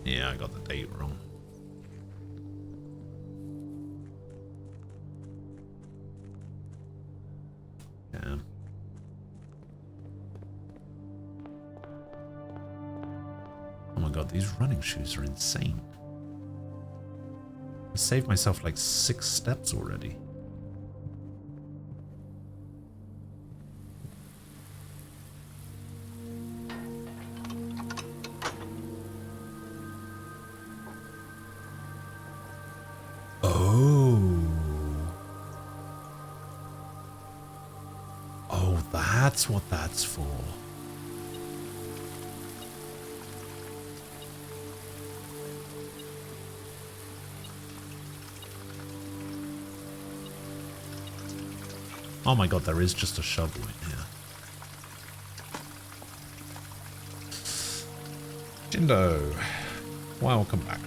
Yeah, I got the date wrong. Yeah. Oh my god, these running shoes are insane. I saved myself like 6 steps already. Oh. that's what that's for. Oh my god, there is just a shovel in here. Jindo, welcome back.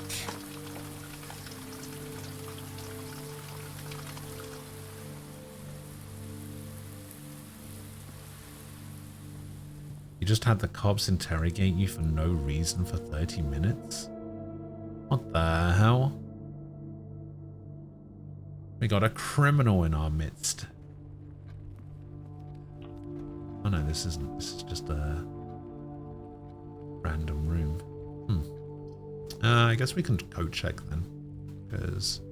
You just had the cops interrogate you for no reason for 30 minutes? What the hell? We got a criminal in our midst. Oh no, this isn't. This is just a random room. I guess we can code check then, because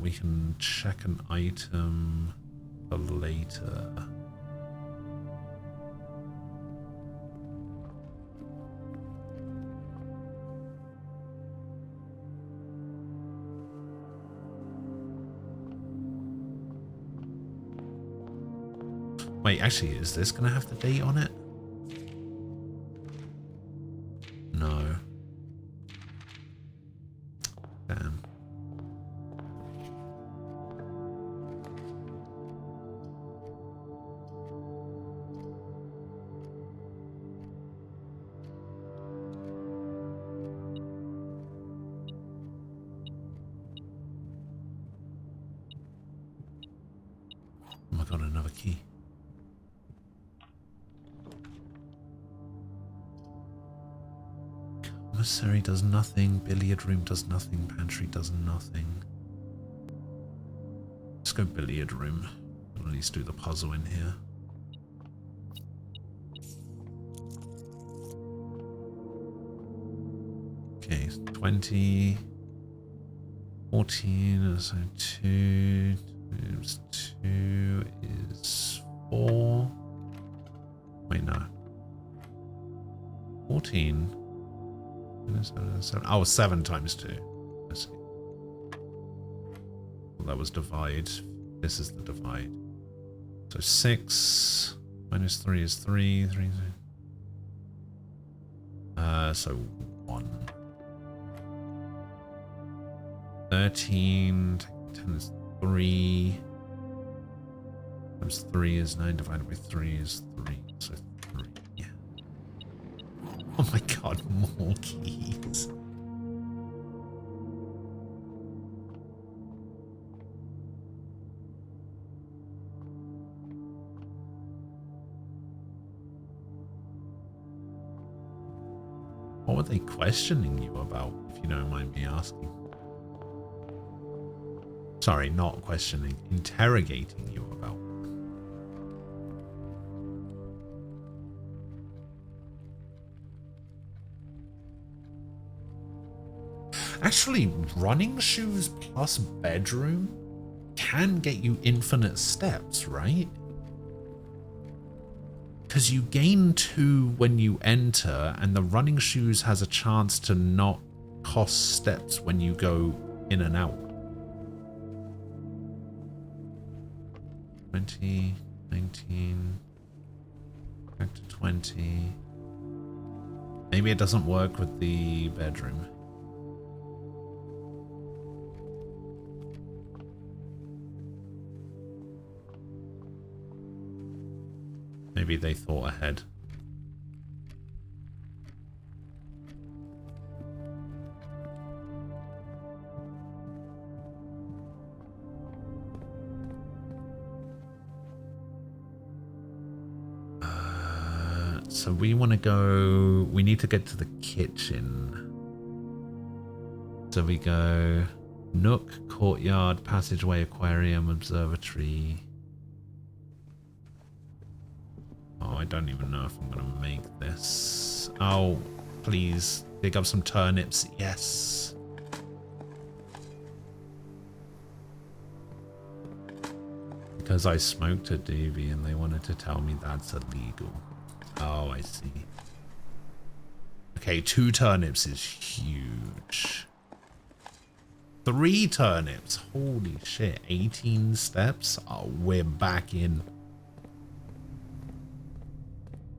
we can check an item for later. Wait, actually, is this going to have the date on it? No. Damn. Oh my god, another key. Commissary does nothing, billiard room does nothing, pantry does nothing. Let's go billiard room. At least do the puzzle in here. Okay, 20, 14, so 2 times 2 is 4. Wait, no. 14. Oh, 7 times 2. I see. Well, that was divide. This is the divide. So 6 minus 3 is 3. 3. So 1. 13. 10 is 3. Times 3 is 9. Divided by 3 is 3. So 3. Yeah. Oh my god, more keys. What were they questioning you about, if you don't mind me asking? Sorry, not questioning, interrogating you about. Actually, running shoes plus bedroom can get you infinite steps, right? Because you gain 2 when you enter, and the running shoes has a chance to not cost steps when you go in and out. 20, 19, back to 20. Maybe it doesn't work with the bedroom. Maybe they thought ahead. So we want to go, we need to get to the kitchen. So we go nook, courtyard, passageway, aquarium, observatory. Oh, I don't even know if I'm going to make this. Oh, please dig up some turnips. Yes. Because I smoked a doobie and they wanted to tell me that's illegal. Oh, I see. Okay, 2 turnips is huge. 3 turnips. Holy shit. 18 steps. Oh, we're back in.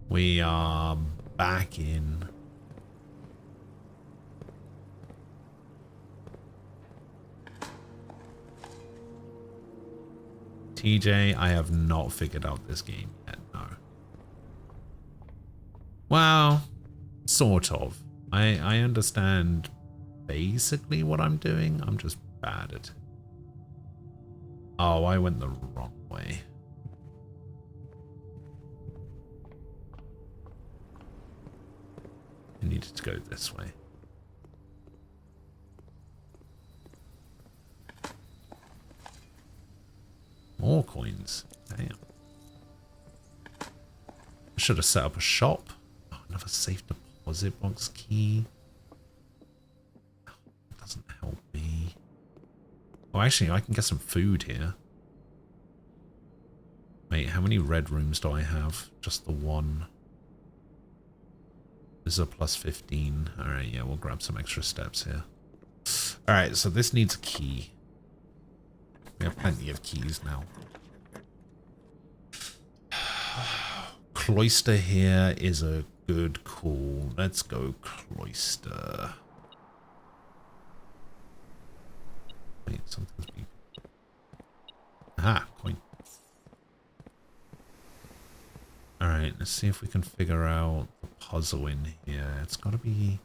We are back in. TJ, I have not figured out this game yet, no. Well, sort of. I understand basically what I'm doing. I'm just bad at it. Oh, I went the wrong way. I needed to go this way. More coins. Damn. I should have set up a shop. Oh, another safe deposit box key. Oh, that doesn't help me. Oh, actually, I can get some food here. Wait, how many red rooms do I have? Just the one. This is a plus 15. Alright, yeah, we'll grab some extra steps here. Alright, so this needs a key. We have plenty of keys now. Cloister here is a good call. Let's go cloister. Wait, something's being... Aha, coin. Alright, let's see if we can figure out the puzzle in here. It's got to be...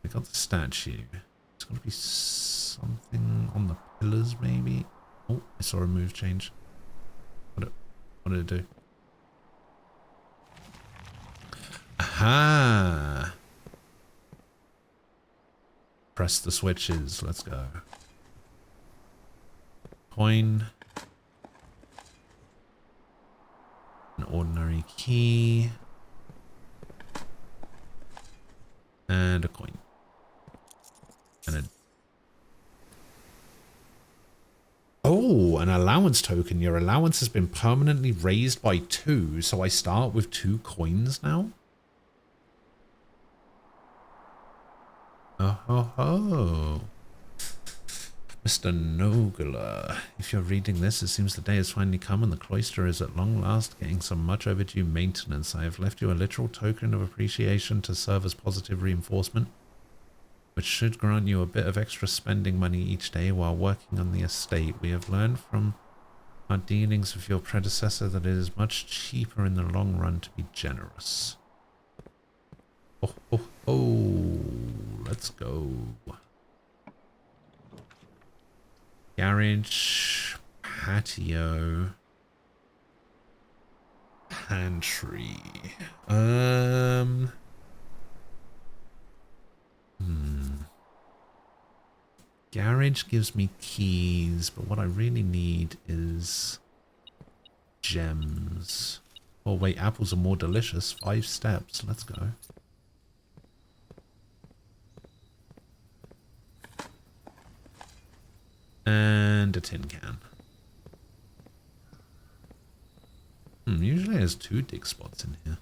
We got the statue. It's got to be something on the pillars, maybe. Oh, I saw a move change. What did it do? Aha! Press the switches. Let's go. Coin. An ordinary key. And a coin. And a... Oh, an allowance token. Your allowance has been permanently raised by 2, so I start with 2 coins now? Oh ho ho. Mr. Nogula, if you're reading this, it seems the day has finally come and the cloister is at long last getting some much overdue maintenance. I have left you a literal token of appreciation to serve as positive reinforcement, which should grant you a bit of extra spending money each day while working on the estate. We have learned from our dealings with your predecessor that it is much cheaper in the long run to be generous. Oh, oh, oh, let's go. Garage, patio, pantry. Garage gives me keys, but what I really need is gems. Oh wait, apples are more delicious. 5 steps. Let's go. And a tin can. Usually there's 2 dig spots in here.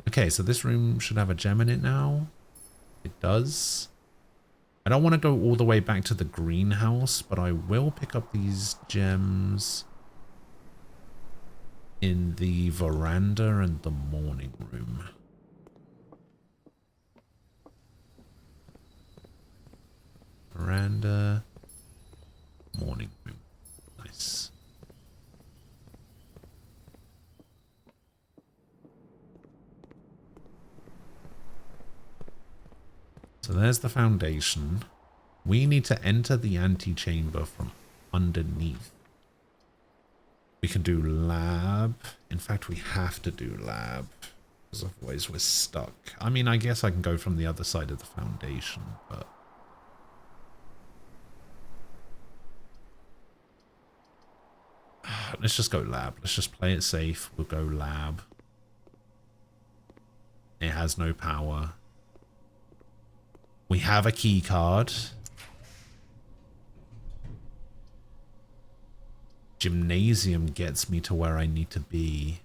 Okay, so this room should have a gem in it now. It does. I don't want to go all the way back to the greenhouse, but I will pick up these gems in the veranda and the morning room. Veranda, morning room. Nice. So there's the foundation. We need to enter the antechamber from underneath. We can do lab. In fact, we have to do lab, because otherwise we're stuck. I mean, I guess I can go from the other side of the foundation, but... Let's just go lab. Let's just play it safe. We'll go lab. It has no power. We have a key card. Gymnasium gets me to where I need to be.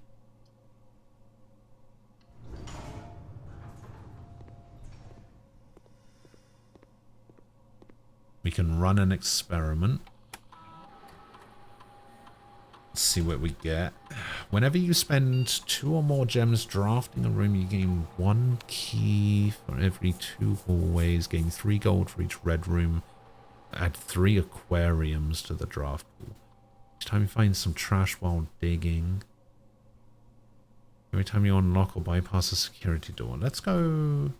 can run an experiment. Let's see what we get. Whenever you spend 2 or more gems drafting a room, you gain 1 key for every 2 hallways, gain 3 gold for each red room, add 3 aquariums to the draft pool. Each time you find some trash while digging. Every time you unlock or bypass a security door. Let's go.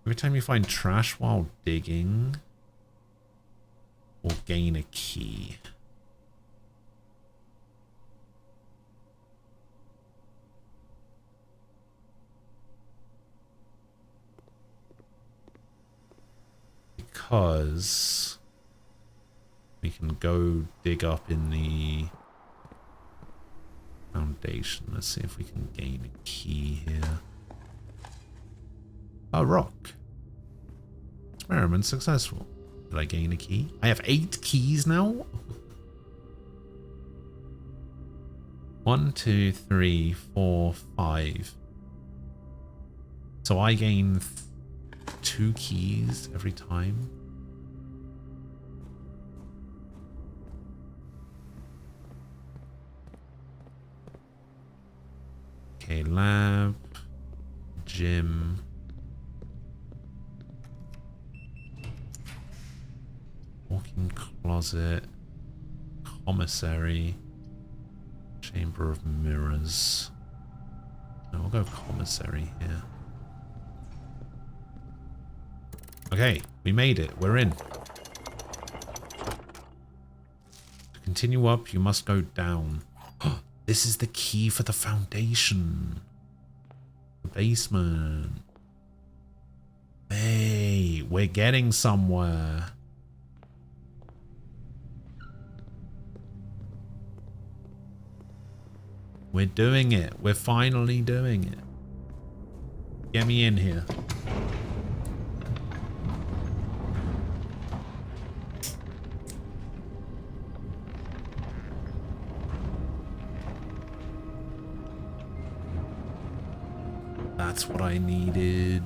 Every time you find trash while digging, or gain a key. Because we can go dig up in the foundation. Let's see if we can gain a key here. A rock. Experiment successful. Did I gain a key? I have 8 keys now? 1, 2, 3, 4, 5. So I gain 2 keys every time. Okay, lab, gym. Walk-in closet, commissary, chamber of mirrors. No, we'll go commissary here. Okay, we made it. We're in. To continue up, you must go down. This is the key for the foundation. The basement. Hey, we're getting somewhere. We're doing it. We're finally doing it. Get me in here. That's what I needed.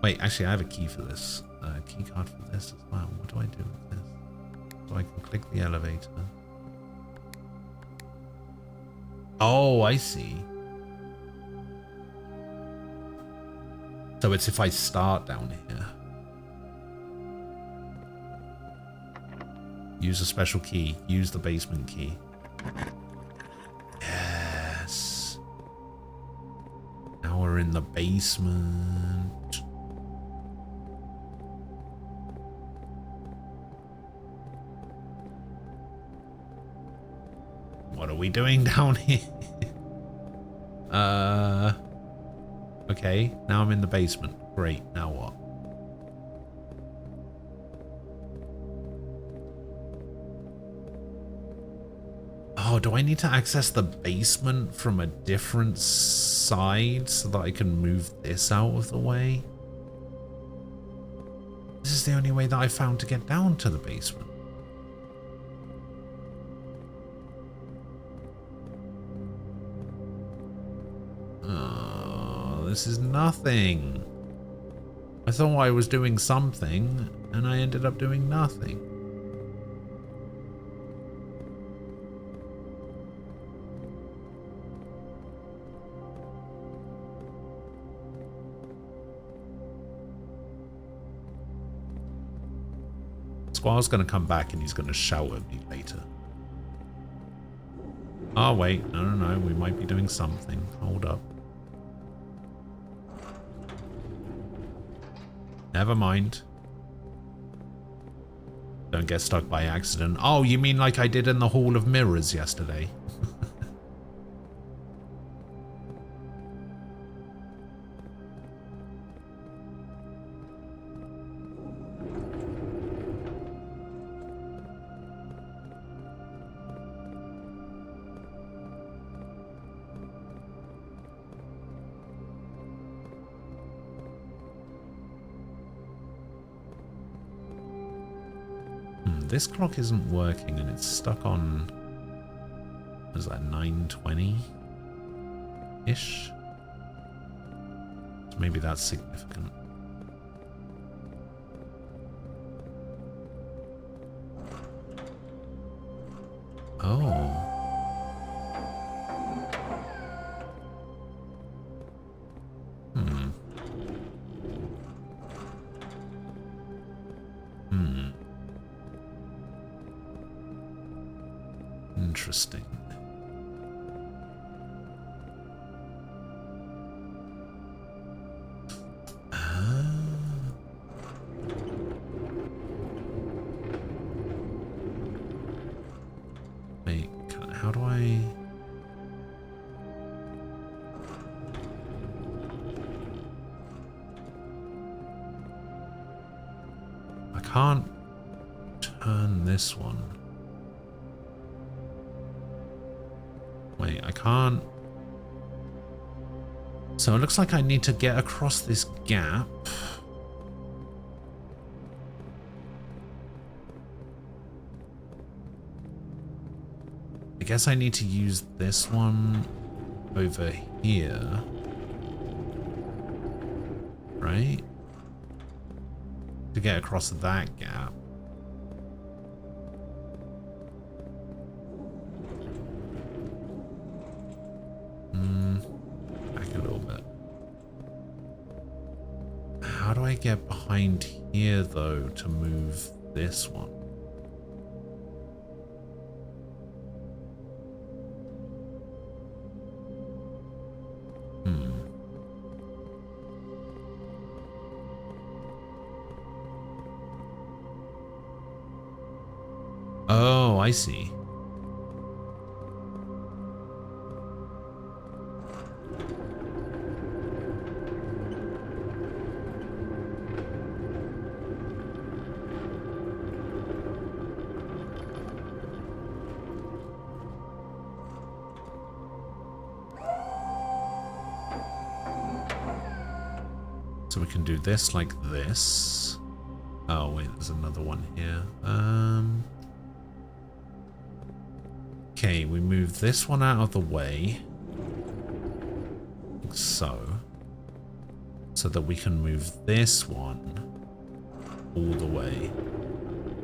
Wait, actually, I have a key for this. Key card for this as well. What do I do with this? So I can click the elevator. Oh, I see. So it's if I start down here. Use a special key. Use the basement key. Yes. Now we're in the basement. What are we doing down here? Okay, now I'm in the basement. Great, now what? Oh, do I need to access the basement from a different side so that I can move this out of the way? This is the only way that I found to get down to the basement. This is nothing. I thought I was doing something, and I ended up doing nothing. Squall's gonna come back and he's gonna shout at me later. Oh wait, no, we might be doing something. Hold up. Never mind. Don't get stuck by accident. Oh, you mean like I did in the Hall of Mirrors yesterday? This clock isn't working and it's stuck on, what is that, 9:20-ish? So maybe that's significant. Oh. Hmm. Hmm. Interesting. Wait, how do I... I can't turn this one. Wait, I can't... So it looks like I need to get across this gap. I guess I need to use this one over here. Right? To get across that gap. Back a little bit. How do I get behind here, though, to move this one? Oh, I see. So we can do this like this. Oh wait, there's another one here. Okay, we move this one out of the way. Like so. So that we can move this one all the way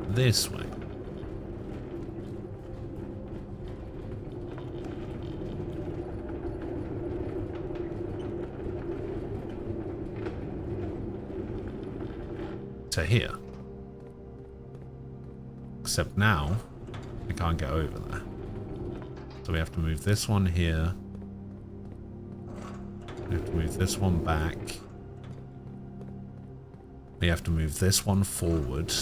this way. To here. Except now, I can't get over there. So we have to move this one here. We have to move this one back. We have to move this one forward.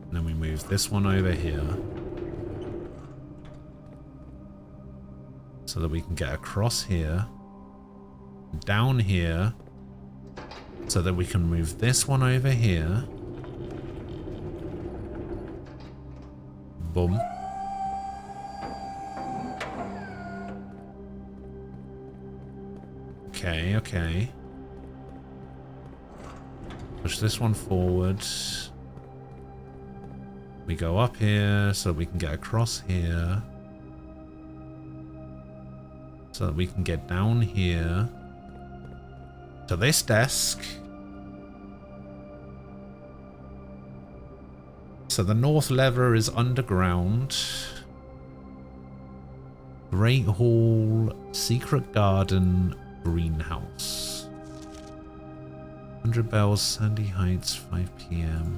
And then we move this one over here. So that we can get across here. Down here. So that we can move this one over here. Boom. Okay, okay. Push this one forward. We go up here so that we can get across here. So that we can get down here to this desk. So the north lever is underground. Great Hall, Secret Garden, Greenhouse. 100 Bells, Sandy Heights, 5 PM.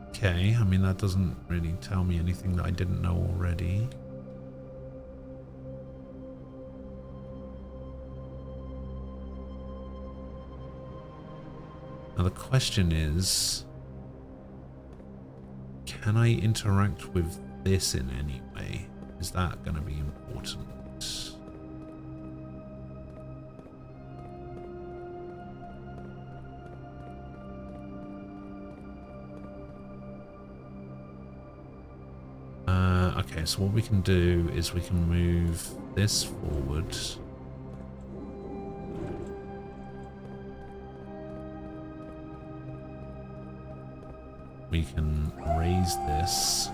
Okay, I mean that doesn't really tell me anything that I didn't know already. Now the question is, can I interact with this in any way? Is that going to be important? Okay, so what we can do is we can move this forward. We can raise this.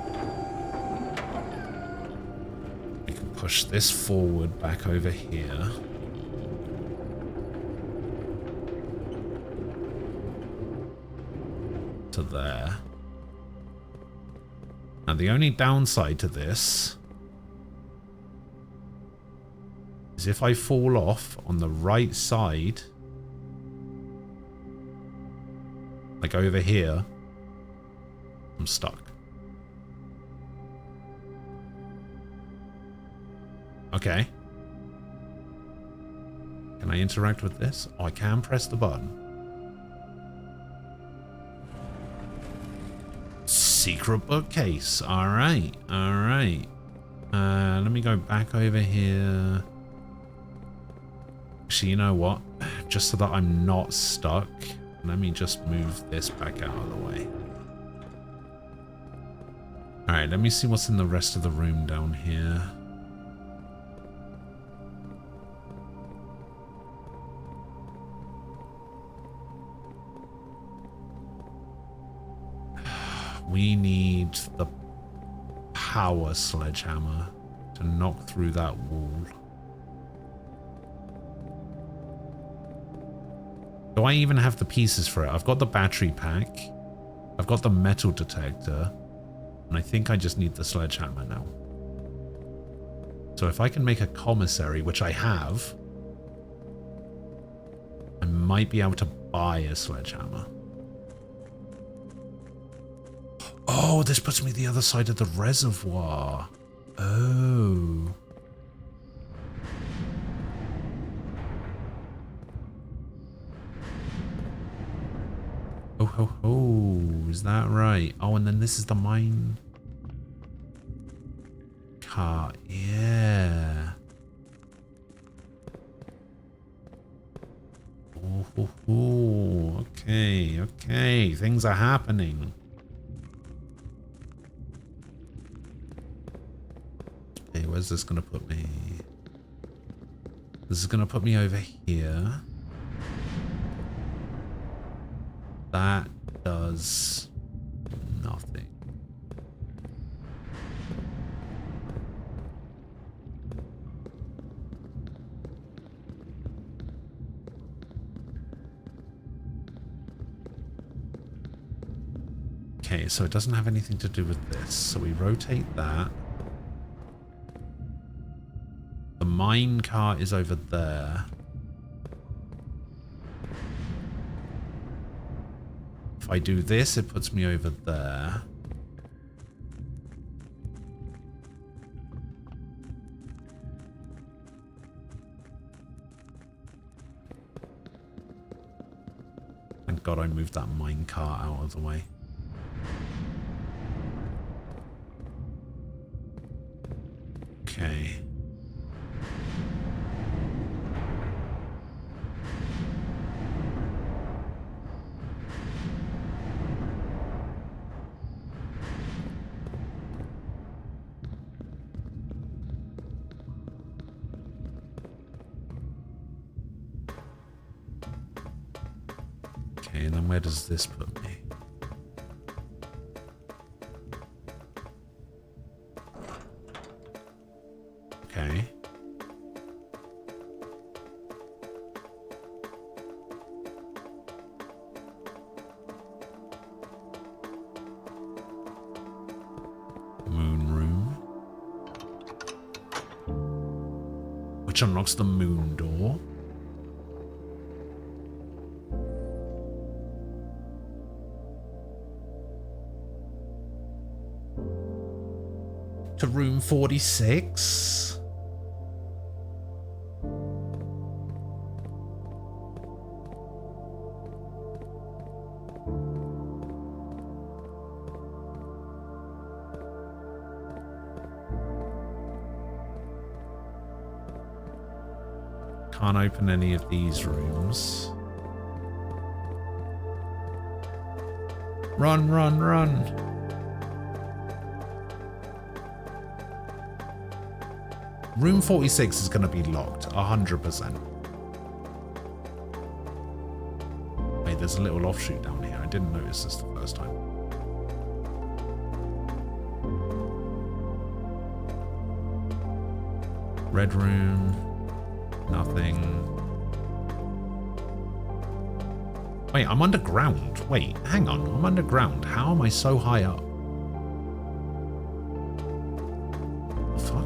We can push this forward back over here. to there. Now, the only downside to this is if I fall off on the right side, like over here, I'm stuck. Okay. Can I interact with this? Oh, I can press the button. Secret bookcase. Alright, alright. Let me go back over here. Actually, you know what? Just so that I'm not stuck, let me just move this back out of the way. Alright, let me see what's in the rest of the room down here. We need the power sledgehammer to knock through that wall. Do I even have the pieces for it? I've got the battery pack. I've got the metal detector. And I think I just need the sledgehammer now. So if I can make a commissary, which I have, I might be able to buy a sledgehammer. Oh, this puts me the other side of the reservoir. Oh. Oh, ho, ho. Is that right? Oh, and then this is the mine cart. Yeah. Oh, ho, ho. Okay, okay. Things are happening. Okay, where's this gonna put me? This is gonna put me over here. That does nothing. Okay, so it doesn't have anything to do with this. So we rotate that. The mine cart is over there. If I do this, it puts me over there. Thank God I moved that mine cart out of the way. Okay. Okay, and then where does this put me? Okay. Moon room. Which unlocks the moon door. To room 46. Can't open any of these rooms. Run, run, run. Room 46 is going to be locked, 100%. Hey, there's a little offshoot down here. I didn't notice this the first time. Red room. Nothing. Wait, I'm underground. Wait, hang on. I'm underground. How am I so high up? The fuck?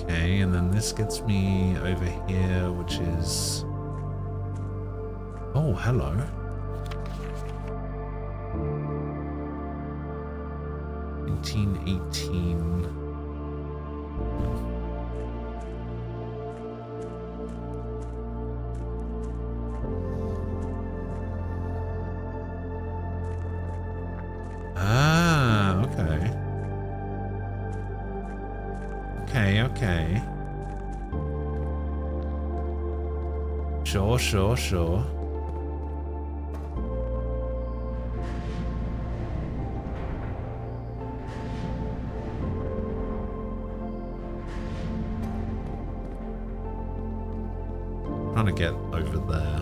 Okay, and then this gets me over here, which is... Oh, hello. (1818). Ah, okay. Okay. Sure. Trying to get over there.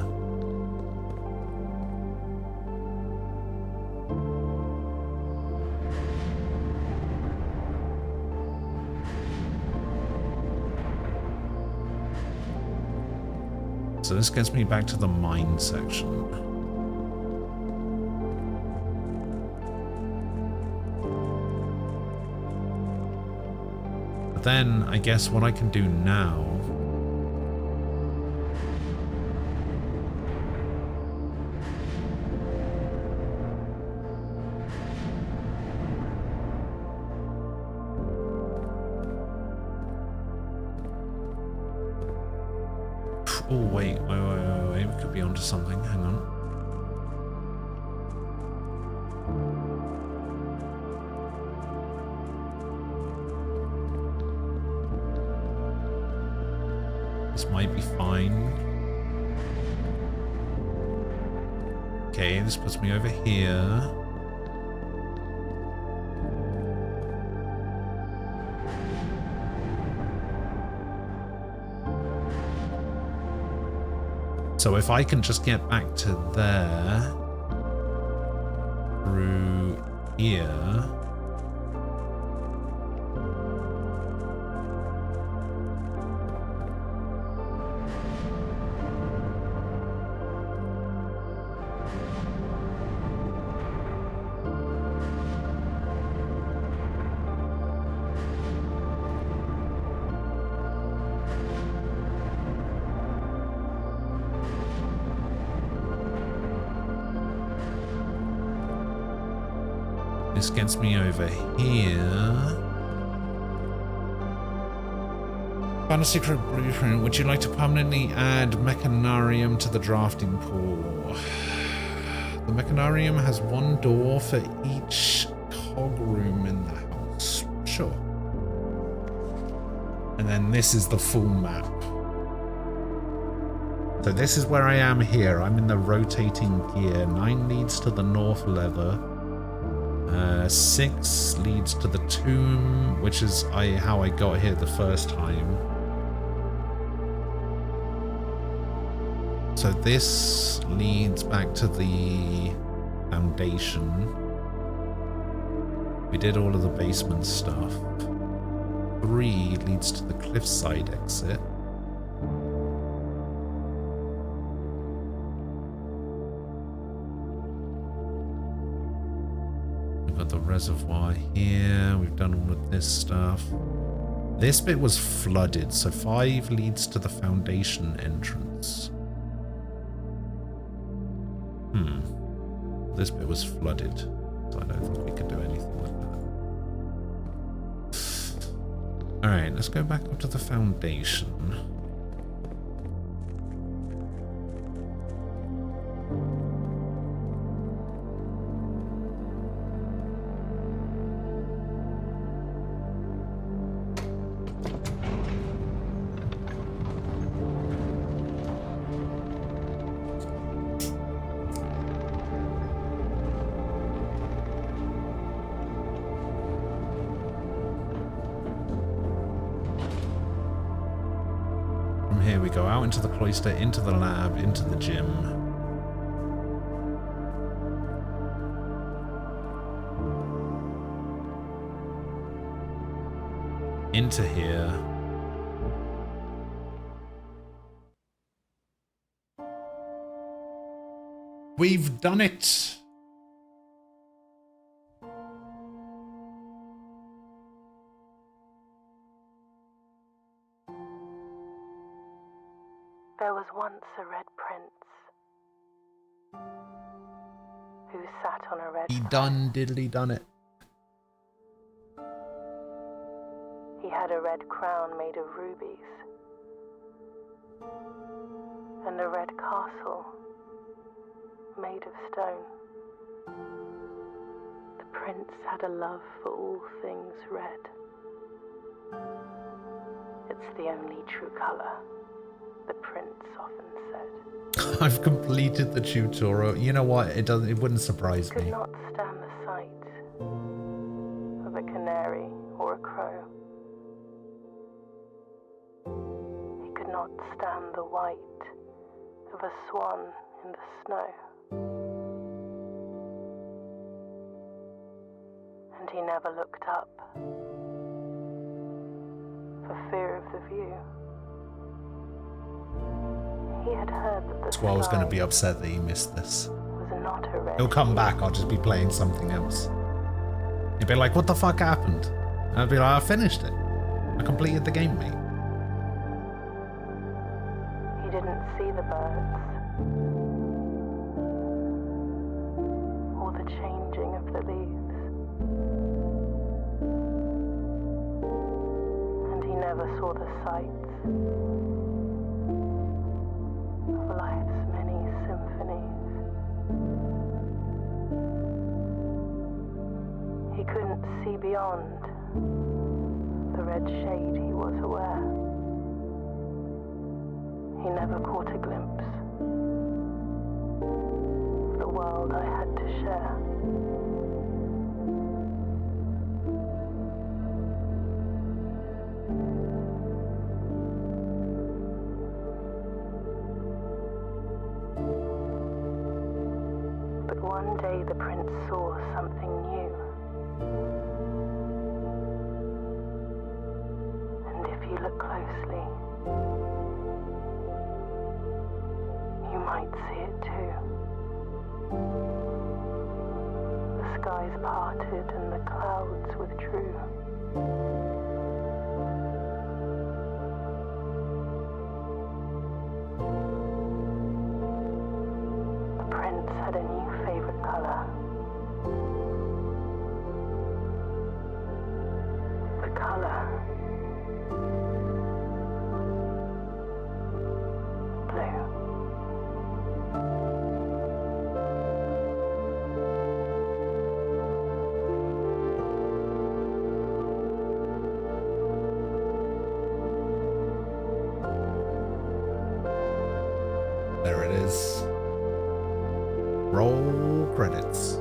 So this gets me back to the mine section. But then, I guess what I can do now... Oh, wait, we could be onto something, hang on. This might be fine. Okay, this puts me over here. So if I can just get back to there, through here, this gets me over here. Found a secret blueprint. Would you like to permanently add Mechanarium to the drafting pool? The Mechanarium has one door for each cog room in the house. Sure. And then this is the full map. So this is where I am here. I'm in the rotating gear. 9 leads to the north lever. 6 leads to the tomb, which is how I got here the first time. So this leads back to the foundation. We did all of the basement stuff. 3 leads to the cliffside exit. The reservoir here. We've done all of this stuff. This bit was flooded, so 5 leads to the foundation entrance. This bit was flooded, so I don't think we can do anything with that. Alright, let's go back up to the foundation. here we go out into the cloister, into the lab, into the gym. Into here. We've done it! There was once a red prince who sat on a red He throne. done diddly done it. He had a red crown made of rubies and a red castle made of stone. The prince had a love for all things red. It's the only true color, the prince often said. I've completed the tutorial. You know what? It wouldn't surprise Could me. not stand the sight of a canary or a crow. He could not stand the white of a swan in the snow. And he never looked up for fear of the view. He had heard that the That's why I was going to sky be upset that he missed this. was not a red He'll come hue. back, I'll just be playing something else. He'll be like, what the fuck happened? And I'll be like, I finished it. I completed the game, mate. He didn't see the birds or the changing of the leaves, and he never saw the sights of life's many symphonies. He couldn't see beyond the red shade he was aware. He never caught a glimpse of the world I had to share. But one day the prince saw something new. And if you look closely, you might see it too. The skies parted and the clouds withdrew. The prince had a new favorite color. The color blue. There it is. Roll credits.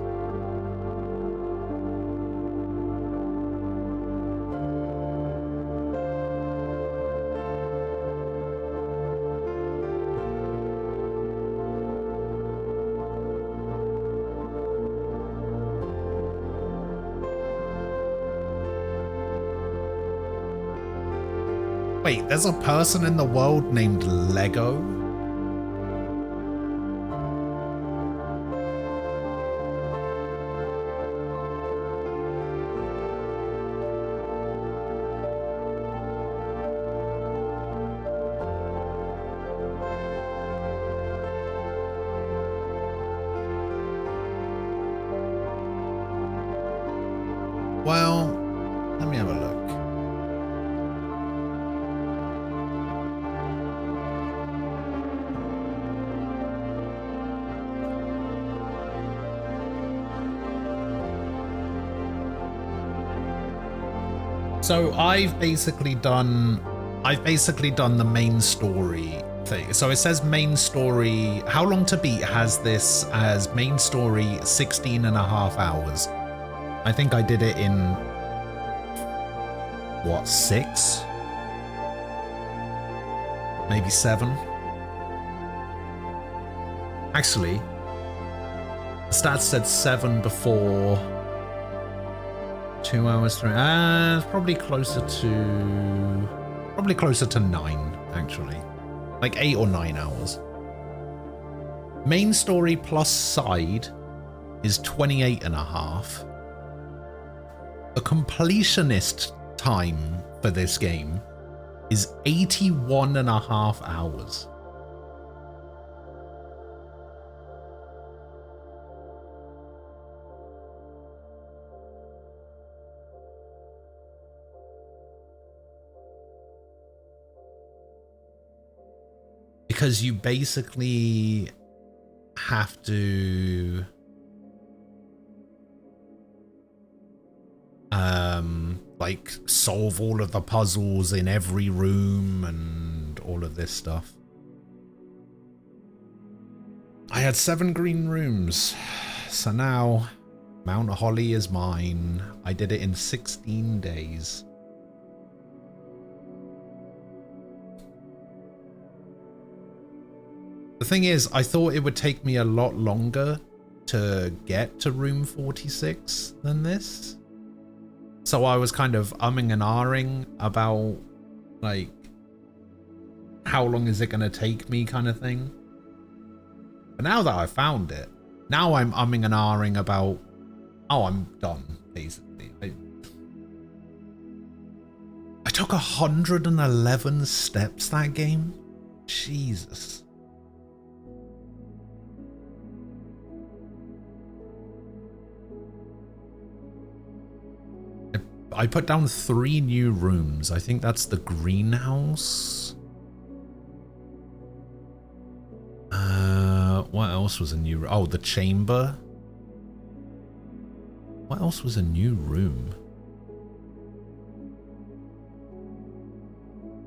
Wait, there's a person in the world named Lego? Well, let me have a look. So I've basically done the main story thing. So it says main story. How Long to Beat has this as main story 16 and a half hours. I think I did it in what, 6? maybe 7. Actually, the stats said 7 before 2 hours, 3. It's probably closer to 9, actually. Like 8 or 9 hours. Main story plus side is 28.5. The completionist time for this game is 81.5 hours. Because you basically have to like solve all of the puzzles in every room and all of this stuff. I had 7 green rooms, so now Mount Holly is mine. I did it in 16 days. The thing is, I thought it would take me a lot longer to get to room 46 than this. So I was kind of umming and ahhing about, like, how long is it going to take me kind of thing. But now that I found it, now I'm umming and ahhing about, oh, I'm done, basically. I took 111 steps that game. Jesus. I put down 3 new rooms. I think that's the greenhouse. What else was a new room? Oh, the chamber. What else was a new room?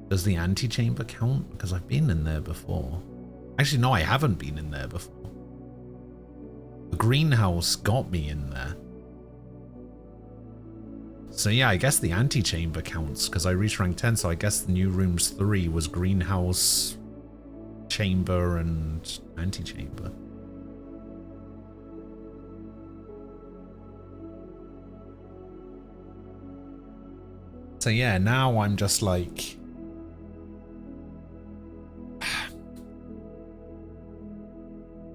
Does the antechamber count? Because I've been in there before. Actually, no, I haven't been in there before. The greenhouse got me in there. So yeah, I guess the antechamber counts because I reached rank 10, so I guess the new rooms 3 was greenhouse, chamber, and antechamber. So yeah, now I'm just like...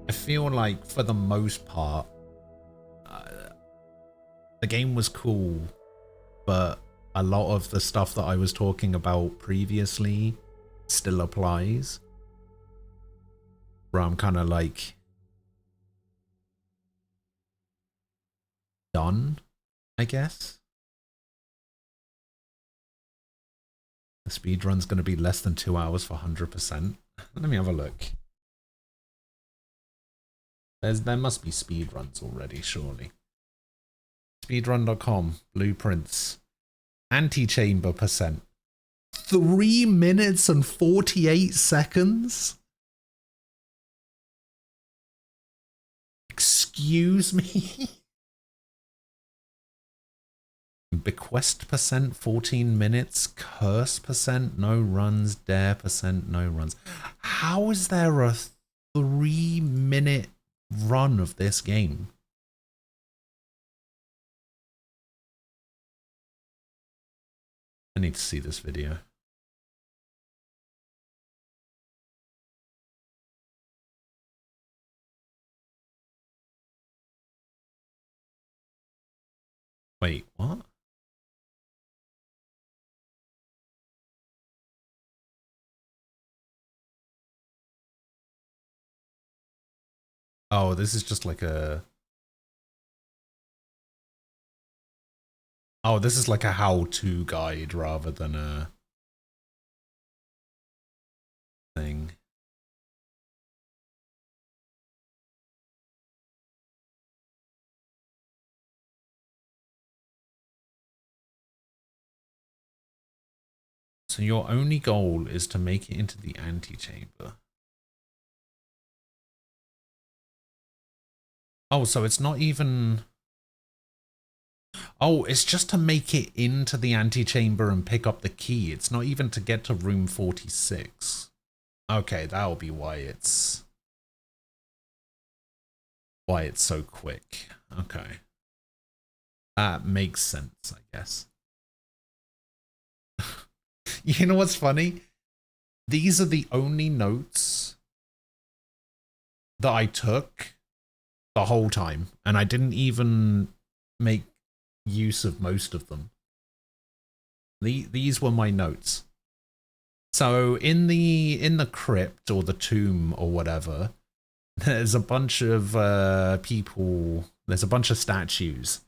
I feel like for the most part, the game was cool. But a lot of the stuff that I was talking about previously still applies. Where I'm kind of like done, I guess. The speedrun's going to be less than 2 hours for 100%. Let me have a look. There must be speedruns already, surely. Speedrun.com, blueprints, antechamber percent. 3 minutes and 48 seconds? Excuse me? Bequest percent, 14 minutes. Curse percent, no runs. Dare percent, no runs. How is there a 3-minute run of this game? I need to see this video. Wait, what? Oh, this is just like a... Oh, this is like a how-to guide rather than a thing. So your only goal is to make it into the antechamber. Oh, so it's not even... Oh, it's just to make it into the antechamber and pick up the key. It's not even to get to room 46. Okay, that'll be why it's so quick. Okay. That makes sense, I guess. You know what's funny? These are the only notes that I took the whole time, and I didn't even make use of most of them. These were my notes. So in the crypt or the tomb or whatever, there's a bunch of people, there's a bunch of statues.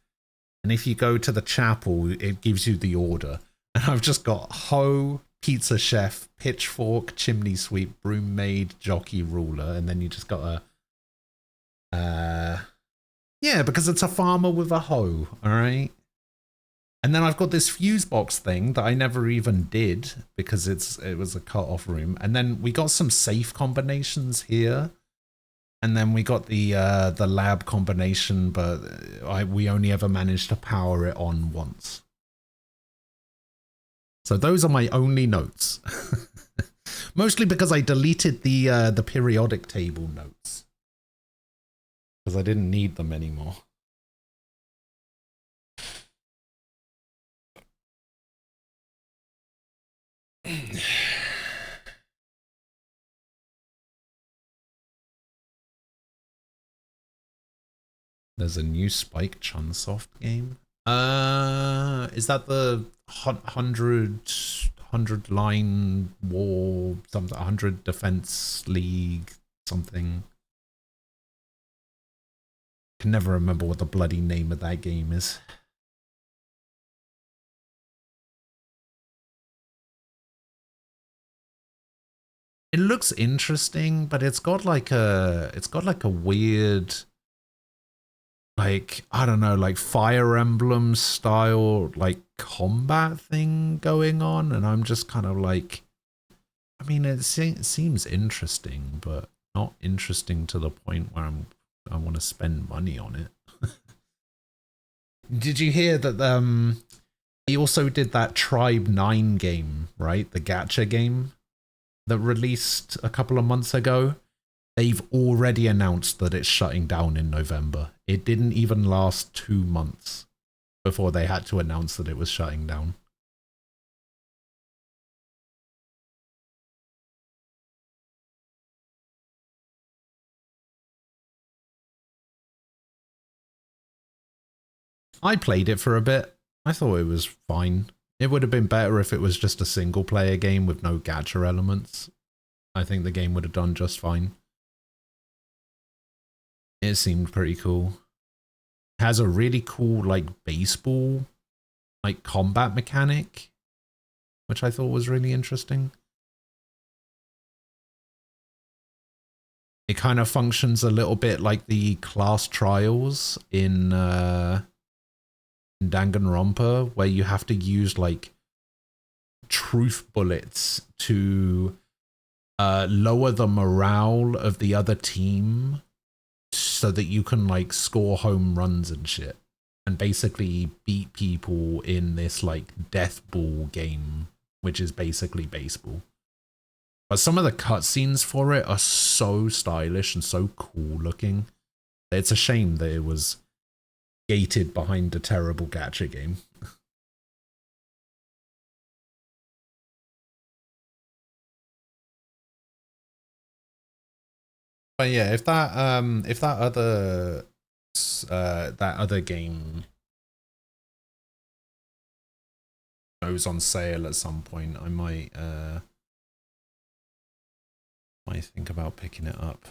And if you go to the chapel, it gives you the order. And I've just got hoe, pizza chef, pitchfork, chimney sweep, broom maid, jockey, ruler, and then you just got a yeah, because it's a farmer with a hoe, all right? And then I've got this fuse box thing that I never even did because it was a cut-off room. And then we got some safe combinations here. And then we got the lab combination, but we only ever managed to power it on once. So those are my only notes. Mostly because I deleted the periodic table notes. Because I didn't need them anymore. There's a new Spike Chunsoft game. Is that the 100 line war, something, 100 defense league, something? Can never remember what the bloody name of that game is. It looks interesting, but it's got like a weird, like, I don't know, like Fire Emblem style, like combat thing going on. And I'm just kind of like, I mean, it seems interesting, but not interesting to the point where I want to spend money on it. Did you hear that he also did that Tribe 9 game, right? The gacha game that released a couple of months ago? They've already announced that it's shutting down in November. It didn't even last 2 months before they had to announce that it was shutting down. I played it for a bit. I thought it was fine. It would have been better if it was just a single player game with no gacha elements. I think the game would have done just fine. It seemed pretty cool. It has a really cool, like, baseball, like, combat mechanic, which I thought was really interesting. It kind of functions a little bit like the class trials in Danganronpa, where you have to use like truth bullets to lower the morale of the other team so that you can like score home runs and shit, and basically beat people in this like death ball game, which is basically baseball. But some of the cutscenes for it are so stylish and so cool looking. It's a shame that it was gated behind a terrible gacha game. But yeah, if that other game goes on sale at some point, I might think about picking it up.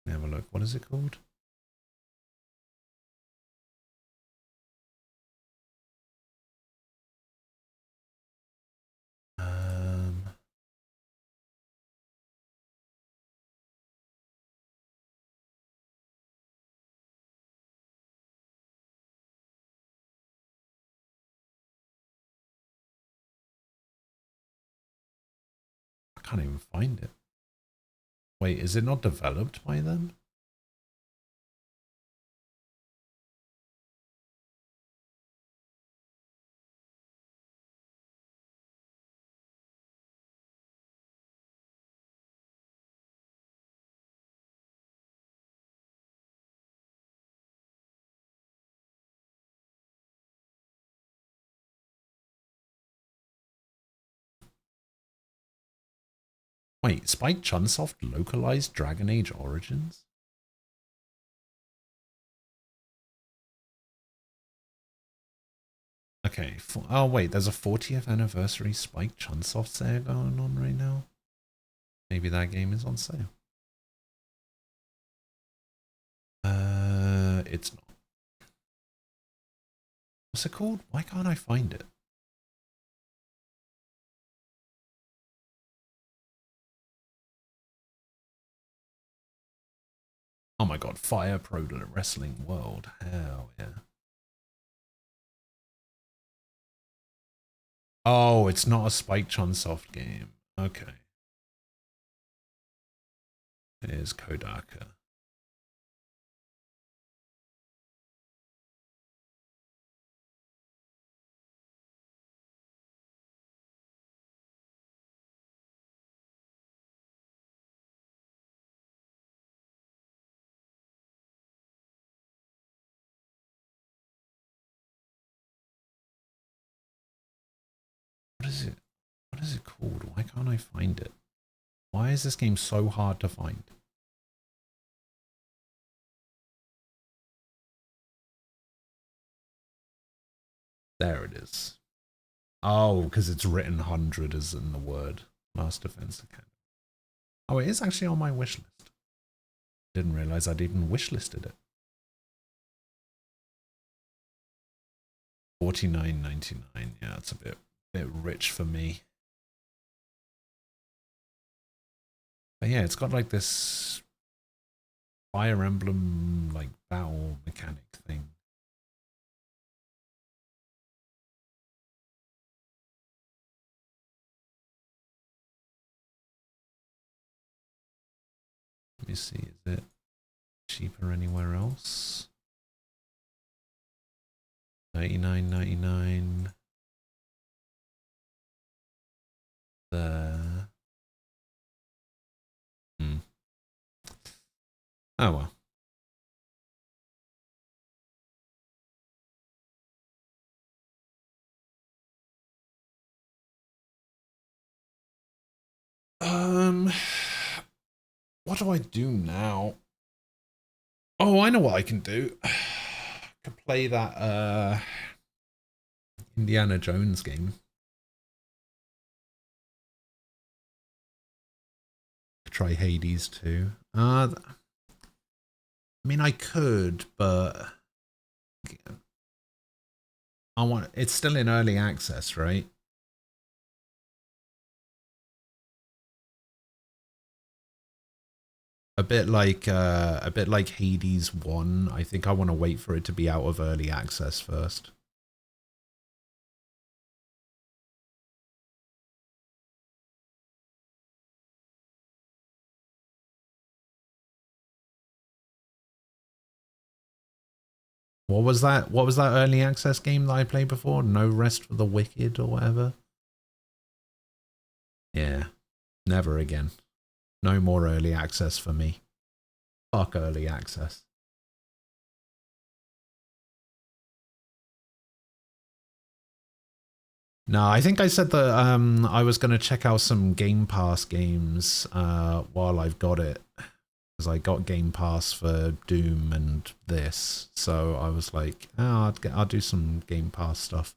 Let me have a look. What is it called? I can't even find it. Wait, is it not developed by them? Wait, Spike Chunsoft localized Dragon Age Origins? Okay. Oh, wait, there's a 40th anniversary Spike Chunsoft sale going on right now. Maybe that game is on sale. It's not. What's it called? Why can't I find it? Oh my god, Fire Pro Wrestling World. Hell yeah. Oh, it's not a Spike Chunsoft game. Okay. It is Kodaka. What is it? What is it called? Why can't I find it? Why is this game so hard to find? There it is. Oh, because it's written 100 as in the word. Last Defense Academy. Oh, it is actually on my wish list. Didn't realize I'd even wish listed it. $49.99. Yeah, it's a bit rich for me. But yeah, it's got like this Fire Emblem like battle mechanic thing. Let me see, is it cheaper anywhere else? $99.99. There. Oh well. What do I do now? Oh, I know what I can do. I can play that Indiana Jones game. Try Hades too. I mean, I could, but it's still in early access, right? A bit like Hades 1. I think I want to wait for it to be out of early access first. What was that? What was that early access game that I played before? No Rest for the Wicked or whatever? Yeah. Never again. No more early access for me. Fuck early access. No, I think I said that I was going to check out some Game Pass games while I've got it. Because I got Game Pass for Doom and this. So I was like, oh, I'll do some Game Pass stuff.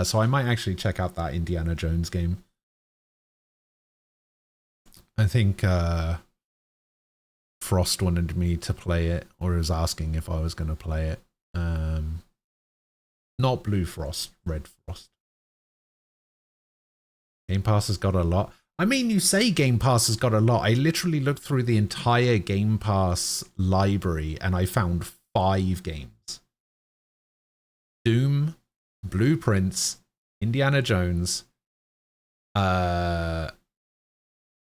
So I might actually check out that Indiana Jones game. I think Frost wanted me to play it, or was asking if I was going to play it. Not Blue Frost, Red Frost. Game Pass has got a lot. I mean, you say Game Pass has got a lot. I literally looked through the entire Game Pass library and I found 5 games. Doom, Blueprints, Indiana Jones,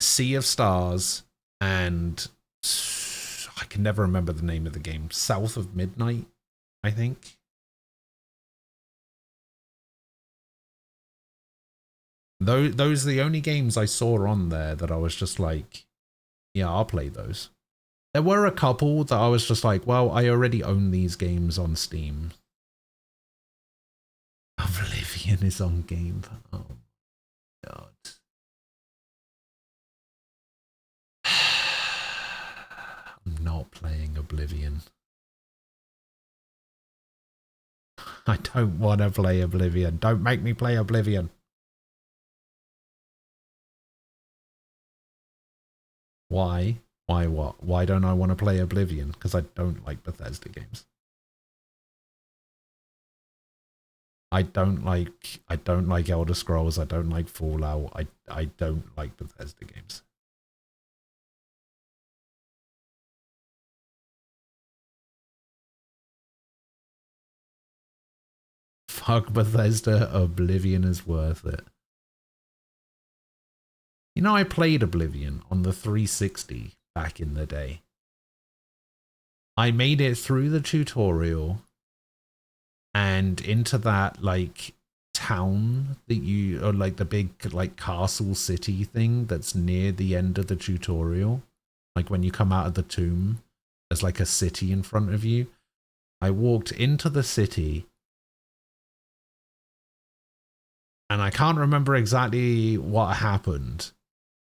Sea of Stars, and I can never remember the name of the game. South of Midnight, I think. Those are the only games I saw on there that I was just like, yeah, I'll play those. There were a couple that I was just like, well, I already own these games on Steam. Oblivion is on Game Pass. Oh, God. I'm not playing Oblivion. I don't want to play Oblivion. Don't make me play Oblivion. Why? Why what? Why don't I want to play Oblivion? Because I don't like Bethesda games. I don't like Elder Scrolls, I don't like Fallout, I don't like Bethesda games. Fuck Bethesda, Oblivion is worth it. You know, I played Oblivion on the 360 back in the day. I made it through the tutorial and into that like town that you, or like the big like castle city thing that's near the end of the tutorial. Like when you come out of the tomb, there's like a city in front of you. I walked into the city and I can't remember exactly what happened,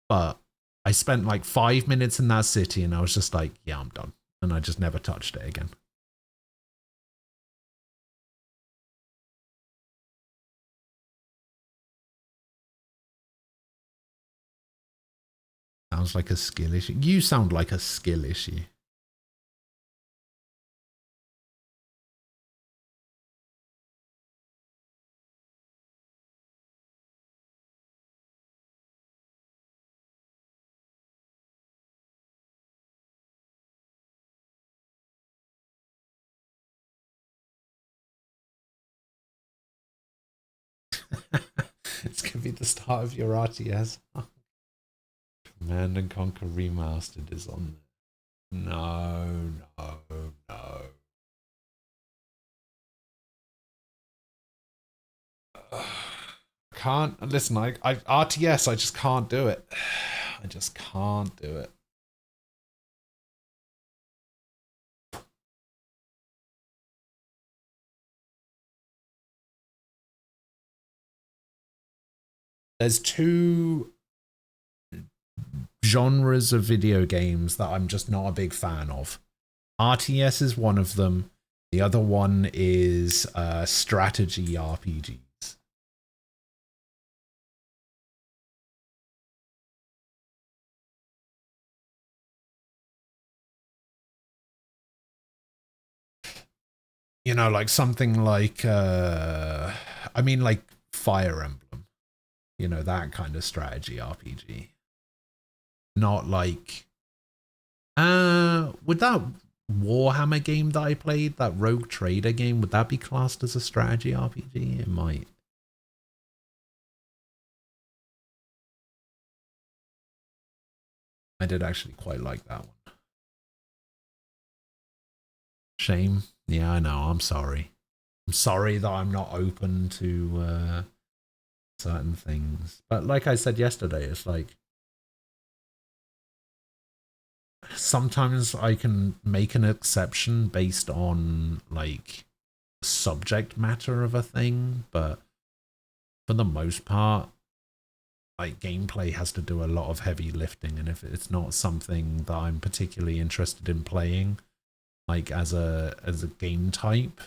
but I spent like 5 minutes in that city and I was just like, yeah, I'm done. And I just never touched it again. Sounds like a skill issue. You sound like a skill issue. It's going to be the start of your RTS. Command and Conquer Remastered is on there. No. Can't listen. I RTS. I just can't do it. I just can't do it. There's two genres of video games that I'm just not a big fan of. RTS is one of them. The other one is strategy RPGs. You know, like something like, I mean, like Fire Emblem. You know, that kind of strategy RPG. Not like, would that Warhammer game that I played, that Rogue Trader game, would that be classed as a strategy RPG? It might. I did actually quite like that one. Shame. Yeah, I know. I'm sorry. I'm sorry that I'm not open to certain things. But like I said yesterday, it's like sometimes I can make an exception based on like subject matter of a thing, but for the most part, like gameplay has to do a lot of heavy lifting, and if it's not something that I'm particularly interested in playing, like as a game type,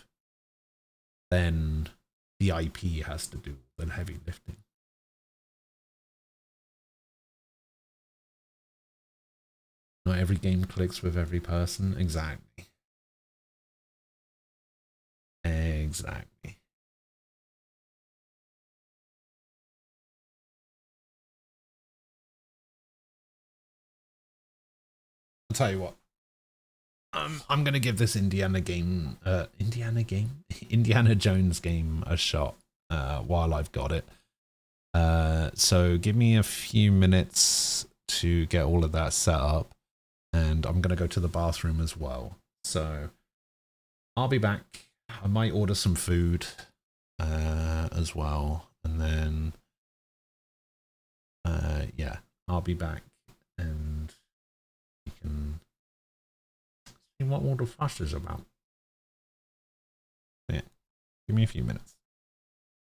then the IP has to do the heavy lifting. Not every game clicks with every person. Exactly. Exactly. I'll tell you what. I'm gonna give this Indiana Jones game a shot while I've got it. So give me a few minutes to get all of that set up, and I'm gonna go to the bathroom as well. So I'll be back. I might order some food as well, and then yeah, I'll be back, and we can see what all the fuss is about. Yeah, give me a few minutes.